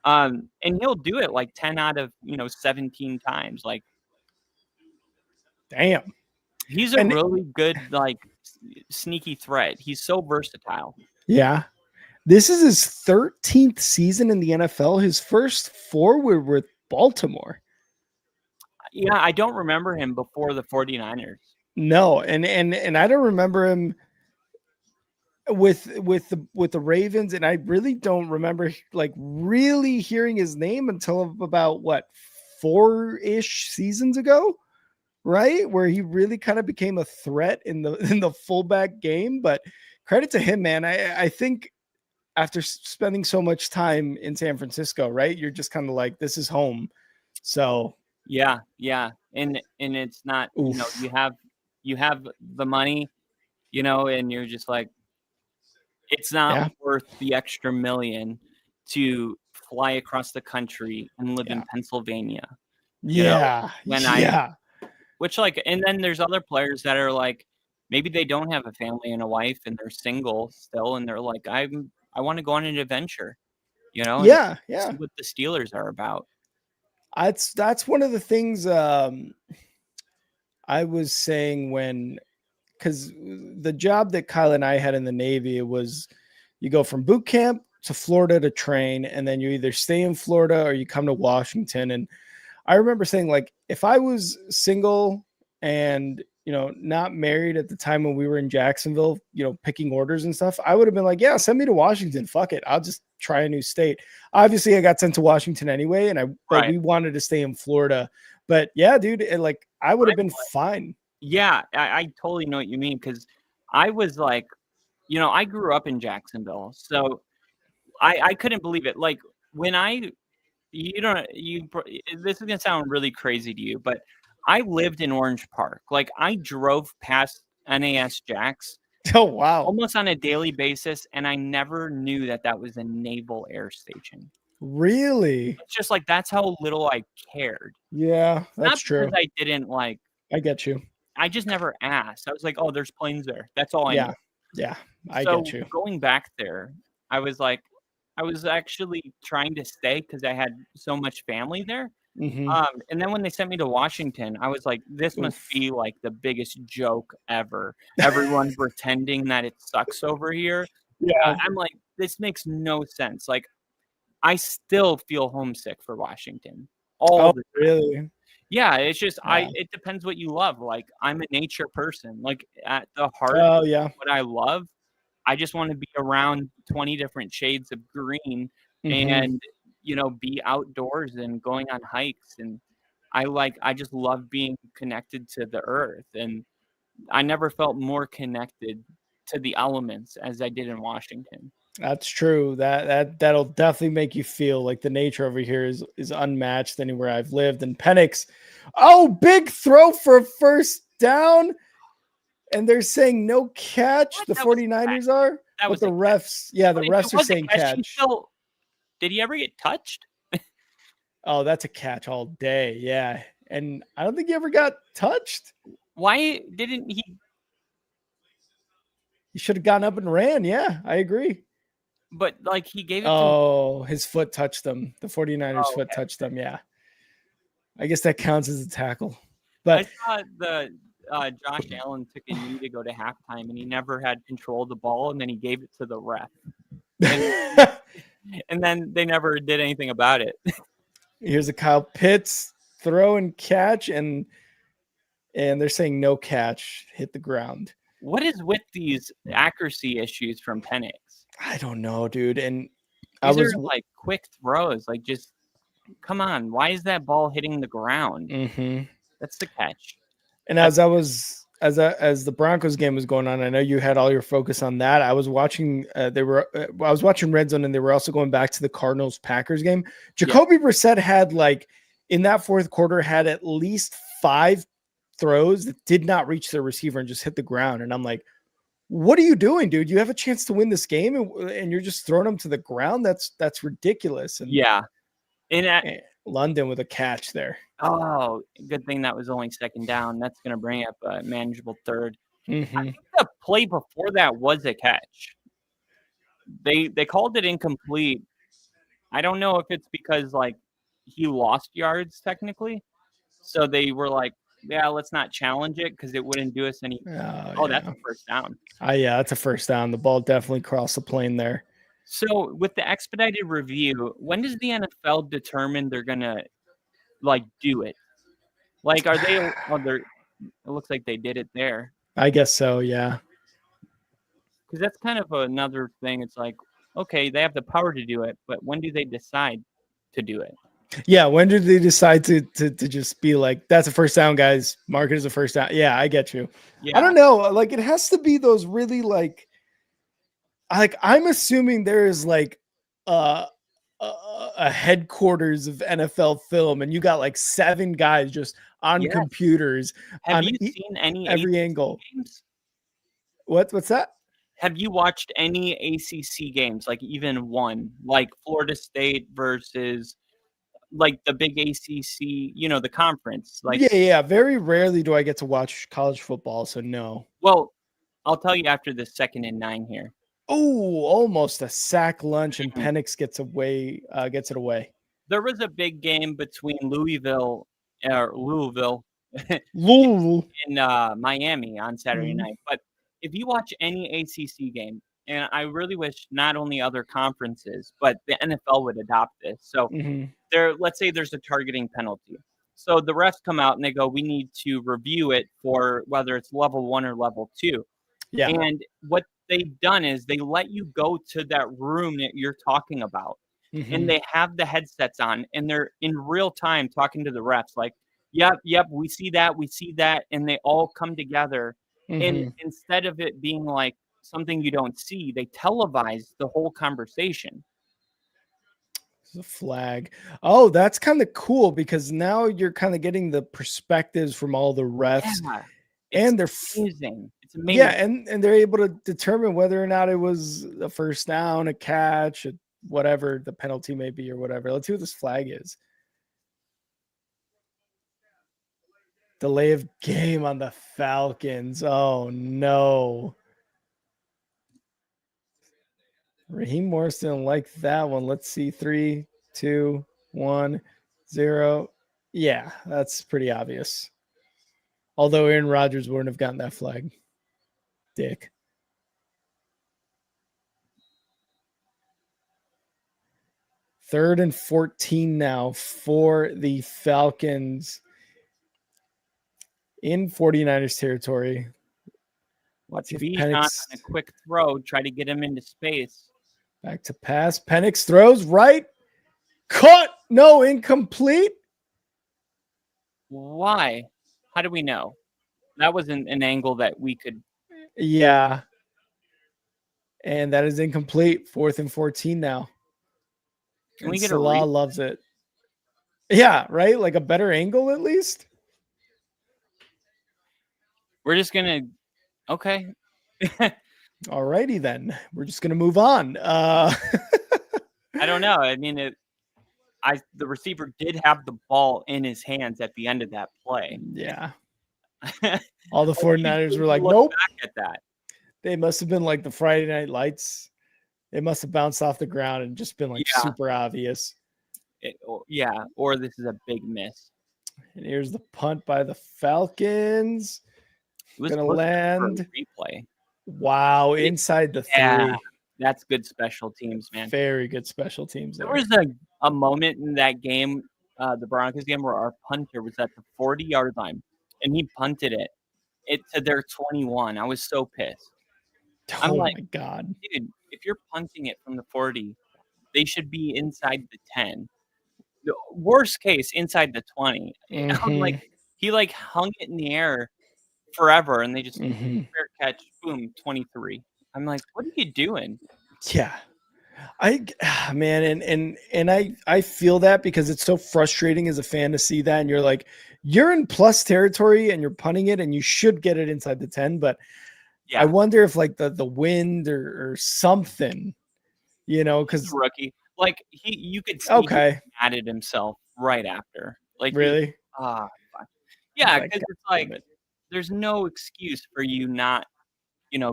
And he'll do it like 10 out of, 17 times. Like, damn. He's a really good, like, sneaky threat. He's so versatile. Yeah. This is his 13th season in the NFL. His first 4 were with Baltimore. Yeah, I don't remember him before the 49ers. No, and I don't remember him with the Ravens, and I really don't remember like really hearing his name until about 4-ish seasons ago, right? Where he really kind of became a threat in the fullback game. But credit to him, man. I think after spending so much time in San Francisco, right, you're just kind of like, this is home. So yeah, and it's not, you have the money, and you're just like, it's not worth the extra $1 million to fly across the country and live in Pennsylvania. Which, like, and then there's other players that are like, maybe they don't have a family and a wife and they're single still, and they're like, I want to go on an adventure, see what the Steelers are about. That's one of the things I was saying because the job that Kyle and I had in the Navy, it was you go from boot camp to Florida to train, and then you either stay in Florida or you come to Washington. And I remember saying, like, if I was single and not married at the time when we were in Jacksonville, picking orders and stuff, I would have been like, yeah, send me to Washington. Fuck it. I'll just try a new state. Obviously I got sent to Washington anyway. But we wanted to stay in Florida, but yeah, dude, I would have been fine. Yeah. I totally know what you mean. Cause I was like, I grew up in Jacksonville, so I couldn't believe it. Like when this is going to sound really crazy to you, but I lived in Orange Park. Like I drove past NAS Jax. Oh, wow. Almost on a daily basis. And I never knew that was a naval air station. Really? It's just like, that's how little I cared. Yeah, that's true. I didn't I get you. I just never asked. I was like, oh, there's planes there. That's all I know. Yeah. I get you. Going back there, I was actually trying to stay because I had so much family there. Mm-hmm. And then when they sent me to Washington, I was like, this must be like the biggest joke ever. Everyone pretending that it sucks over here. Yeah. I'm like, this makes no sense. Like, I still feel homesick for Washington. Really? Yeah, it's just it depends what you love. Like, I'm a nature person. Like, at the heart of what I love, I just want to be around 20 different shades of green and be outdoors and going on hikes. And I just love being connected to the earth. And I never felt more connected to the elements as I did in Washington. That's true. That'll definitely make you feel like the nature over here is unmatched anywhere I've lived. And Penix, big throw for a first down. And they're saying no catch. The 49ers are. But the refs, the refs are saying catch. Did he ever get touched? Oh, that's a catch all day. Yeah. And I don't think he ever got touched. Why didn't he? He should have gotten up and ran. Yeah, I agree. But he gave it to him. His foot touched them. The 49ers foot touched them. Yeah. I guess that counts as a tackle. But I saw Josh Allen took a knee to go to halftime and he never had control of the ball and then he gave it to the ref. And then they never did anything about it. Here's a Kyle Pitts throw and catch, and they're saying no catch, hit the ground. What is with these accuracy issues from Penix? I don't know, dude. And these are quick throws. Just come on. Why is that ball hitting the ground? Mm-hmm. That's the catch. And as the Broncos game was going on, I know you had all your focus on that. I was watching. I was watching Red Zone, and they were also going back to the Cardinals Packers game. Jacoby Brissett had in that fourth quarter had at least 5 throws that did not reach their receiver and just hit the ground. And I'm like, what are you doing, dude? You have a chance to win this game, and you're just throwing them to the ground. That's ridiculous. And in London with a catch there. Oh, good thing that was only second down. That's going to bring up a manageable third. Mm-hmm. I think the play before that was a catch. They called it incomplete. I don't know if it's because he lost yards technically. So they were like, yeah, let's not challenge it because it wouldn't do us any. That's a first down. Yeah, that's a first down. The ball definitely crossed the plane there. So with the expedited review, when does the NFL determine they're going to do it? Are they? It looks like they did it there. I guess so. Yeah. Because that's kind of another thing. It's okay, they have the power to do it, but when do they decide to do it? Yeah. When did they decide to just be like, that's a first down, guys. Mark it as a first down. Yeah, I get you. Yeah. I don't know. It has to be those really I'm assuming there is a headquarters of NFL film, and you got 7 guys just on computers. Have you seen any every ACC angle? Games? What's that? Have you watched any ACC games? Even one, Florida State versus the big ACC, the conference. Yeah. Very rarely do I get to watch college football, so no. Well, I'll tell you after the 2nd and 9 here. Oh, almost a sack lunch, and Penix gets it away. There was a big game between Louisville in Miami on Saturday night. But if you watch any ACC game, and I really wish not only other conferences, but the NFL would adopt this. So let's say there's a targeting penalty. So the refs come out and they go, we need to review it for whether it's level 1 or level 2. Yeah. And what they've done is they let you go to that room that you're talking about. Mhm. And they have the headsets on and they're in real time talking to the refs like, yep, we see that. And they all come together. And Mhm. instead of it being like something you don't see, they televise the whole conversation. It's a flag. Oh, that's kind of cool because now you're kind of getting the perspectives from all the refs. Yeah, And they're amazing. It's amazing. Yeah, and they're able to determine whether or not it was a first down, a catch, whatever the penalty may be or whatever. Let's see what this flag is. Delay of game on the Falcons. Oh no. Raheem Morris didn't like that one. Let's see. 3, 2, 1, 0. Yeah, that's pretty obvious. Although Aaron Rodgers wouldn't have gotten that flag. Dick. Third and 14 now for the Falcons in 49ers territory. Watch Bijan on a quick throw, try to get him into space. Back to pass. Penix throws right. Caught. No, incomplete. Why? How do we know? That wasn't an angle that we could. Yeah. And that is incomplete. 4th and 14 now. Can we and get Salah a loves it. Yeah, right? Like a better angle at least. We're just going to. Okay. All righty then. We're just going to move on. I don't know. I mean, the receiver did have the ball in his hands at the end of that play. Yeah. All the 49ers were like, nope. Back at that. They must have been like the Friday Night Lights. It must have bounced off the ground and just been like super obvious. Or this is a big miss. And here's the punt by the Falcons. It was going to land. Replay. Wow, inside the 3. That's good special teams, man. Very good special teams. There was a moment in that game, the Broncos game, where our punter was at the 40-yard line, and he punted it to their 21. I was so pissed. I'm oh like, my God. Dude, if you're punting it from the 40, they should be inside the 10. The worst case, inside the 20. Mm-hmm. I'm like, he like hung it in the air forever, and they just fair catch, boom, 23. I'm like, what are you doing? Yeah. I feel that because it's so frustrating as a fan to see that, and you're like, you're in plus territory and you're punting it and you should get it inside the 10, but yeah. I wonder if like the wind or something, because rookie, like you could see he added himself right after. Like really? Yeah, because it's like there's no excuse for you not,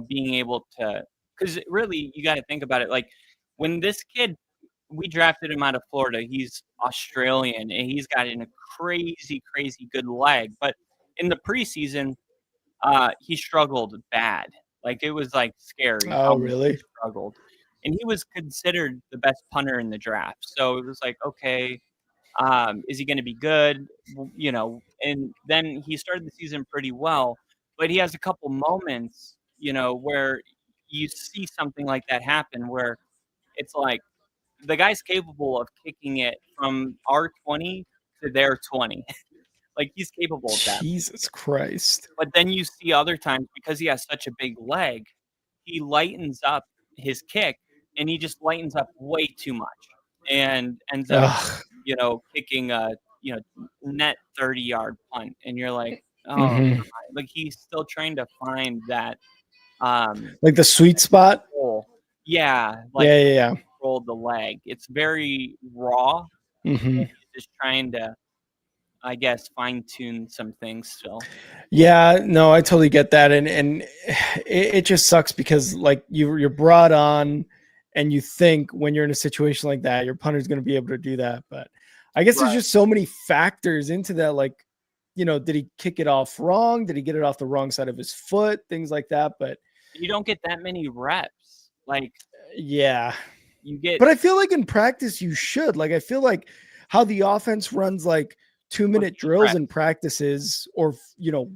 being able to. Because really, you got to think about it. Like when this kid, we drafted him out of Florida. He's Australian and he's got a crazy, crazy good leg. But in the preseason, he struggled bad. Like it was like scary. Oh, really? He struggled, and he was considered the best punter in the draft. So it was like, okay, is he going to be good? And then he started the season pretty well, but he has a couple moments, where you see something like that happen, where it's like the guy's capable of kicking it from our 20 to their 20. Like he's capable of that. Jesus Christ. But then you see other times, because he has such a big leg, he lightens up his kick and he just lightens up way too much and ends up, kicking a, net 30-yard punt. And you're like, like he's still trying to find that. Like the sweet spot. Yeah. Control the leg. It's very raw. Mm-hmm. Just trying to, I guess, fine tune some things still. Yeah, no, I totally get that. And it just sucks because like you're brought on and you think when you're in a situation like that, your punter's going to be able to do that. But I guess there's just so many factors into that. Like, did he kick it off wrong? Did he get it off the wrong side of his foot? Things like that. But you don't get that many reps. Like, yeah, you get, but I feel like in practice you should. Like, I feel like how the offense runs like 2-minute drills and practices or,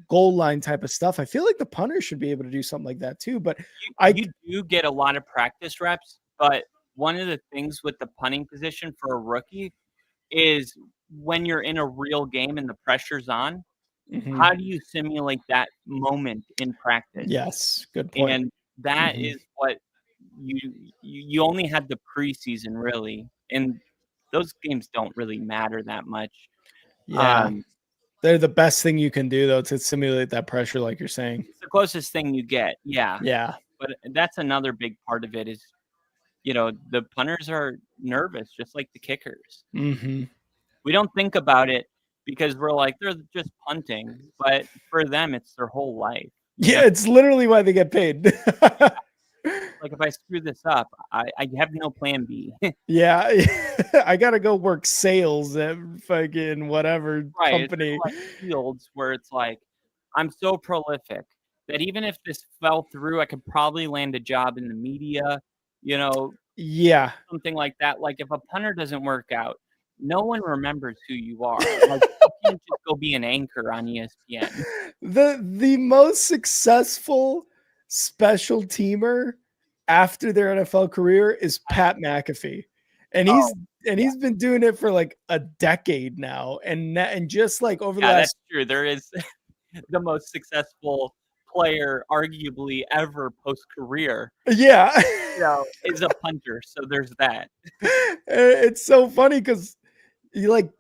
goal line type of stuff. I feel like the punter should be able to do something like that too. But you do get a lot of practice reps, but one of the things with the punting position for a rookie is when you're in a real game and the pressure's on, how do you simulate that moment in practice? Yes, good point. And that is what you only had the preseason really, and those games don't really matter that much. Yeah. They're the best thing you can do, though, to simulate that pressure, like you're saying. It's the closest thing you get. Yeah. Yeah. But that's another big part of it is, the punters are nervous, just like the kickers. We don't think about it because we're like, they're just punting. But for them, it's their whole life. Yeah, it's literally why they get paid. Like, if I screw this up, I have no plan B. Yeah, I got to go work sales at fucking whatever company. It's like fields where it's like, I'm so prolific that even if this fell through, I could probably land a job in the media, Yeah. something like that. Like, if a punter doesn't work out, no one remembers who you are. Like, you can't just go be an anchor on ESPN. The most successful special teamer after their NFL career is Pat McAfee. And he's been doing it for like a decade now. And just like over the last. That's true. There is the most successful player arguably ever post-career. Yeah. Is a punter. So there's that. It's so funny because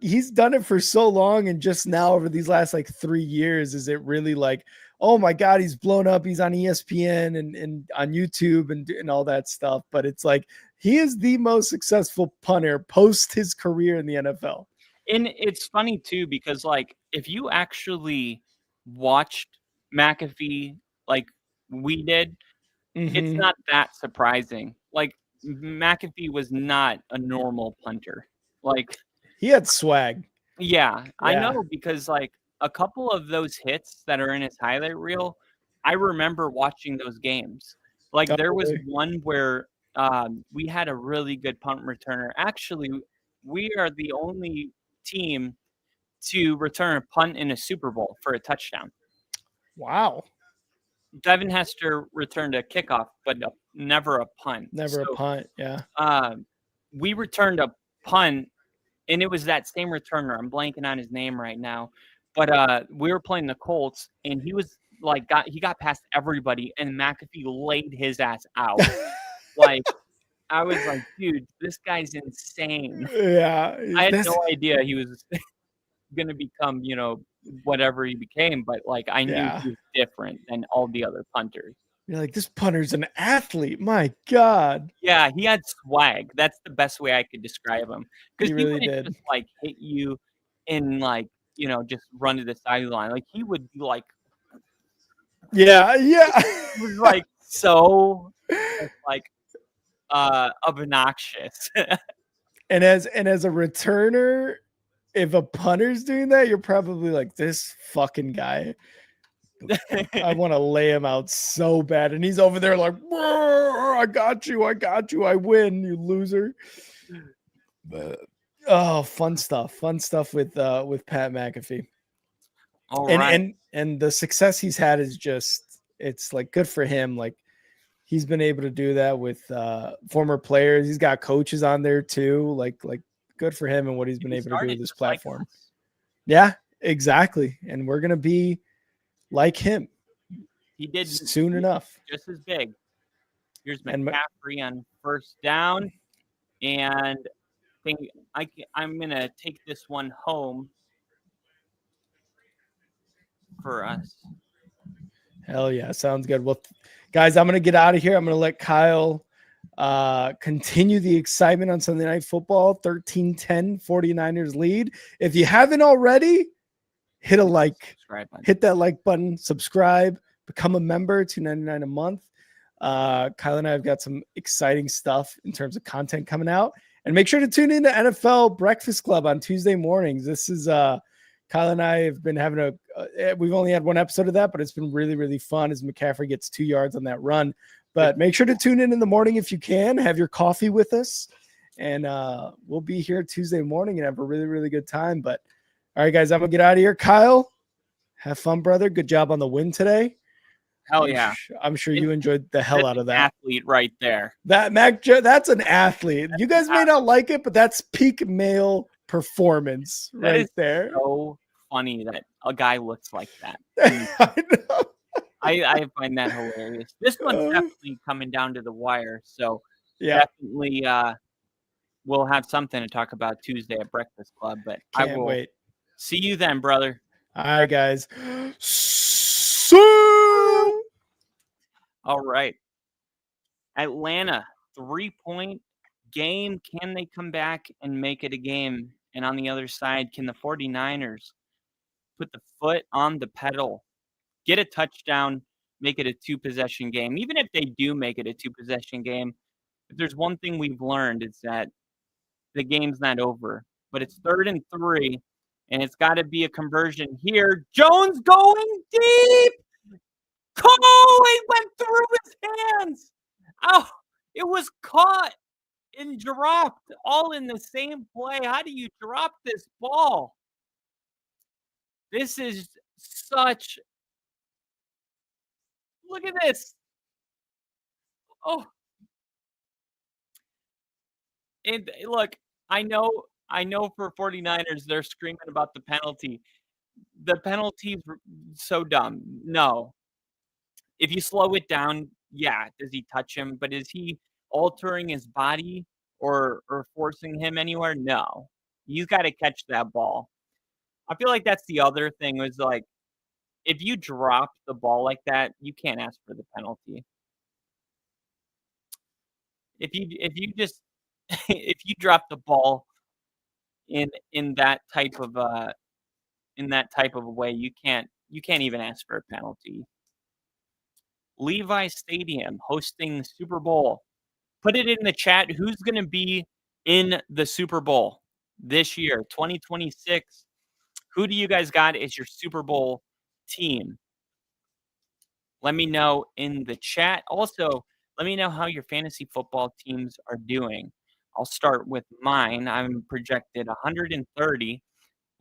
he's done it for so long, and just now over these last like 3 years, is it really like, oh my God, he's blown up. He's on ESPN and on YouTube and all that stuff. But it's like, he is the most successful punter post his career in the NFL. And it's funny too, because like, if you actually watched McAfee like we did, it's not that surprising. Like, McAfee was not a normal punter. Like, he had swag. Yeah, I know, because like a couple of those hits that are in his highlight reel, I remember watching those games. Like, there was one where we had a really good punt returner. Actually, we are the only team to return a punt in a Super Bowl for a touchdown. Wow. Devin Hester returned a kickoff, but never a punt. A punt, yeah. We returned a punt, and it was that same returner. I'm blanking on his name right now. But we were playing the Colts, and he was like, he got past everybody, and McAfee laid his ass out. Like, I was like, dude, this guy's insane. Yeah. I had no idea he was going to become, whatever he became, but like, I knew he was different than all the other punters. You're like, this punter's an athlete. My God. Yeah, he had swag. That's the best way I could describe him. Because he really did. Just like hit you and like, just run to the sideline. Like, he would be like, yeah. It was like so like obnoxious. and as a returner, if a punter's doing that, you're probably like, this fucking guy. I want to lay him out so bad. And he's over there like, I got you. I win, you loser. But, fun stuff with Pat McAfee. All right. And the success he's had is just, it's like good for him. Like, he's been able to do that with former players. He's got coaches on there too. Like good for him and what he's been able to do with this platform. Like, yeah, exactly. And we're going to be like him. He did soon enough. Just as big. Here's McCaffrey on first down. And I'm going to take this one home for us. Hell yeah. Sounds good. Well, guys, I'm going to get out of here. I'm going to let Kyle continue the excitement on Sunday Night Football. 13-10 49ers lead. If you haven't already, hit a like, hit that like button, subscribe, become a member, $2.99 a month. Kyle and I have got some exciting stuff in terms of content coming out, and make sure to tune in to NFL Breakfast Club on Tuesday mornings. This is Kyle and I have been having we've only had one episode of that, but it's been really, really fun as McCaffrey gets 2 yards on that run. But make sure to tune in the morning if you can. Have your coffee with us, and we'll be here Tuesday morning and have a really, really good time. But All right, guys, I'm going to get out of here. Kyle, have fun, brother. Good job on the win today. Hell yeah. I'm sure you enjoyed the hell out of that. Athlete right there. That's an athlete. You guys may not like it, but that's peak male performance right there. So funny that a guy looks like that. I know. I find that hilarious. This one's definitely coming down to the wire. So definitely we'll have something to talk about Tuesday at Breakfast Club. But Can't I will wait. See you then, brother. All right, guys. All right. Atlanta, 3-point game. Can they come back and make it a game? And on the other side, can the 49ers put the foot on the pedal, get a touchdown, make it a 2-possession game? Even if they do make it a 2-possession game, if there's one thing we've learned, it's that the game's not over. But it's 3rd and 3, and it's got to be a conversion here. Jones going deep. It went through his hands. Oh, it was caught and dropped all in the same play. How do you drop this ball? This is such. Look at this. Oh. And look, I know for 49ers, they're screaming about the penalty. The penalty's so dumb. No. If you slow it down, yeah, does he touch him? But is he altering his body or forcing him anywhere? No. He's got to catch that ball. I feel like that's the other thing was like, if you drop the ball like that, you can't ask for the penalty. If you just if you drop the ball in that type of a way, you can't even ask for a penalty. Levi Stadium hosting the Super Bowl. Put it in the chat. Who's going to be in the Super Bowl this year, 2026? Who do you guys got as your Super Bowl team? Let me know in the chat. Also, let me know how your fantasy football teams are doing. I'll start with mine. I'm projected 130.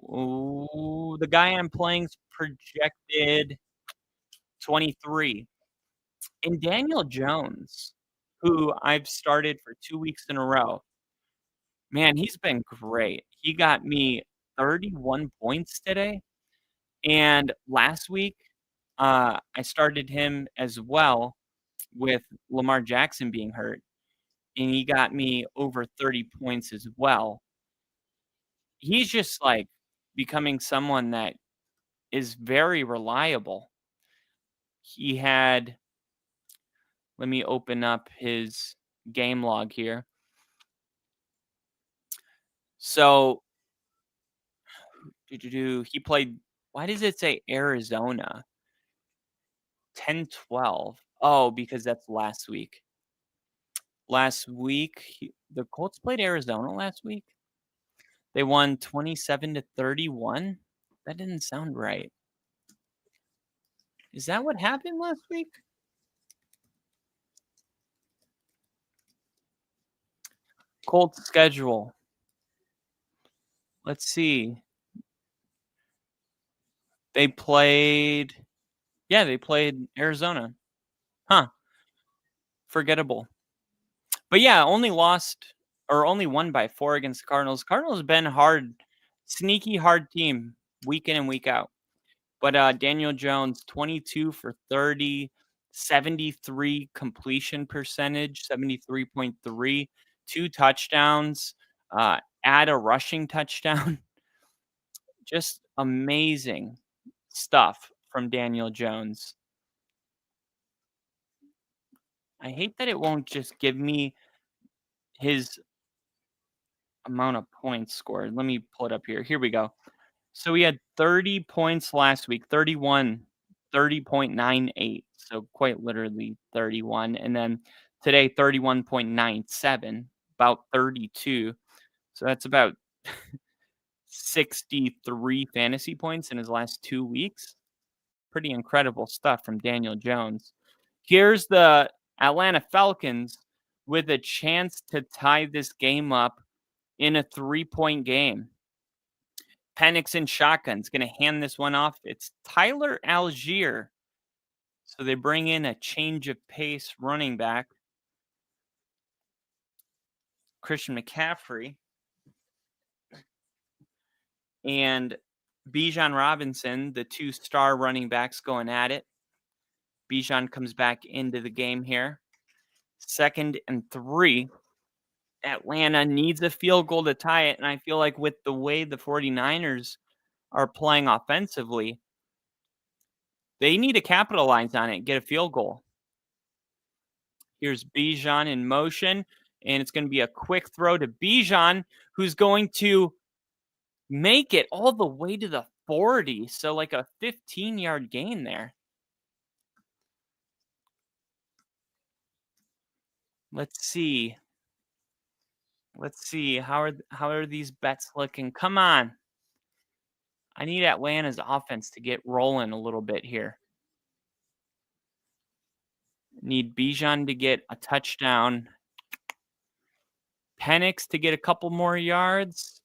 Ooh, the guy I'm playing's projected 23. And Daniel Jones, who I've started for 2 weeks in a row, man, he's been great. He got me 31 points today. And last week, I started him as well with Lamar Jackson being hurt. And he got me over 30 points as well. He's just like becoming someone that is very reliable. He had, let me open up his game log here. So, he played, why does it say Arizona? 10-12. Oh, because that's last week. Last week, the Colts played Arizona last week. They won 27-31. That didn't sound right. Is that what happened last week? Colts schedule. Let's see. They played Arizona. Huh. Forgettable. But yeah, only won by 4 against the Cardinals. Cardinals have been hard, sneaky hard team week in and week out. But Daniel Jones, 22 for 30, 73 completion percentage, 73.3, 2 touchdowns, add a rushing touchdown. Just amazing stuff from Daniel Jones. I hate that it won't just give me his amount of points scored. Let me pull it up here. Here we go. So we had 30 points last week, 30.98. So quite literally 31. And then today, 31.97, about 32. So that's about 63 fantasy points in his last 2 weeks. Pretty incredible stuff from Daniel Jones. Here's the Atlanta Falcons with a chance to tie this game up in a 3-point game. Penix in shotgun's going to hand this one off. It's Tyler Algier. So they bring in a change of pace running back, Christian McCaffrey, and Bijan Robinson, the 2-star running backs going at it. Bijan comes back into the game here. 2nd and 3. Atlanta needs a field goal to tie it, and I feel like with the way the 49ers are playing offensively, they need to capitalize on it, get a field goal. Here's Bijan in motion, and it's going to be a quick throw to Bijan, who's going to make it all the way to the 40, so like a 15-yard gain there. Let's see. How are these bets looking? Come on. I need Atlanta's offense to get rolling a little bit here. Need Bijan to get a touchdown. Penix to get a couple more yards.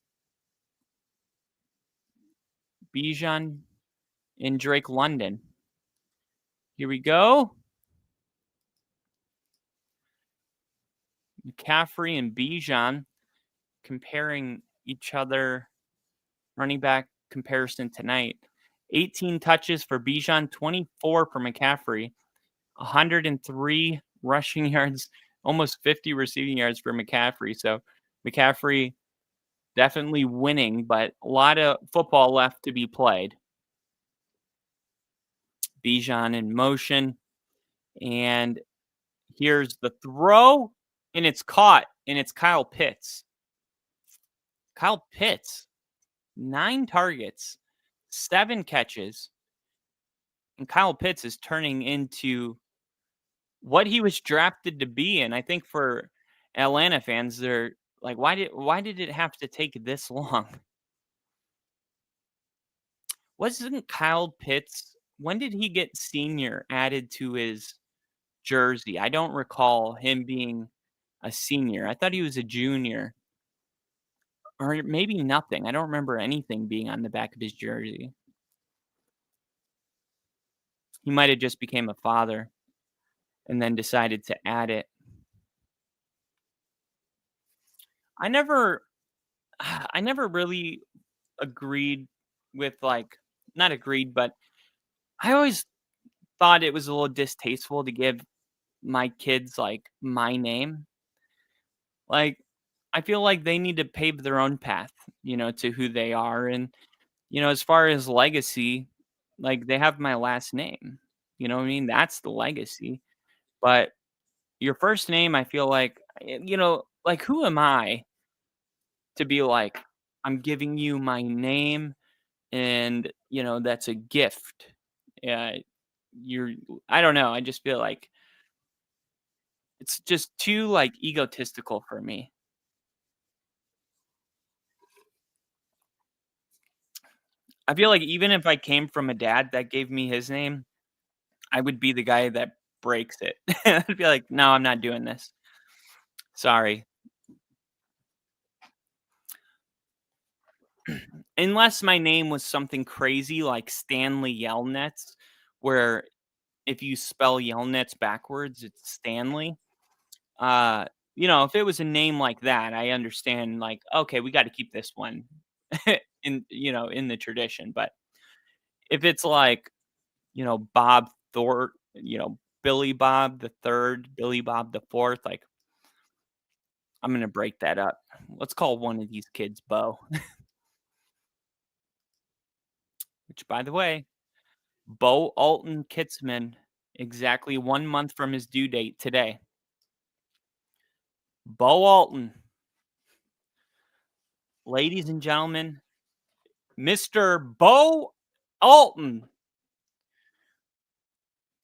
Bijan and Drake London. Here we go. McCaffrey and Bijan comparing each other. Running back comparison tonight. 18 touches for Bijan, 24 for McCaffrey, 103 rushing yards, almost 50 receiving yards for McCaffrey. So McCaffrey definitely winning, but a lot of football left to be played. Bijan in motion, and here's the throw, and it's caught, and it's Kyle Pitts. Kyle Pitts, 9 targets, 7 catches, and Kyle Pitts is turning into what he was drafted to be. And I think for Atlanta fans, they're like, why did it have to take this long? Wasn't Kyle Pitts, when did he get senior added to his jersey? I don't recall him being a senior. I thought he was a junior. Or maybe nothing. I don't remember anything being on the back of his jersey. He might have just became a father and then decided to add it. I never really agreed with, like, not agreed, but I always thought it was a little distasteful to give my kids, like, my name. Like, I feel like they need to pave their own path, to who they are. And, as far as legacy, like, they have my last name. You know what I mean? That's the legacy. But your first name, I feel like, like, who am I to be like, I'm giving you my name and, that's a gift. Yeah. I don't know. I just feel like it's just too, like, egotistical for me. I feel like even if I came from a dad that gave me his name, I would be the guy that breaks it. I'd be like, no, I'm not doing this. Sorry. Unless my name was something crazy like Stanley Yelnats, where if you spell Yelnats backwards, it's Stanley. If it was a name like that, I understand, like, okay, we got to keep this one in the tradition. But if it's like, Bob Thor, Billy Bob the third, Billy Bob the fourth, like, I'm gonna break that up. Let's call one of these kids Bo. Which, by the way, Bo Alton Kitzman, exactly 1 month from his due date today. Bo Alton. Ladies and gentlemen, Mr. Bo Alton.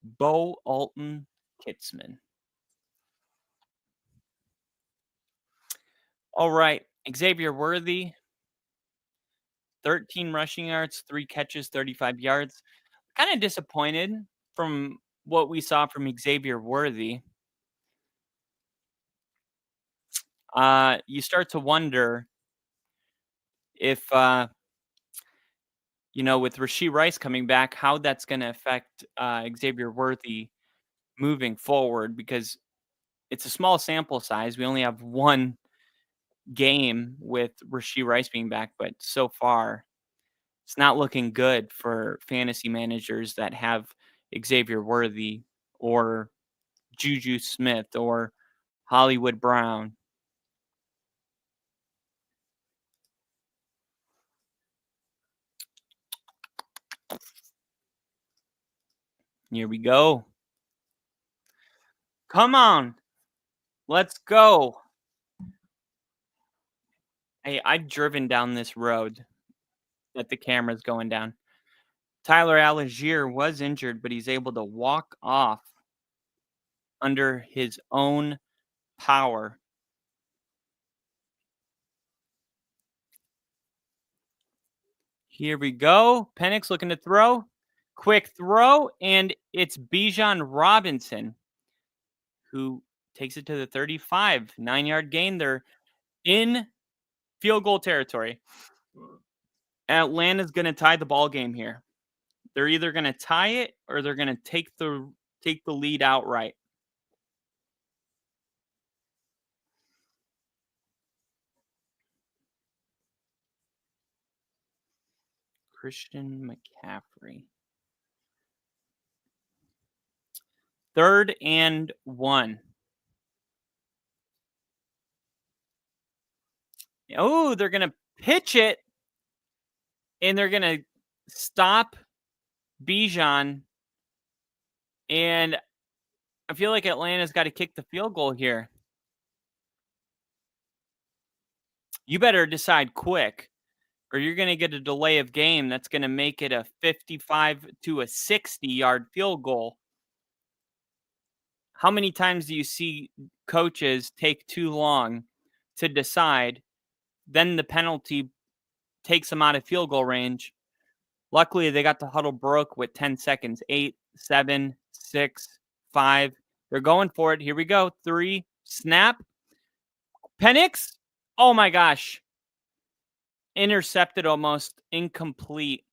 Bo Alton Kitzman. All right. Xavier Worthy, 13 rushing yards, 3 catches, 35 yards. Kind of disappointed from what we saw from Xavier Worthy. You start to wonder if with Rashee Rice coming back, how that's going to affect Xavier Worthy moving forward, because it's a small sample size. We only have one game with Rashee Rice being back, but so far it's not looking good for fantasy managers that have Xavier Worthy or Juju Smith or Hollywood Brown. Here we go. Come on. Let's go. Hey, I've driven down this road that the camera's going down. Tyler Algier was injured, but he's able to walk off under his own power. Here we go. Penix looking to throw. Quick throw, and it's Bijan Robinson who takes it to the 35. 9-yard gain. They're in field goal territory. Atlanta's going to tie the ball game here. They're either going to tie it or they're going to take the lead outright. Christian McCaffrey. 3rd and 1. Oh, they're going to pitch it, and they're going to stop Bijan. And I feel like Atlanta's got to kick the field goal here. You better decide quick, or you're going to get a delay of game that's going to make it a 55 to a 60-yard field goal. How many times do you see coaches take too long to decide? Then the penalty takes them out of field goal range. Luckily, they got the huddle broke with 10 seconds. 8, 7, 6, 5. They're going for it. Here we go. 3, snap. Penix. Oh, my gosh. Intercepted almost. Incomplete.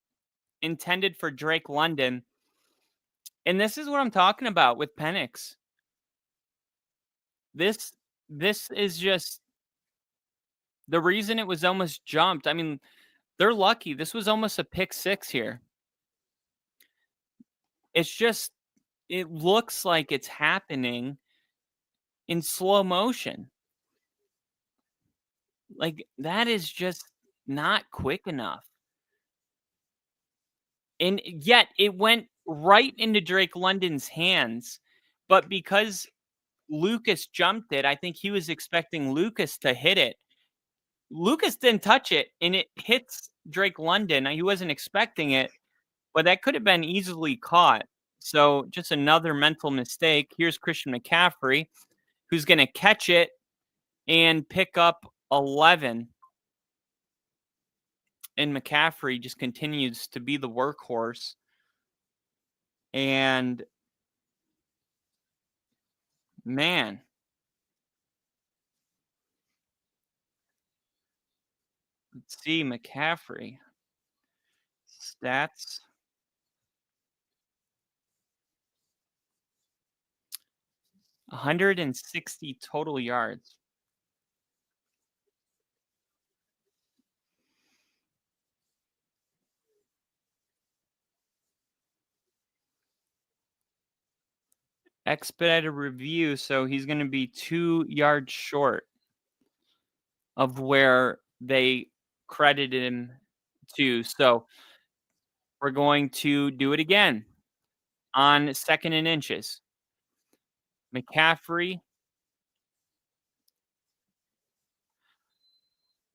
Intended for Drake London. And this is what I'm talking about with Penix. This is just the reason it was almost jumped. I mean, they're lucky. This was almost a pick 6 here. It's just, it looks like it's happening in slow motion. Like, that is just not quick enough. And yet it went right into Drake London's hands. But because Lucas jumped it, I think he was expecting Lucas to hit it. Lucas didn't touch it, and it hits Drake London. He wasn't expecting it, but that could have been easily caught. So just another mental mistake. Here's Christian McCaffrey, who's going to catch it and pick up 11. And McCaffrey just continues to be the workhorse. And, man. Let's see, McCaffrey. Stats. $160 total yards. Expedited review, so he's going to be 2 yards short of where they credited him to. So we're going to do it again on 2nd and inches. McCaffrey,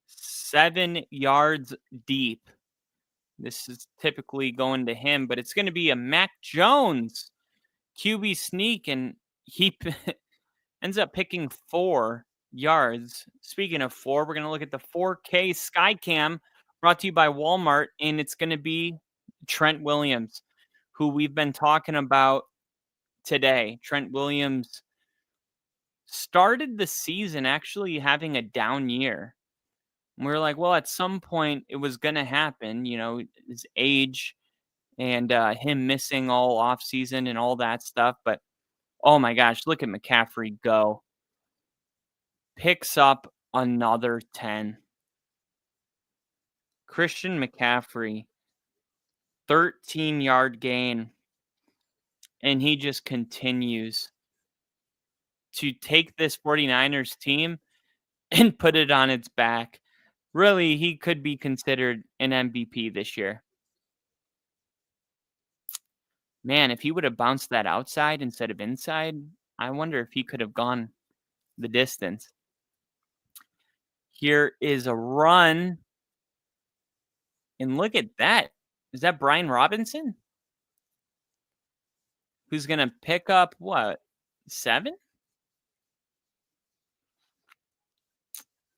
7 yards deep. This is typically going to him, but it's going to be a Mac Jones QB sneak, and he ends up picking 4 yards. Speaking of 4, we're going to look at the 4K Skycam brought to you by Walmart, and it's going to be Trent Williams, who we've been talking about today. Trent Williams started the season actually having a down year. And we were like, well, at some point it was going to happen, his age and him missing all offseason and all that stuff. But, oh my gosh, look at McCaffrey go. Picks up another 10. Christian McCaffrey, 13-yard gain. And he just continues to take this 49ers team and put it on its back. Really, he could be considered an MVP this year. Man, if he would have bounced that outside instead of inside, I wonder if he could have gone the distance. Here is a run. And look at that. Is that Brian Robinson? Who's going to pick up what? 7?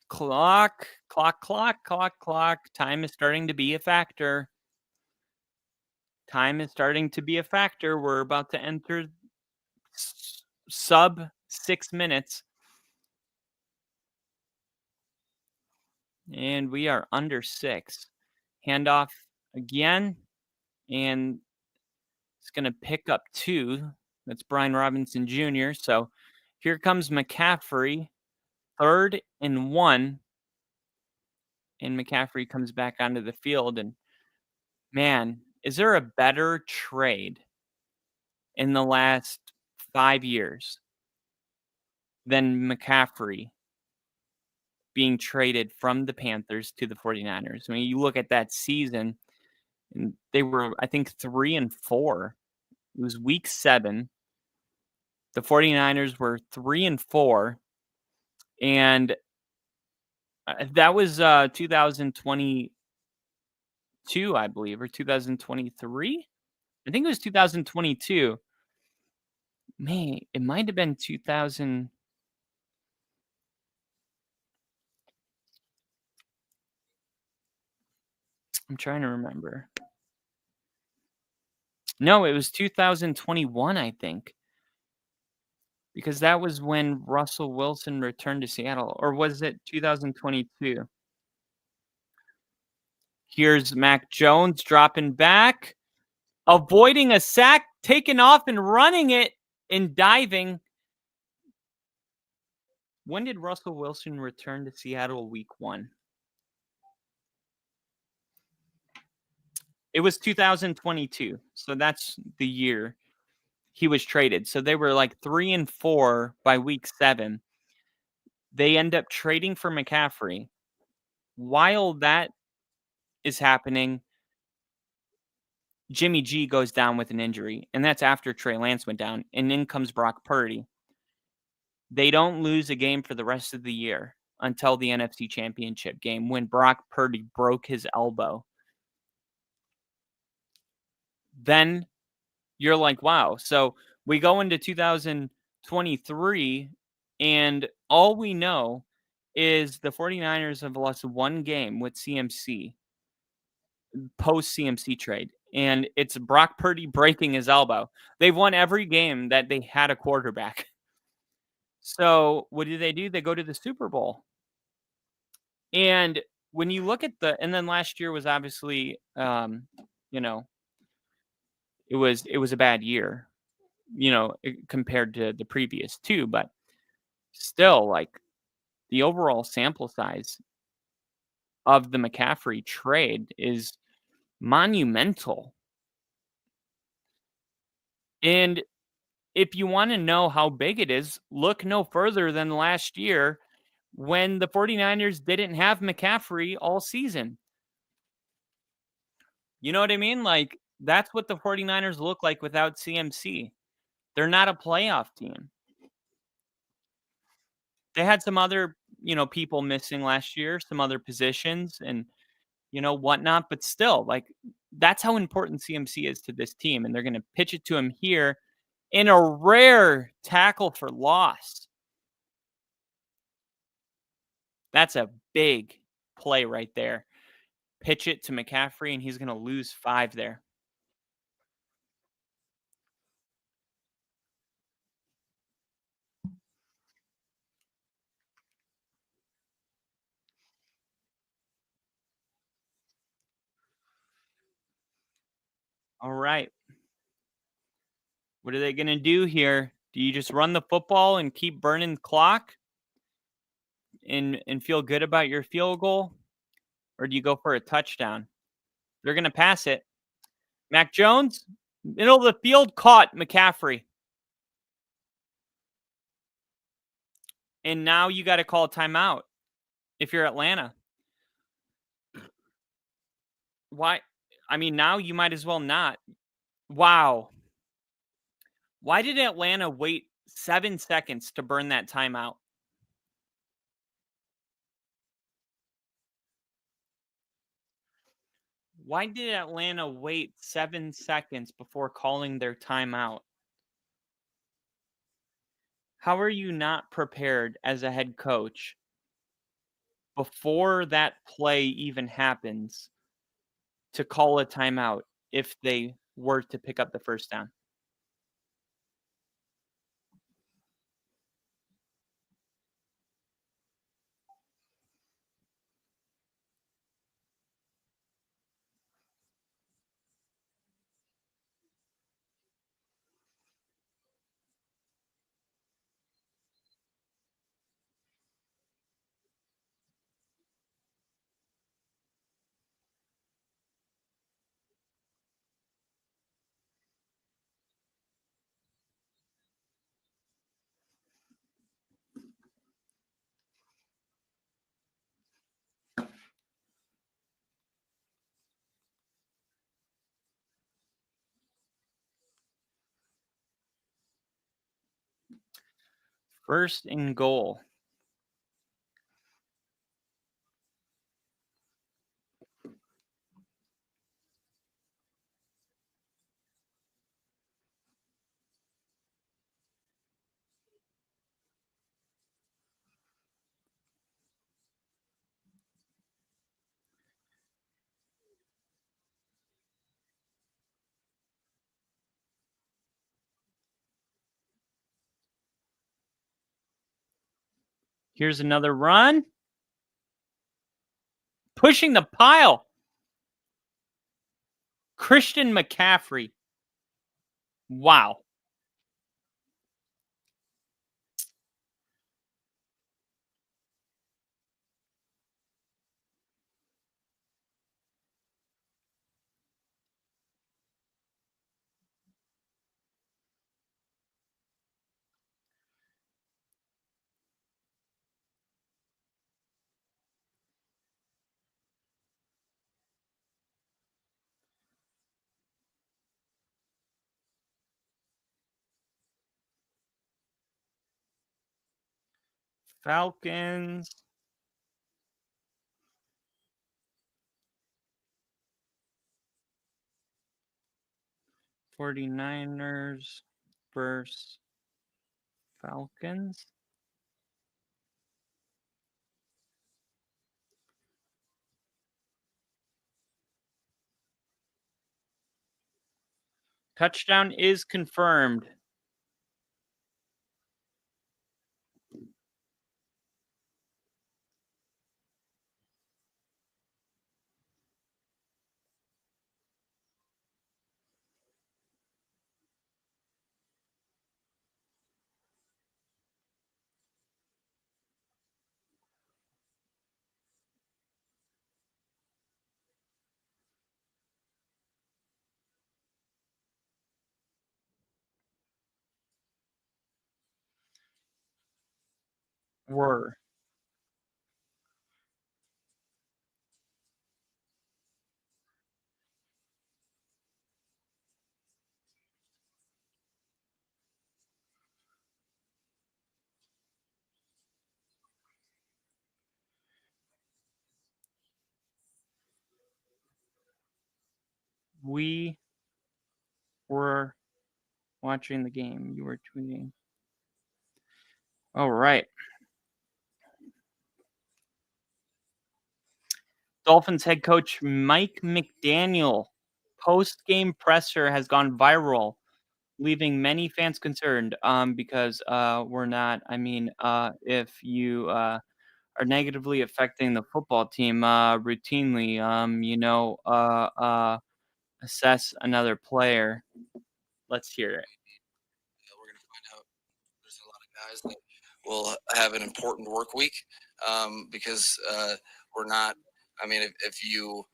Clock. Time is starting to be a factor. We're about to enter sub 6 minutes. And we are under 6. Handoff again. And it's going to pick up 2. That's Brian Robinson Jr. So here comes McCaffrey. 3rd and 1. And McCaffrey comes back onto the field. And man, is there a better trade in the last 5 years than McCaffrey being traded from the Panthers to the 49ers? I mean, you look at that season, and they were, I think, 3-4. It was week 7. The 49ers were 3-4. And that was 2022, I believe, or 2023. I think it was 2022. Man, it might have been 2000. I'm trying to remember. No, it was 2021, I think. Because that was when Russell Wilson returned to Seattle. Or was it 2022? Here's Mac Jones dropping back, avoiding a sack, taking off and running it and diving. When did Russell Wilson return to Seattle week 1? It was 2022. So that's the year he was traded. So they were like 3-4 by week 7. They end up trading for McCaffrey. While that is happening, Jimmy G goes down with an injury, and that's after Trey Lance went down, and in comes Brock Purdy. They don't lose a game for the rest of the year until the NFC Championship game when Brock Purdy broke his elbow. Then you're like, wow. So we go into 2023, and all we know is the 49ers have lost 1 game with CMC, post-CMC trade. And it's Brock Purdy breaking his elbow. They've won every game that they had a quarterback. So what do? They go to the Super Bowl. And when you look at and then last year was obviously, it was a bad year, compared to the previous 2, but still, like, the overall sample size of the McCaffrey trade is monumental. And if you want to know how big it is, look no further than last year when the 49ers didn't have McCaffrey all season. You know what I mean? Like, that's what the 49ers look like without CMC. They're not a playoff team. They had some other, people missing last year, some other positions and, whatnot. But still, like, that's how important CMC is to this team. And they're going to pitch it to him here in a rare tackle for loss. That's a big play right there. Pitch it to McCaffrey, and he's going to lose 5 there. All right. What are they going to do here? Do you just run the football and keep burning the clock and feel good about your field goal? Or do you go for a touchdown? They're going to pass it. Mac Jones, middle of the field, caught McCaffrey. And now you got to call a timeout if you're Atlanta. Why? I mean, now you might as well not. Wow. Why did Atlanta wait 7 seconds to burn that timeout? Why did Atlanta wait 7 seconds before calling their timeout? How are you not prepared as a head coach before that play even happens to call a timeout if they were to pick up the first down? First and goal. Here's another run. Pushing the pile. Christian McCaffrey. Wow. Falcons. '49ers versus Falcons. Touchdown is confirmed. Were. We were watching the game. You were tweeting. All right. Dolphins head coach Mike McDaniel post-game presser has gone viral, leaving many fans concerned because we're not. I mean, if you are negatively affecting the football team routinely, assess another player. Let's hear it. We're going to find out there's a lot of guys that will have an important work week because we're not. I mean, if you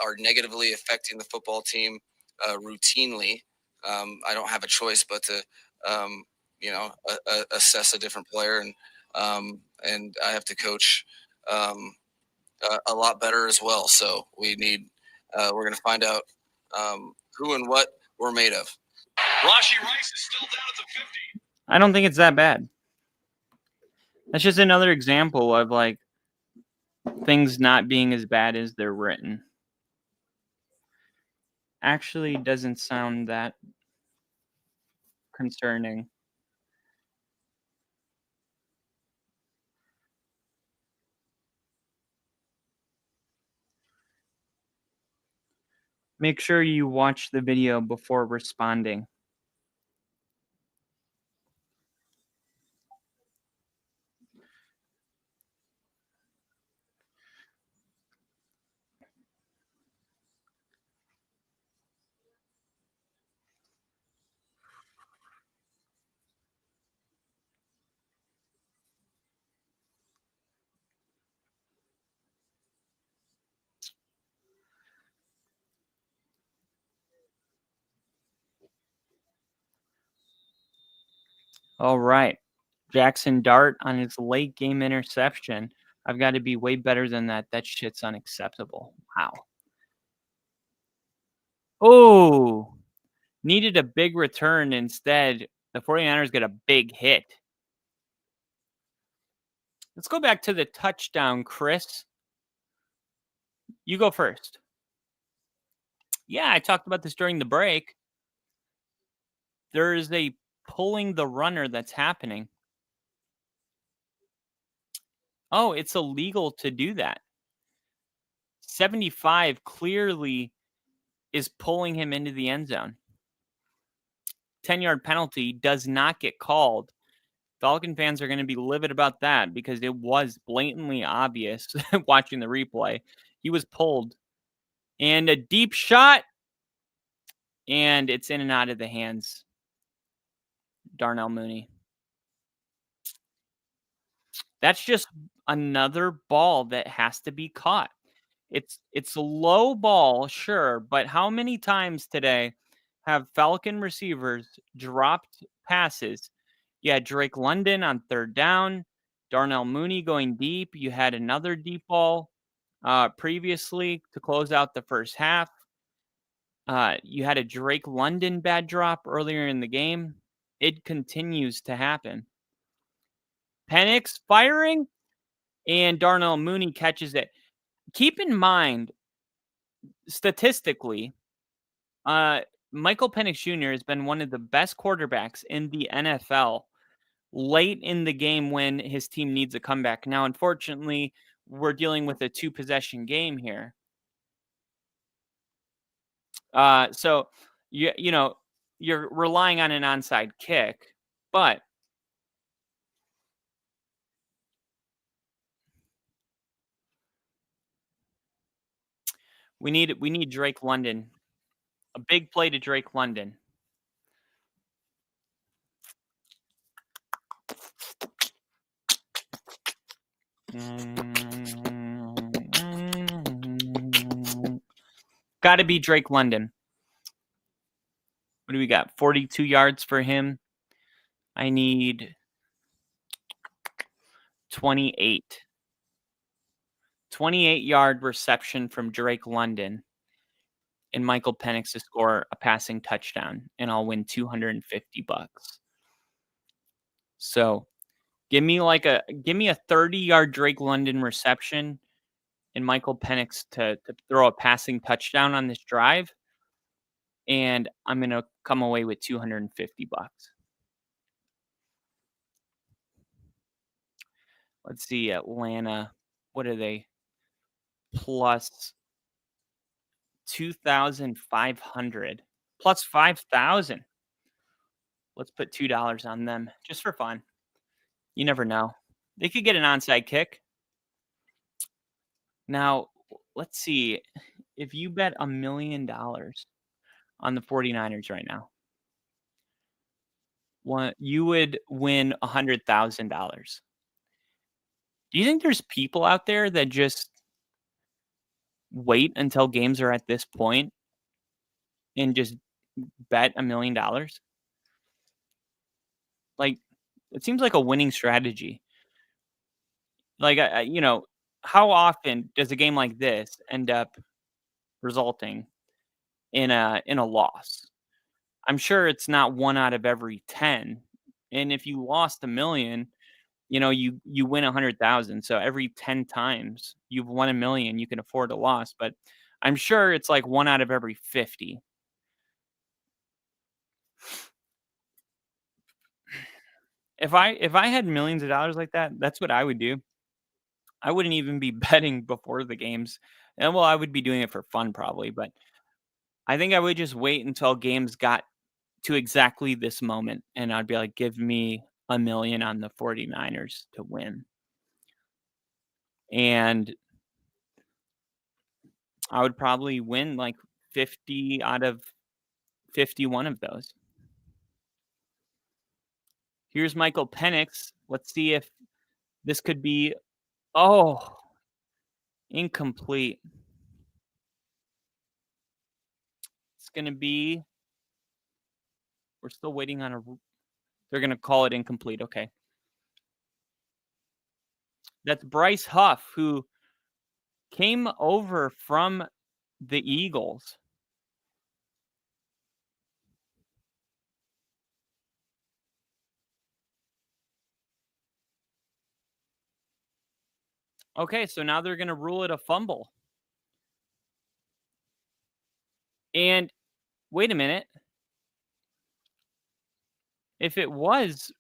are negatively affecting the football team routinely, I don't have a choice but to, assess a different player, and I have to coach a lot better as well. So we need. We're going to find out who and what we're made of. Rashi Rice is still down at the 50. I don't think it's that bad. That's just another example of like things not being as bad as they're written. Actually doesn't sound that concerning. Make sure you watch the video before responding. All right. Jackson Dart on his late game interception. I've got to be way better than that. That shit's unacceptable. Wow. Oh, needed a big return. Instead, the 49ers get a big hit. Let's go back to the touchdown, Chris. You go first. Yeah, I talked about this during the break. There is a pulling the runner that's happening. Oh, it's illegal to do that. 75 clearly is pulling him into the end zone. 10-yard penalty does not get called. Falcon fans are going to be livid about that because it was blatantly obvious watching the replay. He was pulled. And a deep shot. And it's in and out of the hands. Darnell Mooney. That's just another ball that has to be caught. It's a low ball, sure, but how many times today have Falcon receivers dropped passes? You had Drake London on third down, Darnell Mooney going deep. You had another deep ball previously to close out the first half. You had a Drake London bad drop earlier in the game. It continues to happen. Penix firing, and Darnell Mooney catches it. Keep in mind, statistically, Michael Penix Jr. has been one of the best quarterbacks in the NFL late in the game when his team needs a comeback. Now, unfortunately, we're dealing with a 2-possession game here. So, you're relying on an onside kick, but we need Drake London. A big play to Drake London. Got to be Drake London. What do we got? 42 yards for him. I need 28. 28-yard reception from Drake London and Michael Penix to score a passing touchdown, and I'll win $250. So give me a 30-yard Drake London reception and Michael Penix to throw a passing touchdown on this drive, and I'm going to come away with $250. Let's see, Atlanta. What are they? Plus 2,500. Plus 5,000. Let's put $2 on them just for fun. You never know. They could get an onside kick. Now, let's see. if you bet $1 million on the 49ers right now, you would win $100,000. Do you think there's people out there that just wait until games are at this point and just bet $1 million? Like, it seems like a winning strategy. Like, how often does a game like this end up resulting in a loss? I'm sure it's not 1 out of every 10. And if you lost $1 million, you win 100,000. So every 10 times you've won $1 million, you can afford a loss. But I'm sure it's like 1 out of every 50. If I had millions of dollars like that, that's what I would do. I wouldn't even be betting before the games. And well, I would be doing it for fun probably, but I think I would just wait until games got to exactly this moment and I'd be like, give me $1 million on the 49ers to win. And I would probably win like 50 out of 51 of those. Here's Michael Penix. Let's see if this could be, incomplete. It's going to be, we're still waiting on they're going to call it incomplete. Okay. That's Bryce Huff, who came over from the Eagles. Okay, so now they're going to rule it a fumble. And wait a minute. If it was,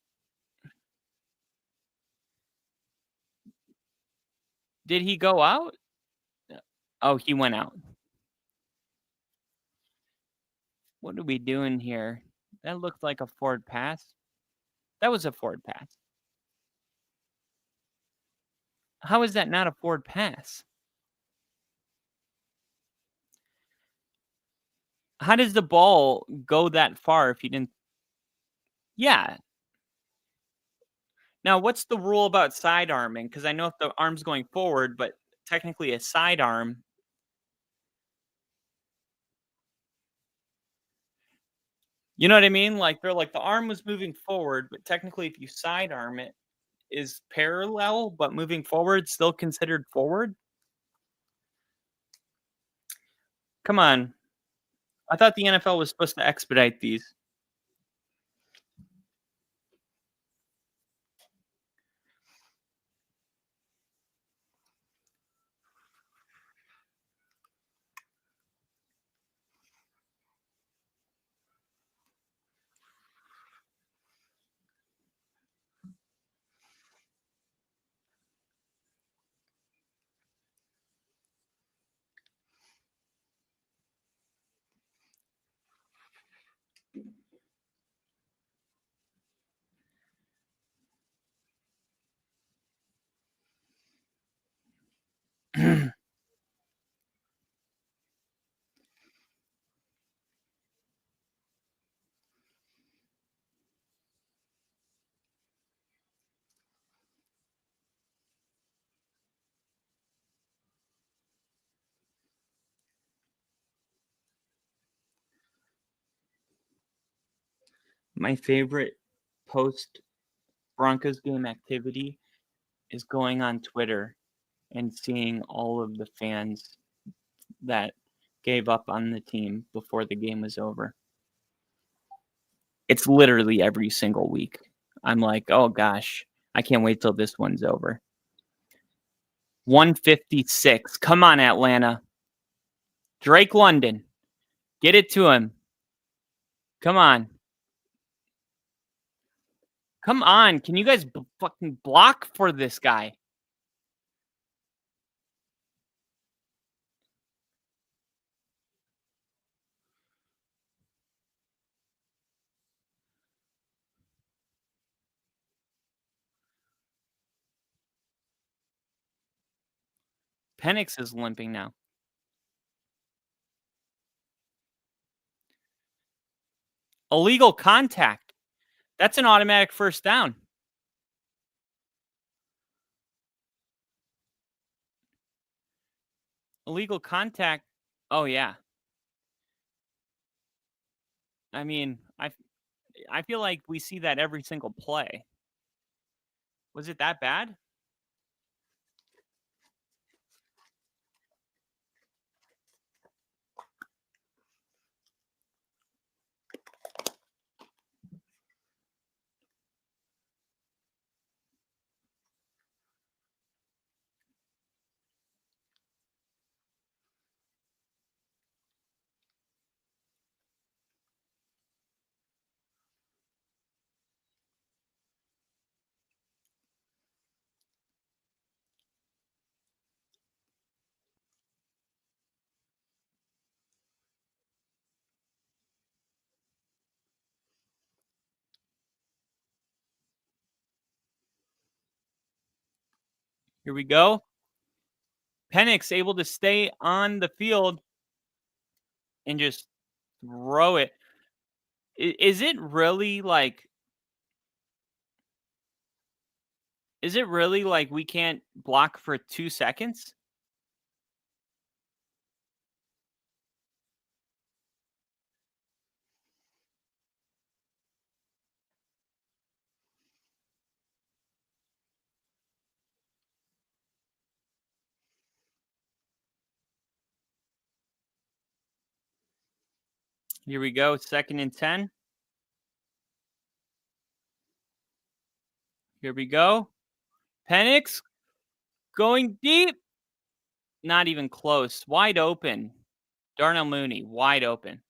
did he go out? Oh, he went out. What are we doing here? That looked like a forward pass. That was a forward pass. How is that not a forward pass? How does the ball go that far if you didn't? Yeah. Now, what's the rule about side arming? Because I know if the arm's going forward, but technically a side arm. You know what I mean? Like they're like the arm was moving forward, but technically if you side arm it is parallel, but moving forward still considered forward. Come on. I thought the NFL was supposed to expedite these. My favorite post Broncos game activity is going on Twitter and seeing all of the fans that gave up on the team before the game was over. It's literally every single week. I'm like, oh gosh, I can't wait till this one's over. 156. Come on, Atlanta. Drake London. Get it to him. Come on. Come on. Can you guys fucking block for this guy? Penix is limping now. Illegal contact. That's an automatic first down. Illegal contact. Oh, yeah. I mean, I feel like we see that every single play. Was it that bad? Here we go. Penix able to stay on the field and just throw it. Is it really like we can't block for 2 seconds? Here we go. 2nd and 10. Here we go. Penix going deep. Not even close. Wide open. Darnell Mooney, wide open.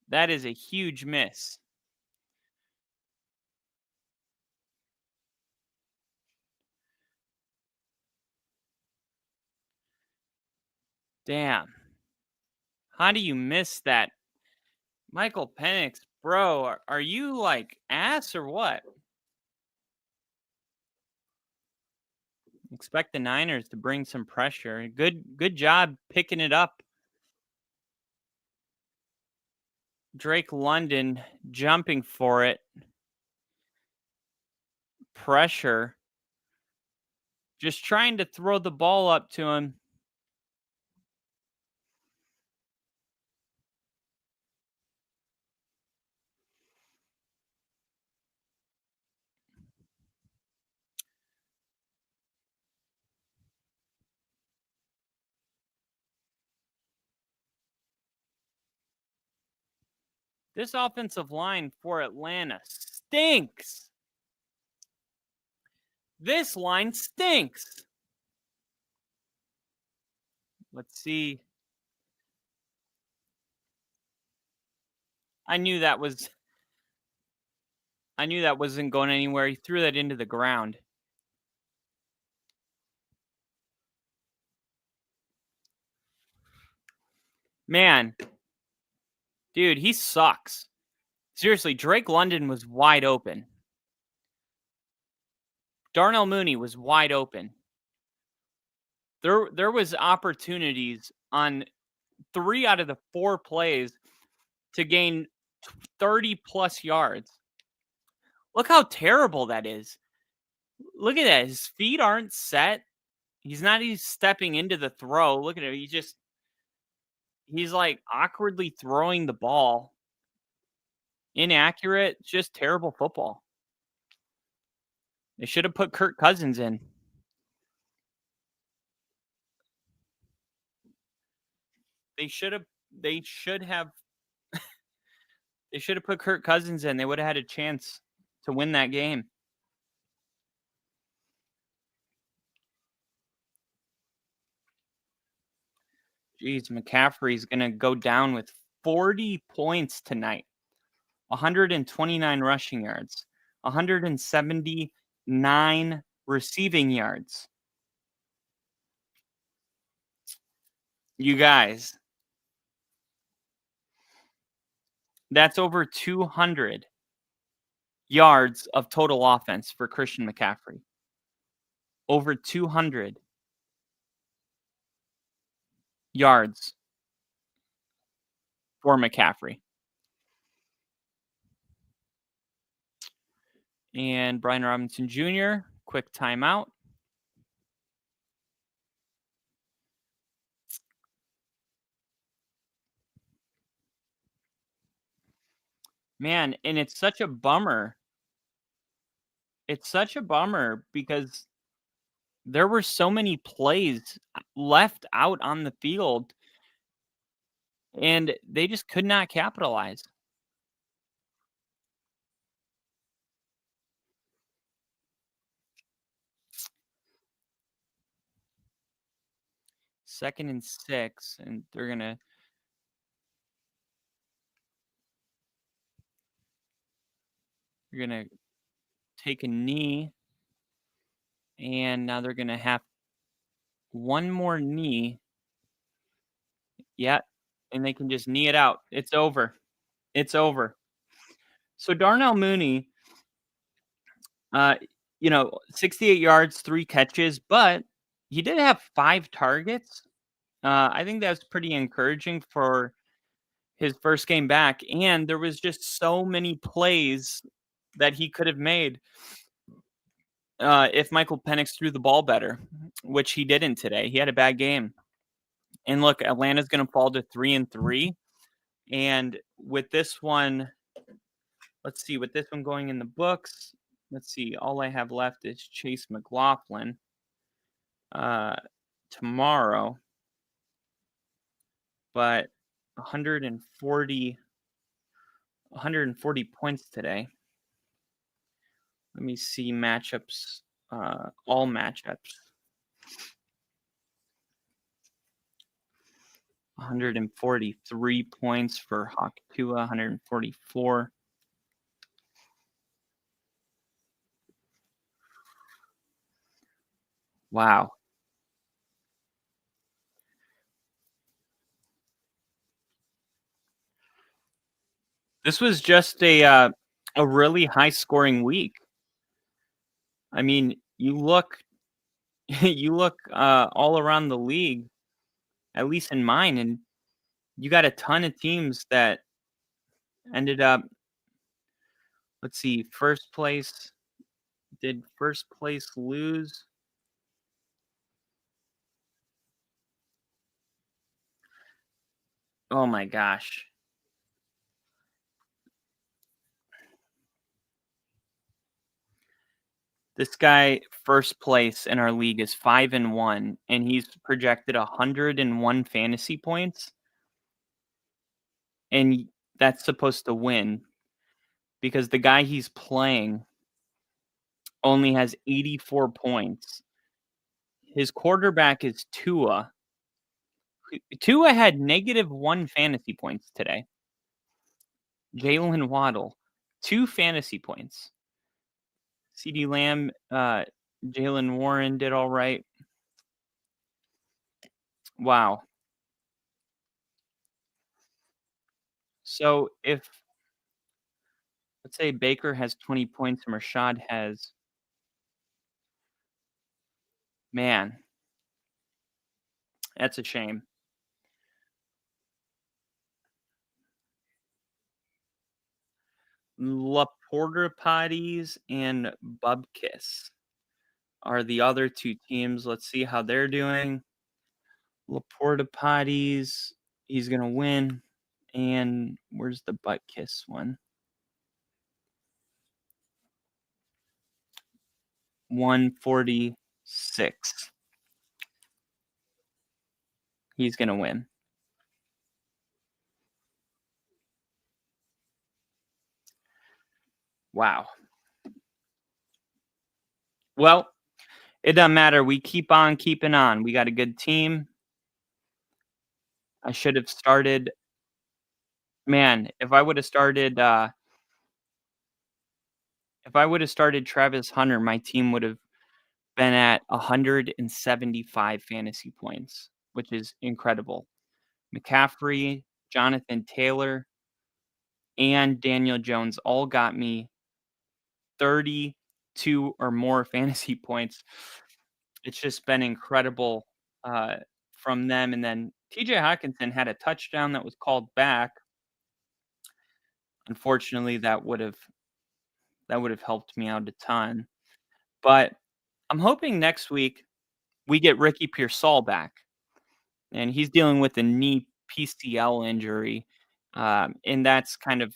That is a huge miss. Damn. How do you miss that? Michael Penix, bro, are you like ass or what? Expect the Niners to bring some pressure. Good job picking it up. Drake London jumping for it. Pressure. Just trying to throw the ball up to him. This offensive line for Atlanta stinks. This line stinks. Let's see. I knew that wasn't going anywhere. He threw that into the ground. Man. Dude, he sucks. Seriously, Drake London was wide open. Darnell Mooney was wide open. There was opportunities on 3 out of the 4 plays to gain 30 plus yards. Look how terrible that is. Look at that. His feet aren't set. He's not even stepping into the throw. Look at him. He's like awkwardly throwing the ball. Inaccurate. Just terrible football. They should have put Kirk Cousins in. They should have put Kirk Cousins in. They would have had a chance to win that game. Jeez, McCaffrey's going to go down with 40 points tonight. 129 rushing yards. 179 receiving yards. You guys, that's over 200 yards of total offense for Christian McCaffrey. Over 200. yards for McCaffrey. And Brian Robinson Jr., quick timeout. Man, and it's such a bummer. It's such a bummer because there were so many plays left out on the field, and they just could not capitalize. Second and 6, and they're gonna take a knee, and now they're gonna have one more knee. Yeah, and they can just knee it out. It's over. It's over. So Darnell Mooney, 68 yards, 3 catches, but he did have 5 targets. I think that's pretty encouraging for his first game back, and there was just so many plays that he could have made if Michael Penix threw the ball better, which he didn't today. He had a bad game. And look, Atlanta's going to fall to 3-3, and with this one, let's see, with this one going in the books, let's see, all I have left is Chase McLaughlin tomorrow, but 140 points today. Let me see matchups, all matchups. 143 points for Hawk Tua, 144. Wow. This was just a really high scoring week. I mean, you look all around the league, at least in mine, and you got a ton of teams that ended up, let's see, first place. Did first place lose? Oh my gosh. This guy, first place in our league, is 5-1, and he's projected 101 fantasy points. And that's supposed to win because the guy he's playing only has 84 points. His quarterback is Tua. Tua had -1 fantasy points today. Jalen Waddle, 2 fantasy points. CeeDee Lamb, Jalen Warren did all right. Wow. So if, let's say Baker has 20 points and Rashad has, man, that's a shame. Laporta Potties and Bubkiss are the other 2 teams. Let's see how they're doing. Laporta Potties, he's going to win. And where's the Butkiss one? 146. He's going to win. Wow. Well, it doesn't matter. We keep on keeping on. We got a good team. I should have started. Man, if I would have started Travis Hunter, my team would have been at 175 fantasy points, which is incredible. McCaffrey, Jonathan Taylor, and Daniel Jones all got me 32 or more fantasy points. It's just been incredible from them. And then TJ Hawkinson had a touchdown that was called back. Unfortunately, that would have helped me out a ton. But I'm hoping next week we get Ricky Pearsall back, and he's dealing with a knee PCL injury, and that's kind of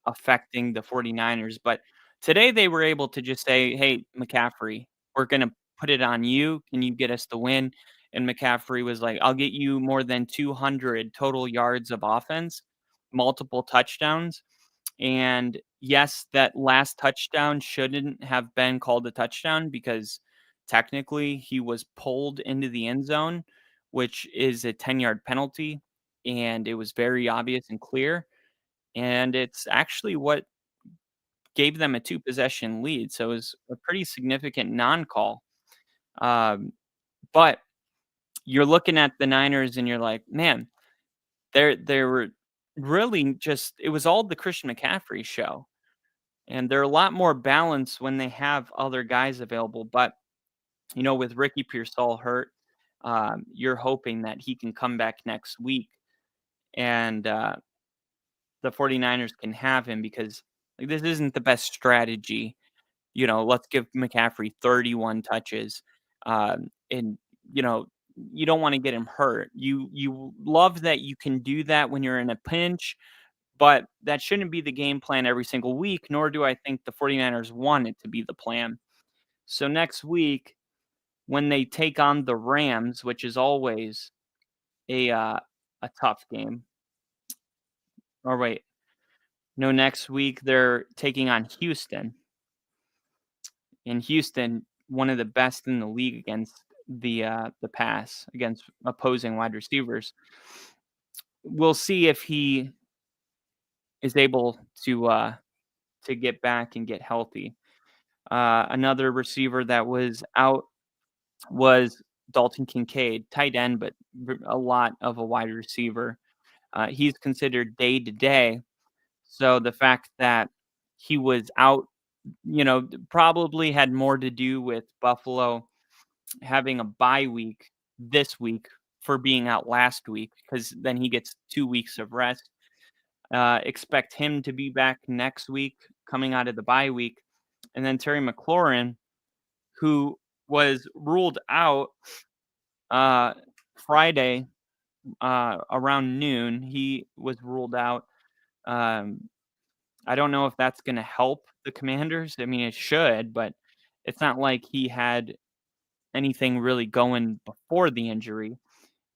affecting the 49ers. But today they were able to just say, "Hey, McCaffrey, we're going to put it on you. Can you get us the win?" And McCaffrey was like, "I'll get you more than 200 total yards of offense, multiple touchdowns." And yes, that last touchdown shouldn't have been called a touchdown because technically he was pulled into the end zone, which is a 10-yard penalty. And it was very obvious and clear. And it's actually what gave them a 2-possession lead. So it was a pretty significant non call. But you're looking at the Niners and you're like, man, they were really just, it was all the Christian McCaffrey show. And they're a lot more balanced when they have other guys available. But, with Ricky Pearsall hurt, you're hoping that he can come back next week and the 49ers can have him because this isn't the best strategy. Let's give McCaffrey 31 touches. And, you don't want to get him hurt. You love that you can do that when you're in a pinch, but that shouldn't be the game plan every single week, nor do I think the 49ers want it to be the plan. So next week, when they take on the Rams, which is always a tough game. Or wait, no, next week they're taking on Houston. In Houston, one of the best in the league against the pass, against opposing wide receivers. We'll see if he is able to get back and get healthy. Another receiver that was out was Dalton Kincaid, tight end, but a lot of a wide receiver. He's considered day to day. So the fact that he was out, probably had more to do with Buffalo having a bye week this week for being out last week, because then he gets 2 weeks of rest. Expect him to be back next week coming out of the bye week. And then Terry McLaurin, who was ruled out Friday around noon. He was ruled out. I don't know if that's going to help the Commanders. I mean, it should, but it's not like he had anything really going before the injury.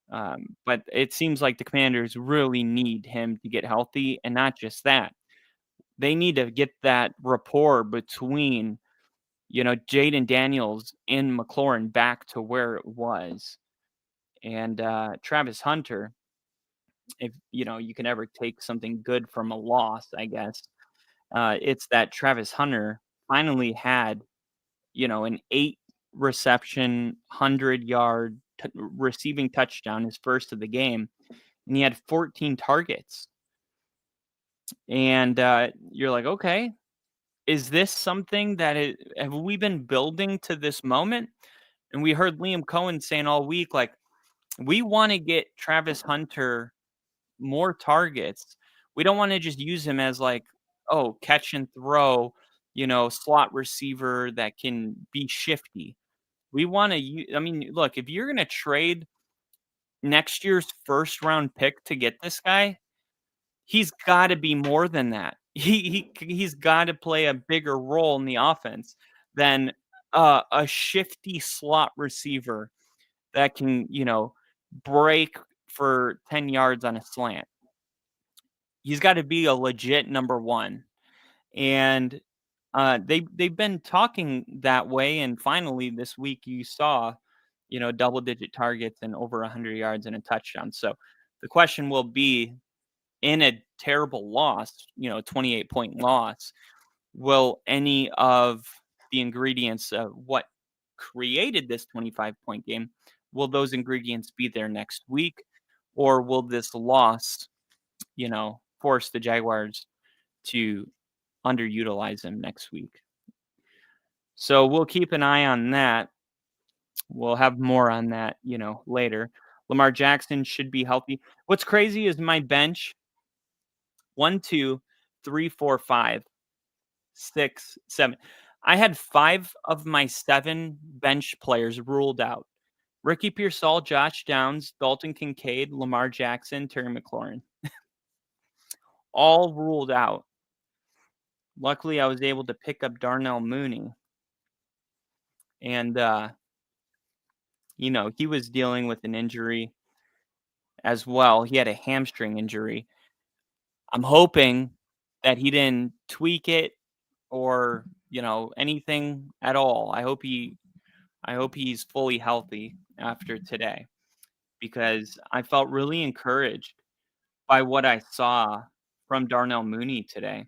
But it seems like the Commanders really need him to get healthy. And not just that, they need to get that rapport between, Jaden Daniels and McLaurin back to where it was. And Travis Hunter, if, you can ever take something good from a loss, I guess, it's that Travis Hunter finally had, an 8-reception, 100-yard receiving touchdown, his first of the game, and he had 14 targets. And you're like, okay, is this something that have we been building to this moment? And we heard Liam Cohen saying all week, like, we want to get Travis Hunter more targets. We don't want to just use him as like, catch and throw, slot receiver that can be shifty. We want to look, if you're going to trade next year's first round pick to get this guy, he's got to be more than that. He's got to play a bigger role in the offense than a shifty slot receiver that can, break for 10 yards on a slant. He's got to be a legit number one. And they've been talking that way. And finally this week you saw, double-digit targets and over 100 yards and a touchdown. So the question will be, in a terrible loss, 28-point loss, will any of the ingredients of what created this 25-point game, will those ingredients be there next week? Or will this loss, force the Jaguars to underutilize him next week? So we'll keep an eye on that. We'll have more on that, later. Lamar Jackson should be healthy. What's crazy is my bench 1, 2, 3, 4, 5, 6, 7. I had 5 of my 7 bench players ruled out. Ricky Pearsall, Josh Downs, Dalton Kincaid, Lamar Jackson, Terry McLaurin. All ruled out. Luckily, I was able to pick up Darnell Mooney. And, he was dealing with an injury as well. He had a hamstring injury. I'm hoping that he didn't tweak it or, anything at all. I hope he's fully healthy after today, because I felt really encouraged by what I saw from Darnell Mooney today.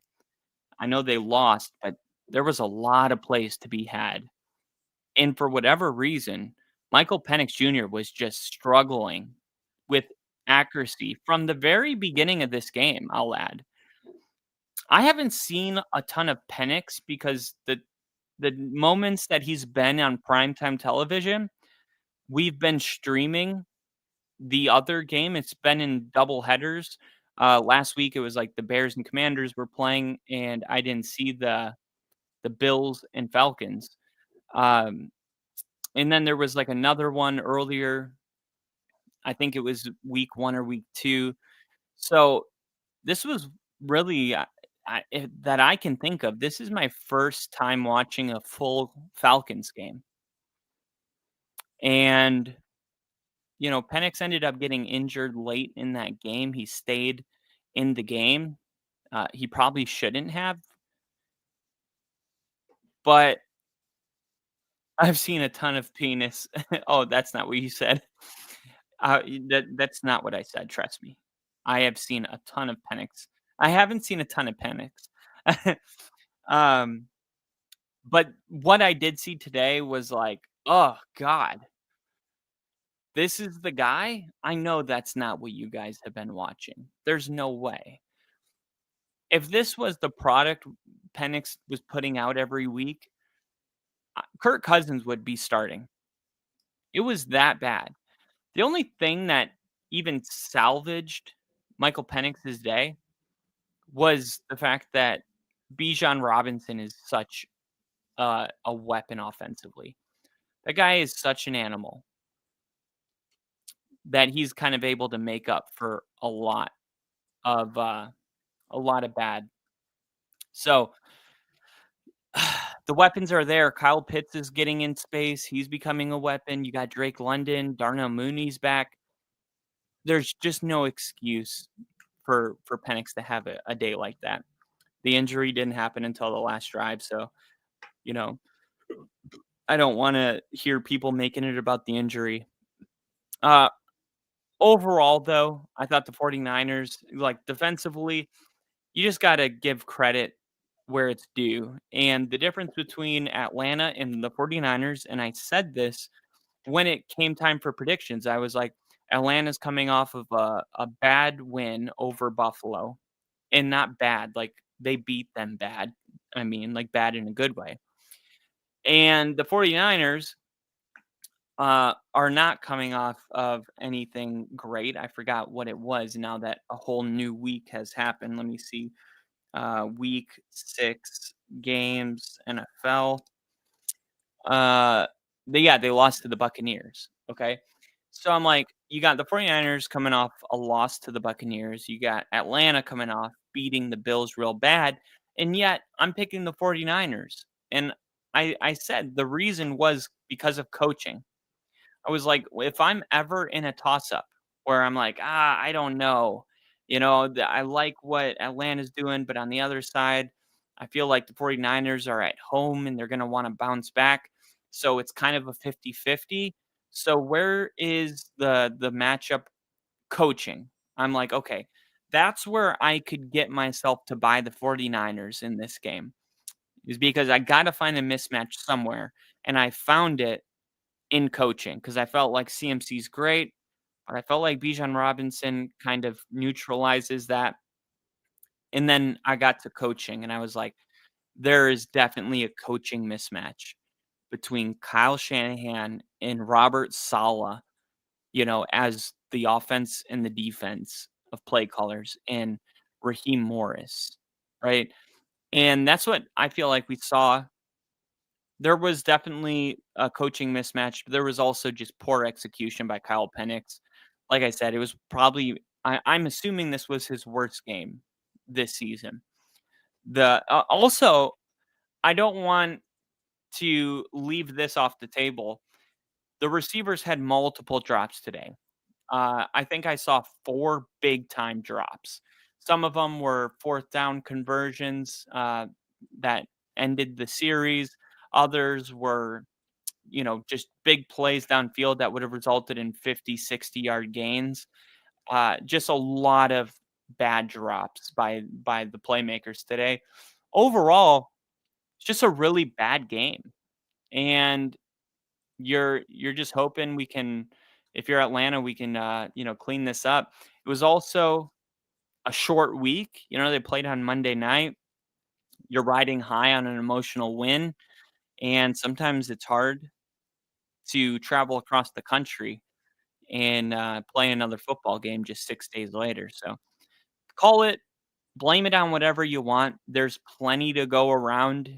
I know they lost, but there was a lot of plays to be had. And for whatever reason, Michael Penix Jr. was just struggling with accuracy from the very beginning of this game, I'll add. I haven't seen a ton of Penix because the moments that he's been on primetime television, we've been streaming the other game. It's been in double headers. Last week it was like the Bears and Commanders were playing, and I didn't see the Bills and Falcons. And then there was like another one earlier. I think it was week 1 or week 2. So this was really that I can think of. This is my first time watching a full Falcons game. And, Penix ended up getting injured late in that game. He stayed in the game. He probably shouldn't have. But I've seen a ton of penis. Oh, that's not what you said. That's not what I said. Trust me. I have seen a ton of Penix. I haven't seen a ton of Penix. But what I did see today was like, oh God, this is the guy? I know that's not what you guys have been watching. There's no way. If this was the product Penix was putting out every week, Kirk Cousins would be starting. It was that bad. The only thing that even salvaged Michael Penix's day was the fact that Bijan Robinson is such a weapon offensively. That guy is such an animal that he's kind of able to make up for a lot of bad. So the weapons are there. Kyle Pitts is getting in space. He's becoming a weapon. You got Drake London. Darnell Mooney's back. There's just no excuse for Penix to have a day like that. The injury didn't happen until the last drive. So, I don't want to hear people making it about the injury. Overall, though, I thought the 49ers, like defensively, you just got to give credit where it's due. And the difference between Atlanta and the 49ers, and I said this when it came time for predictions, I was like, Atlanta's coming off of a bad win over Buffalo. And not bad, like they beat them bad. I mean, like bad in a good way. And the 49ers are not coming off of anything great. I forgot what it was now that a whole new week has happened. Let me see. Week 6 games, NFL. They lost to the Buccaneers. Okay. So I'm like, you got the 49ers coming off a loss to the Buccaneers. You got Atlanta coming off beating the Bills real bad. And yet I'm picking the 49ers. And I said the reason was because of coaching. I was like, if I'm ever in a toss-up where I'm like, I don't know. I like what Atlanta's doing, but on the other side, I feel like the 49ers are at home and they're going to want to bounce back. So it's kind of a 50-50. So where is the matchup coaching? I'm like, okay, that's where I could get myself to buy the 49ers in this game, is because I got to find a mismatch somewhere. And I found it in coaching because I felt like CMC's great, but I felt like Bijan Robinson kind of neutralizes that. And then I got to coaching and I was like, there is definitely a coaching mismatch between Kyle Shanahan and Robert Saleh as the offense and the defense of play callers and Raheem Morris, right? And that's what I feel like we saw. There was definitely a coaching mismatch, but there was also just poor execution by Kyle Penix. Like I said, it was probably I'm assuming this was his worst game this season. Also, I don't want to leave this off the table. The receivers had multiple drops today. I think I saw 4 big time drops. Some of them were fourth down conversions that ended the series. Others were, just big plays downfield that would have resulted in 50, 60-yard gains. Just a lot of bad drops by the playmakers today. Overall, it's just a really bad game. And you're just hoping we can, if you're Atlanta, we can clean this up. It was also a short week. They played on Monday night. You're riding high on an emotional win, and sometimes it's hard to travel across the country and play another football game just 6 days later. So blame it on whatever you want. There's plenty to go around.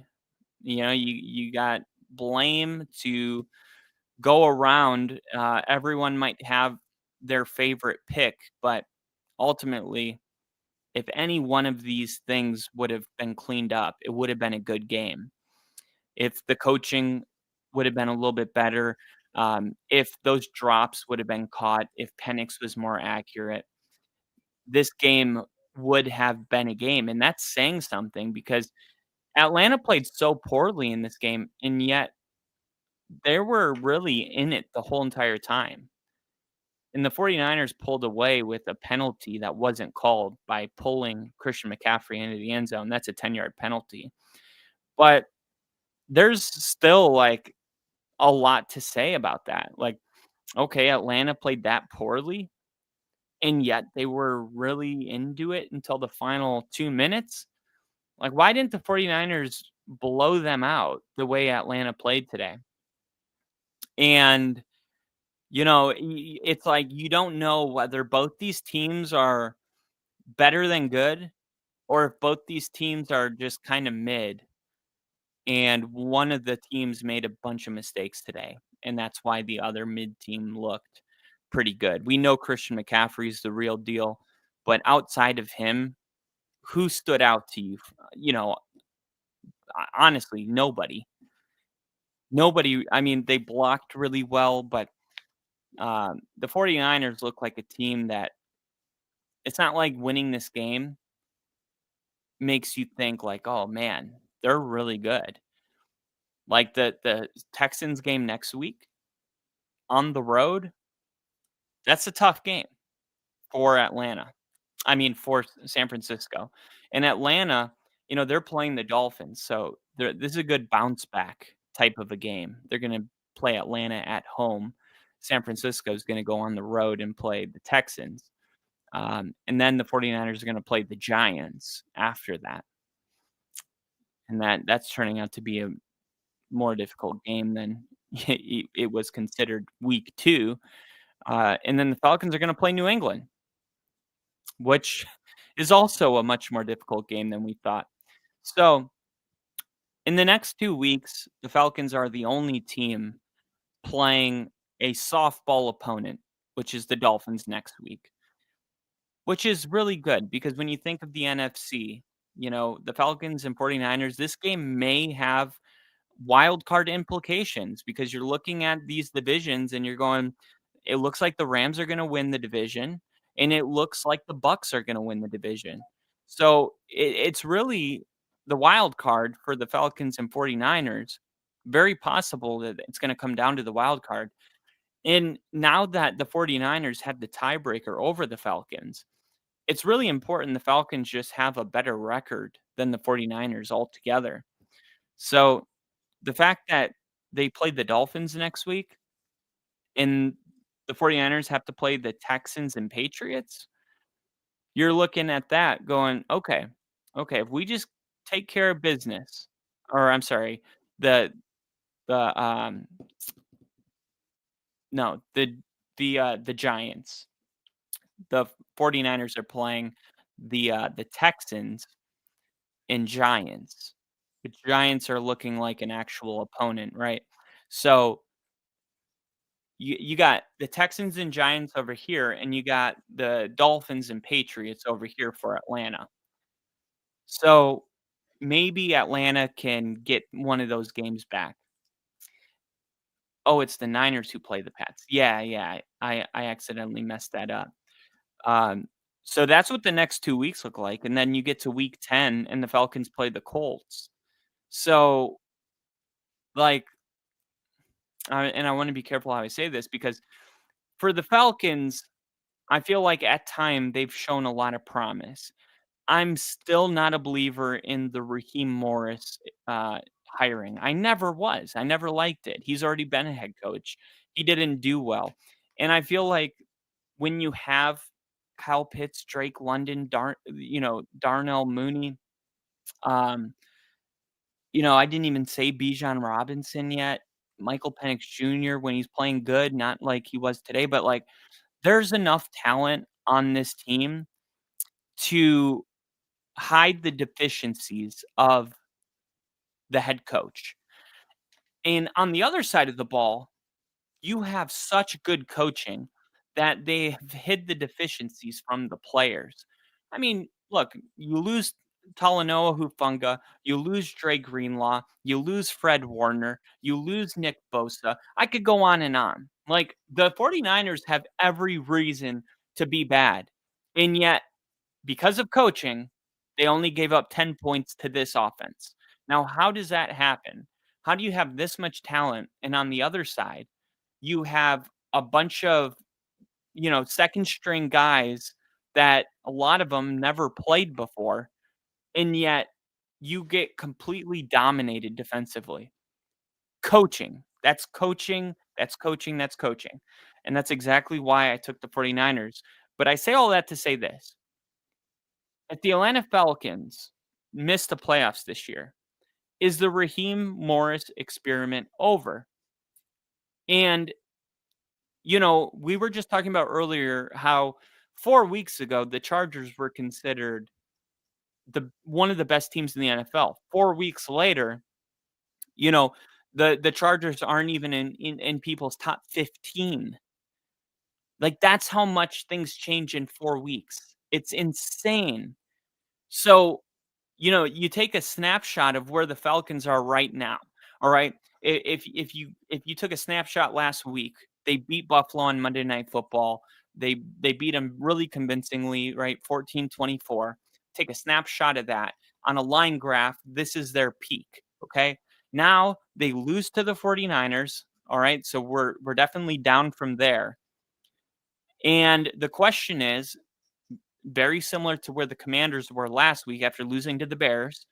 You got blame to go around. Everyone might have their favorite pick, but ultimately, if any one of these things would have been cleaned up, it would have been a good game. If the coaching would have been a little bit better, if those drops would have been caught, if Penix was more accurate, this game would have been a game. And that's saying something because Atlanta played so poorly in this game, and yet they were really in it the whole entire time. And the 49ers pulled away with a penalty that wasn't called by pulling Christian McCaffrey into the end zone. That's a 10-yard penalty. But there's still like a lot to say about that. Like, okay, Atlanta played that poorly, and yet they were really into it until the final 2 minutes. Like, why didn't the 49ers blow them out the way Atlanta played today? And it's like you don't know whether both these teams are better than good or if both these teams are just kind of mid and one of the teams made a bunch of mistakes today. And that's why the other mid team looked pretty good. We know Christian McCaffrey is the real deal, but outside of him, who stood out to you? Honestly, nobody. Nobody. I mean, they blocked really well, but the 49ers look like a team that it's not like winning this game makes you think like, oh man, they're really good. Like the Texans game next week on the road, that's a tough game for Atlanta. I mean, for San Francisco. And Atlanta, they're playing the Dolphins. So this is a good bounce back type of a game. They're going to play Atlanta at home. San Francisco is going to go on the road and play the Texans. And then the 49ers are going to play the Giants after that. And that's turning out to be a more difficult game than it was considered week 2. And then the Falcons are going to play New England, which is also a much more difficult game than we thought. So in the next 2 weeks, the Falcons are the only team playing a softball opponent, which is the Dolphins next week, which is really good because when you think of the NFC, the Falcons and 49ers, this game may have wild card implications because you're looking at these divisions and you're going, it looks like the Rams are going to win the division and it looks like the Bucks are going to win the division. So it's really the wild card for the Falcons and 49ers. Very possible that it's going to come down to the wild card. And now that the 49ers have the tiebreaker over the Falcons, it's really important the Falcons just have a better record than the 49ers altogether. So the fact that they played the Dolphins next week and the 49ers have to play the Texans and Patriots, you're looking at that going, okay, if we just take care of business, or I'm sorry, the the Giants. The 49ers are playing the Texans and Giants. The Giants are looking like an actual opponent, right? So you got the Texans and Giants over here, and you got the Dolphins and Patriots over here for Atlanta. So maybe Atlanta can get one of those games back. Oh, it's the Niners who play the Pats. Yeah. I accidentally messed that up. Um, so that's what the next 2 weeks look like, and then you get to week 10, and the Falcons play the Colts. So, like, and I want to be careful how I say this because for the Falcons, I feel like at time they've shown a lot of promise. I'm still not a believer in the Raheem Morris hiring. I never was. I never liked it. He's already been a head coach. He didn't do well. And I feel like when you have Kyle Pitts, Drake London, Darnell Mooney, um, I didn't even say Bijan Robinson yet. Michael Penix Jr. when he's playing good, not like he was today, but like there's enough talent on this team to hide the deficiencies of the head coach. And on the other side of the ball, you have such good coaching that they have hid the deficiencies from the players. I mean, look, you lose Talanoa Hufanga, you lose Dre Greenlaw, you lose Fred Warner, you lose Nick Bosa. I could go on and on. Like, the 49ers have every reason to be bad. And yet, because of coaching, they only gave up 10 points to this offense. Now, how does that happen? How do you have this much talent? And on the other side, you have a bunch of, second string guys that a lot of them never played before. And yet you get completely dominated defensively. Coaching. That's coaching. That's coaching. That's coaching. And that's exactly why I took the 49ers. But I say all that to say this. If the Atlanta Falcons miss the playoffs this year, is the Raheem Morris experiment over? And, we were just talking about earlier how 4 weeks ago, the Chargers were considered one of the best teams in the NFL. 4 weeks later, the Chargers aren't even in people's top 15. Like, that's how much things change in 4 weeks. It's insane. So, you take a snapshot of where the Falcons are right now. All right. If you took a snapshot last week, they beat Buffalo on Monday Night Football. They beat them really convincingly, right? 14-24. Take a snapshot of that on a line graph. This is their peak. Okay. Now they lose to the 49ers. All right. So we're definitely down from there. And the question is, very similar to where the Commanders were last week after losing to the Bears.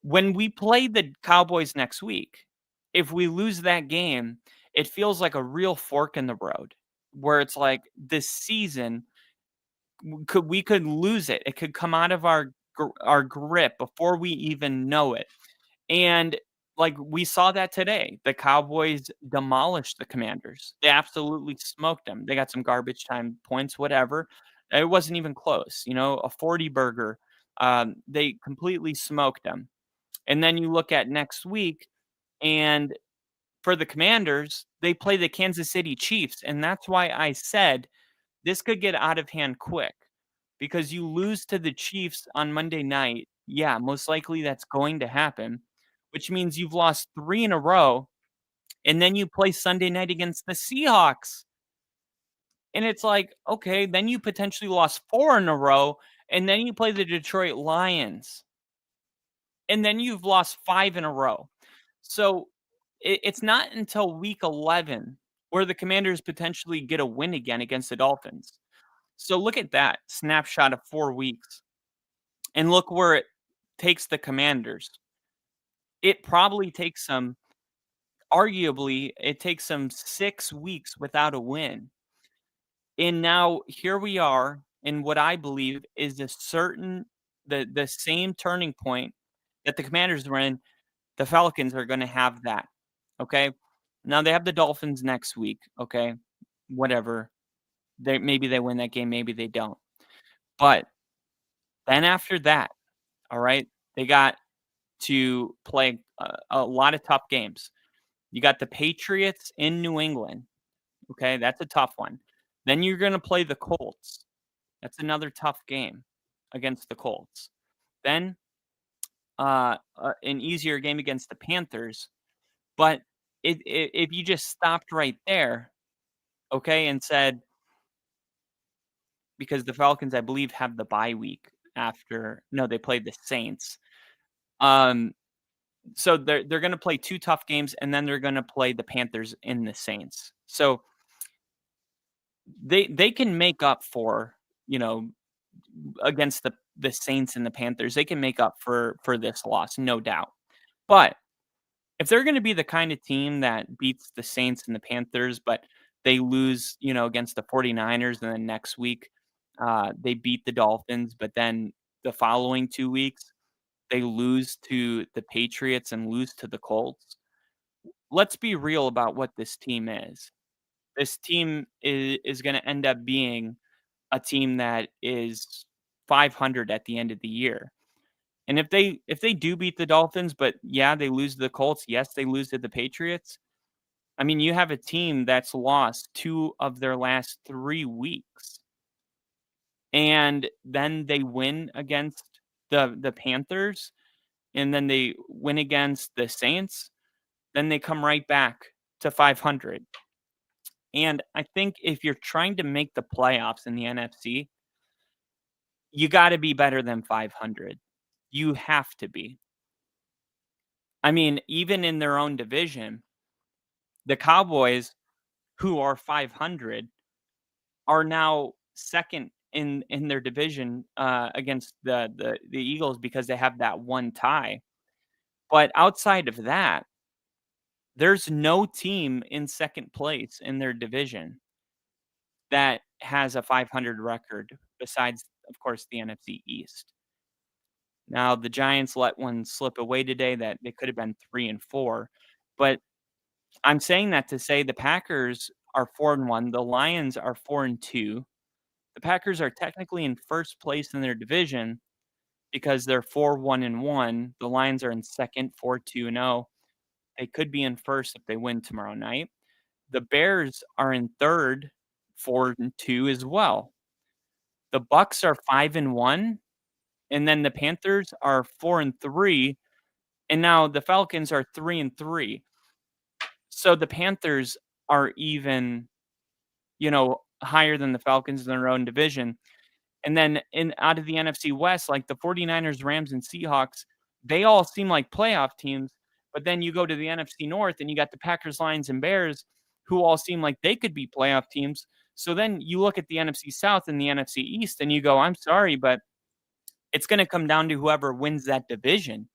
When we play the Cowboys next week, if we lose that game, it feels like a real fork in the road where it's like this season we could lose it. It could come out of our grip before we even know it. And like we saw that today, the Cowboys demolished the Commanders. They absolutely smoked them. They got some garbage time points, whatever. It wasn't even close, a 40 burger. They completely smoked them. And then you look at next week, and for the Commanders, they play the Kansas City Chiefs. And that's why I said this could get out of hand quick because you lose to the Chiefs on Monday night. Yeah, most likely that's going to happen, which means you've lost 3 in a row. And then you play Sunday night against the Seahawks. And it's like, okay, then you potentially lost 4 in a row, and then you play the Detroit Lions. And then you've lost 5 in a row. So it's not until week 11 where the Commanders potentially get a win again against the Dolphins. So look at that snapshot of 4 weeks. And look where it takes the Commanders. It probably takes them, arguably, it takes them 6 weeks without a win. And now here we are in what I believe is the same turning point that the Commanders were in. The Falcons are going to have that. Okay. Now they have the Dolphins next week. Okay. whatever. Maybe they win that game, maybe they don't. But then after that, all right, they got to play a lot of tough games. You got the Patriots in New England. Okay, that's a tough one. Then you're going to play the Colts. That's another tough game against the Colts. Then an easier game against the Panthers. But if you just stopped right there, okay, and said, because the Falcons, I believe, have the bye week after. No, they played the Saints. So they're going to play 2 tough games, and then they're going to play the Panthers in the Saints. So they can make up for, against the Saints and the Panthers. They can make up for this loss, no doubt. But if they're going to be the kind of team that beats the Saints and the Panthers, but they lose, against the 49ers, and then next week they beat the Dolphins, but then the following 2 weeks they lose to the Patriots and lose to the Colts. Let's be real about what this team is. This team is going to end up being a team that is 500 at the end of the year. And if they do beat the Dolphins, but yeah, they lose to the Colts, yes, they lose to the Patriots. I mean, you have a team that's lost 2 of their last 3 weeks. And then they win against the Panthers, and then they win against the Saints, then they come right back to 500. And I think if you're trying to make the playoffs in the NFC, you got to be better than 500. You have to be. I mean, even in their own division, the Cowboys, who are 500, are now second in their division against the Eagles because they have that one tie. But outside of that, there's no team in second place in their division that has a 500 record besides, of course, the NFC East. Now, the Giants let one slip away today that they could have been 3-4, but I'm saying that to say the Packers are 4-1, the Lions are 4-2. The Packers are technically in first place in their division because they're 4-1-1. The Lions are in second, 4-2-0. They could be in first if they win tomorrow night. The Bears are in third, 4-2 as well. The Bucks are 5-1, and then the Panthers are 4-3, and now the Falcons are 3-3. So the Panthers are even, higher than the Falcons in their own division. And then out of the NFC West, like the 49ers, Rams, and Seahawks, they all seem like playoff teams. But then you go to the NFC North and you got the Packers, Lions, and Bears, who all seem like they could be playoff teams. So then you look at the NFC South and the NFC East and you go, I'm sorry, but it's going to come down to whoever wins that division.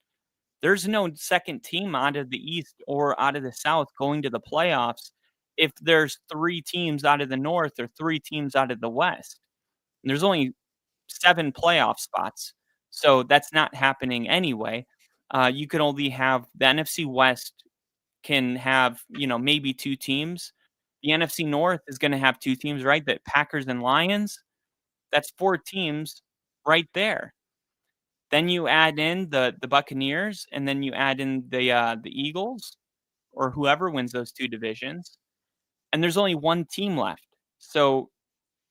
There's no second team out of the East or out of the South going to the playoffs if there's 3 teams out of the North or 3 teams out of the West. And there's only 7 playoff spots. So that's not happening anyway. You can only have the NFC West can have, maybe 2 teams. The NFC North is going to have 2 teams, right? The Packers and Lions. That's 4 teams right there. Then you add in the Buccaneers, and then you add in the Eagles or whoever wins those 2 divisions. And there's only 1 team left. So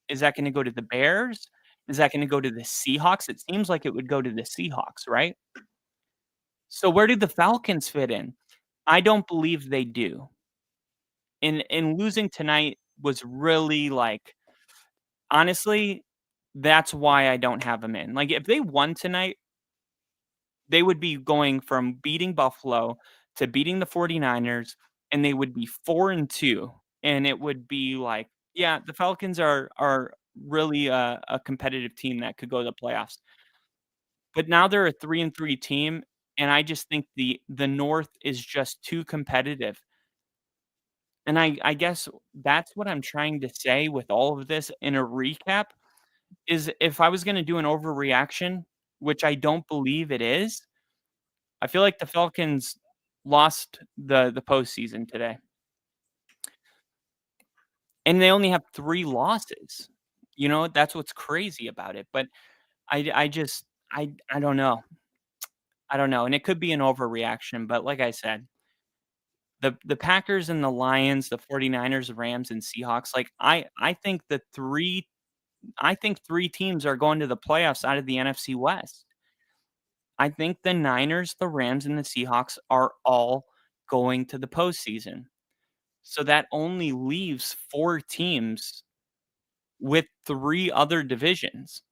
is that going to go to the Bears? Is that going to go to the Seahawks? It seems like it would go to the Seahawks, right? So where do the Falcons fit in? I don't believe they do. And losing tonight was really honestly, that's why I don't have them in. Like if they won tonight, they would be going from beating Buffalo to beating the 49ers, and they would be 4-2. And it would be the Falcons are really a competitive team that could go to the playoffs. But now they're a 3-3 team, and I just think the North is just too competitive. And I guess that's what I'm trying to say with all of this in a recap is if I was going to do an overreaction, which I don't believe it is, I feel like the Falcons lost the postseason today. and they only have 3 losses. That's what's crazy about it. But I just I don't know. I don't know, and it could be an overreaction, but like I said, the Packers and the Lions, the 49ers, Rams, and Seahawks, like, I think 3 teams are going to the playoffs out of the NFC West. I think the Niners, the Rams, and the Seahawks are all going to the postseason. So that only leaves 4 teams with 3 other divisions.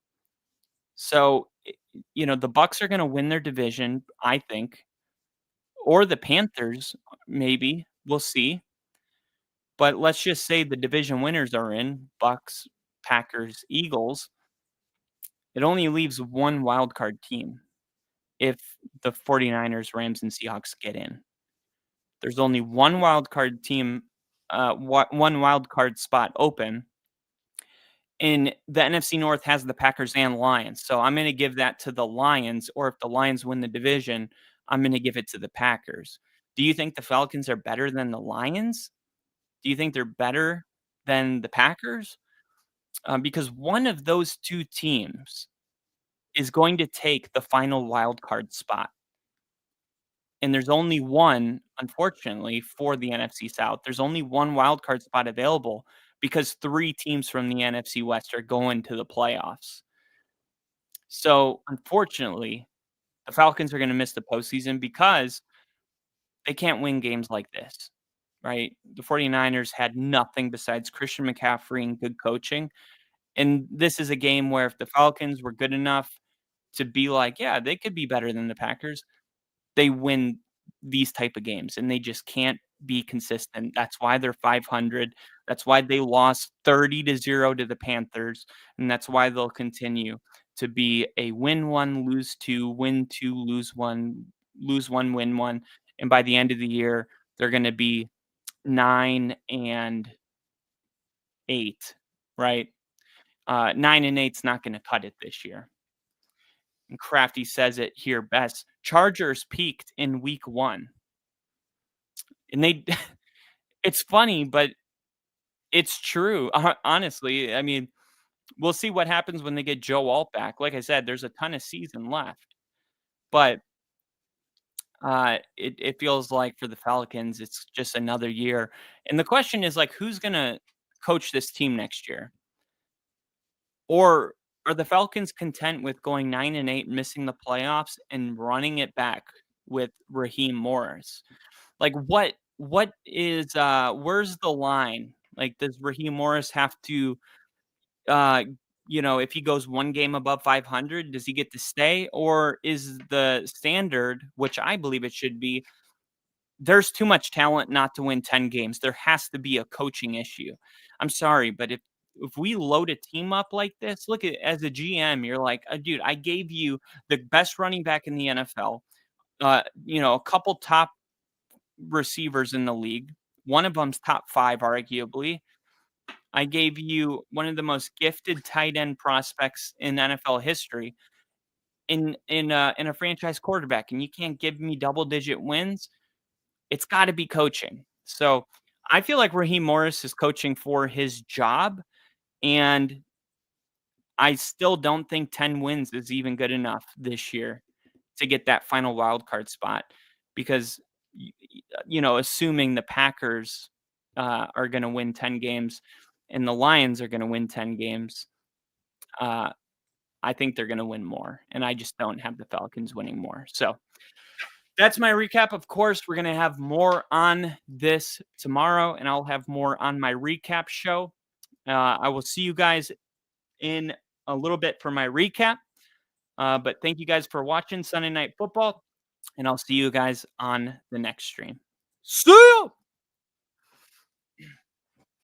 So, the Bucks are gonna win their division, I think, or the Panthers, maybe. We'll see. But let's just say the division winners are in, Bucks, Packers, Eagles. It only leaves 1 wild card team if the 49ers, Rams, and Seahawks get in. There's only 1 wild card team, 1 wild card spot open, and the NFC North has the Packers and Lions. So I'm gonna give that to the Lions, or if the Lions win the division, I'm gonna give it to the Packers. Do you think the Falcons are better than the Lions? Do you think they're better than the Packers? Because one of those 2 teams is going to take the final wild card spot. And there's only one, unfortunately, for the NFC South. There's only 1 wild card spot available because 3 teams from the NFC West are going to the playoffs. So, unfortunately, the Falcons are gonna miss the postseason because they can't win games like this, right? The 49ers had nothing besides Christian McCaffrey and good coaching, and this is a game where if the Falcons were good enough to be like, "Yeah, they could be better than the Packers," they win these type of games, and they just can't be consistent. That's why they're 500. That's why they lost 30-0 to the Panthers, and that's why they'll continue to be a win 1, lose 2, win 2, lose 1, lose 1, win 1, and by the end of the year, they're gonna be 9-8, right? 9-8's not gonna cut it this year. And Crafty says it here best. Chargers peaked in week 1. And they it's funny, but it's true. Honestly, I mean, we'll see what happens when they get Joe Alt back. Like I said, there's a ton of season left. But it feels like for the Falcons, it's just another year. And the question is like, who's gonna coach this team next year? Or are the Falcons content with going 9-8, missing the playoffs, and running it back with Raheem Morris? Like, what is, where's the line? Like, does Raheem Morris have to, uh, if he goes 1 game above 500, does he get to stay? Or is the standard, which I believe it should be, there's too much talent not to win 10 games. There has to be a coaching issue. I'm sorry, but if we load a team up like this, look at as a GM, you're like, dude, I gave you the best running back in the NFL, a couple top receivers in the league. One of them's top 5, arguably. I gave you one of the most gifted tight end prospects in NFL history in a franchise quarterback, and you can't give me double-digit wins. It's gotta be coaching. So, I feel like Raheem Morris is coaching for his job, and I still don't think 10 wins is even good enough this year to get that final wild card spot because, assuming the Packers are going to win 10 games and the Lions are going to win 10 games, I think they're going to win more. And I just don't have the Falcons winning more. So that's my recap. Of course, we're going to have more on this tomorrow, and I'll have more on my recap show. I will see you guys in a little bit for my recap. But thank you guys for watching Sunday Night Football, and I'll see you guys on the next stream. See ya!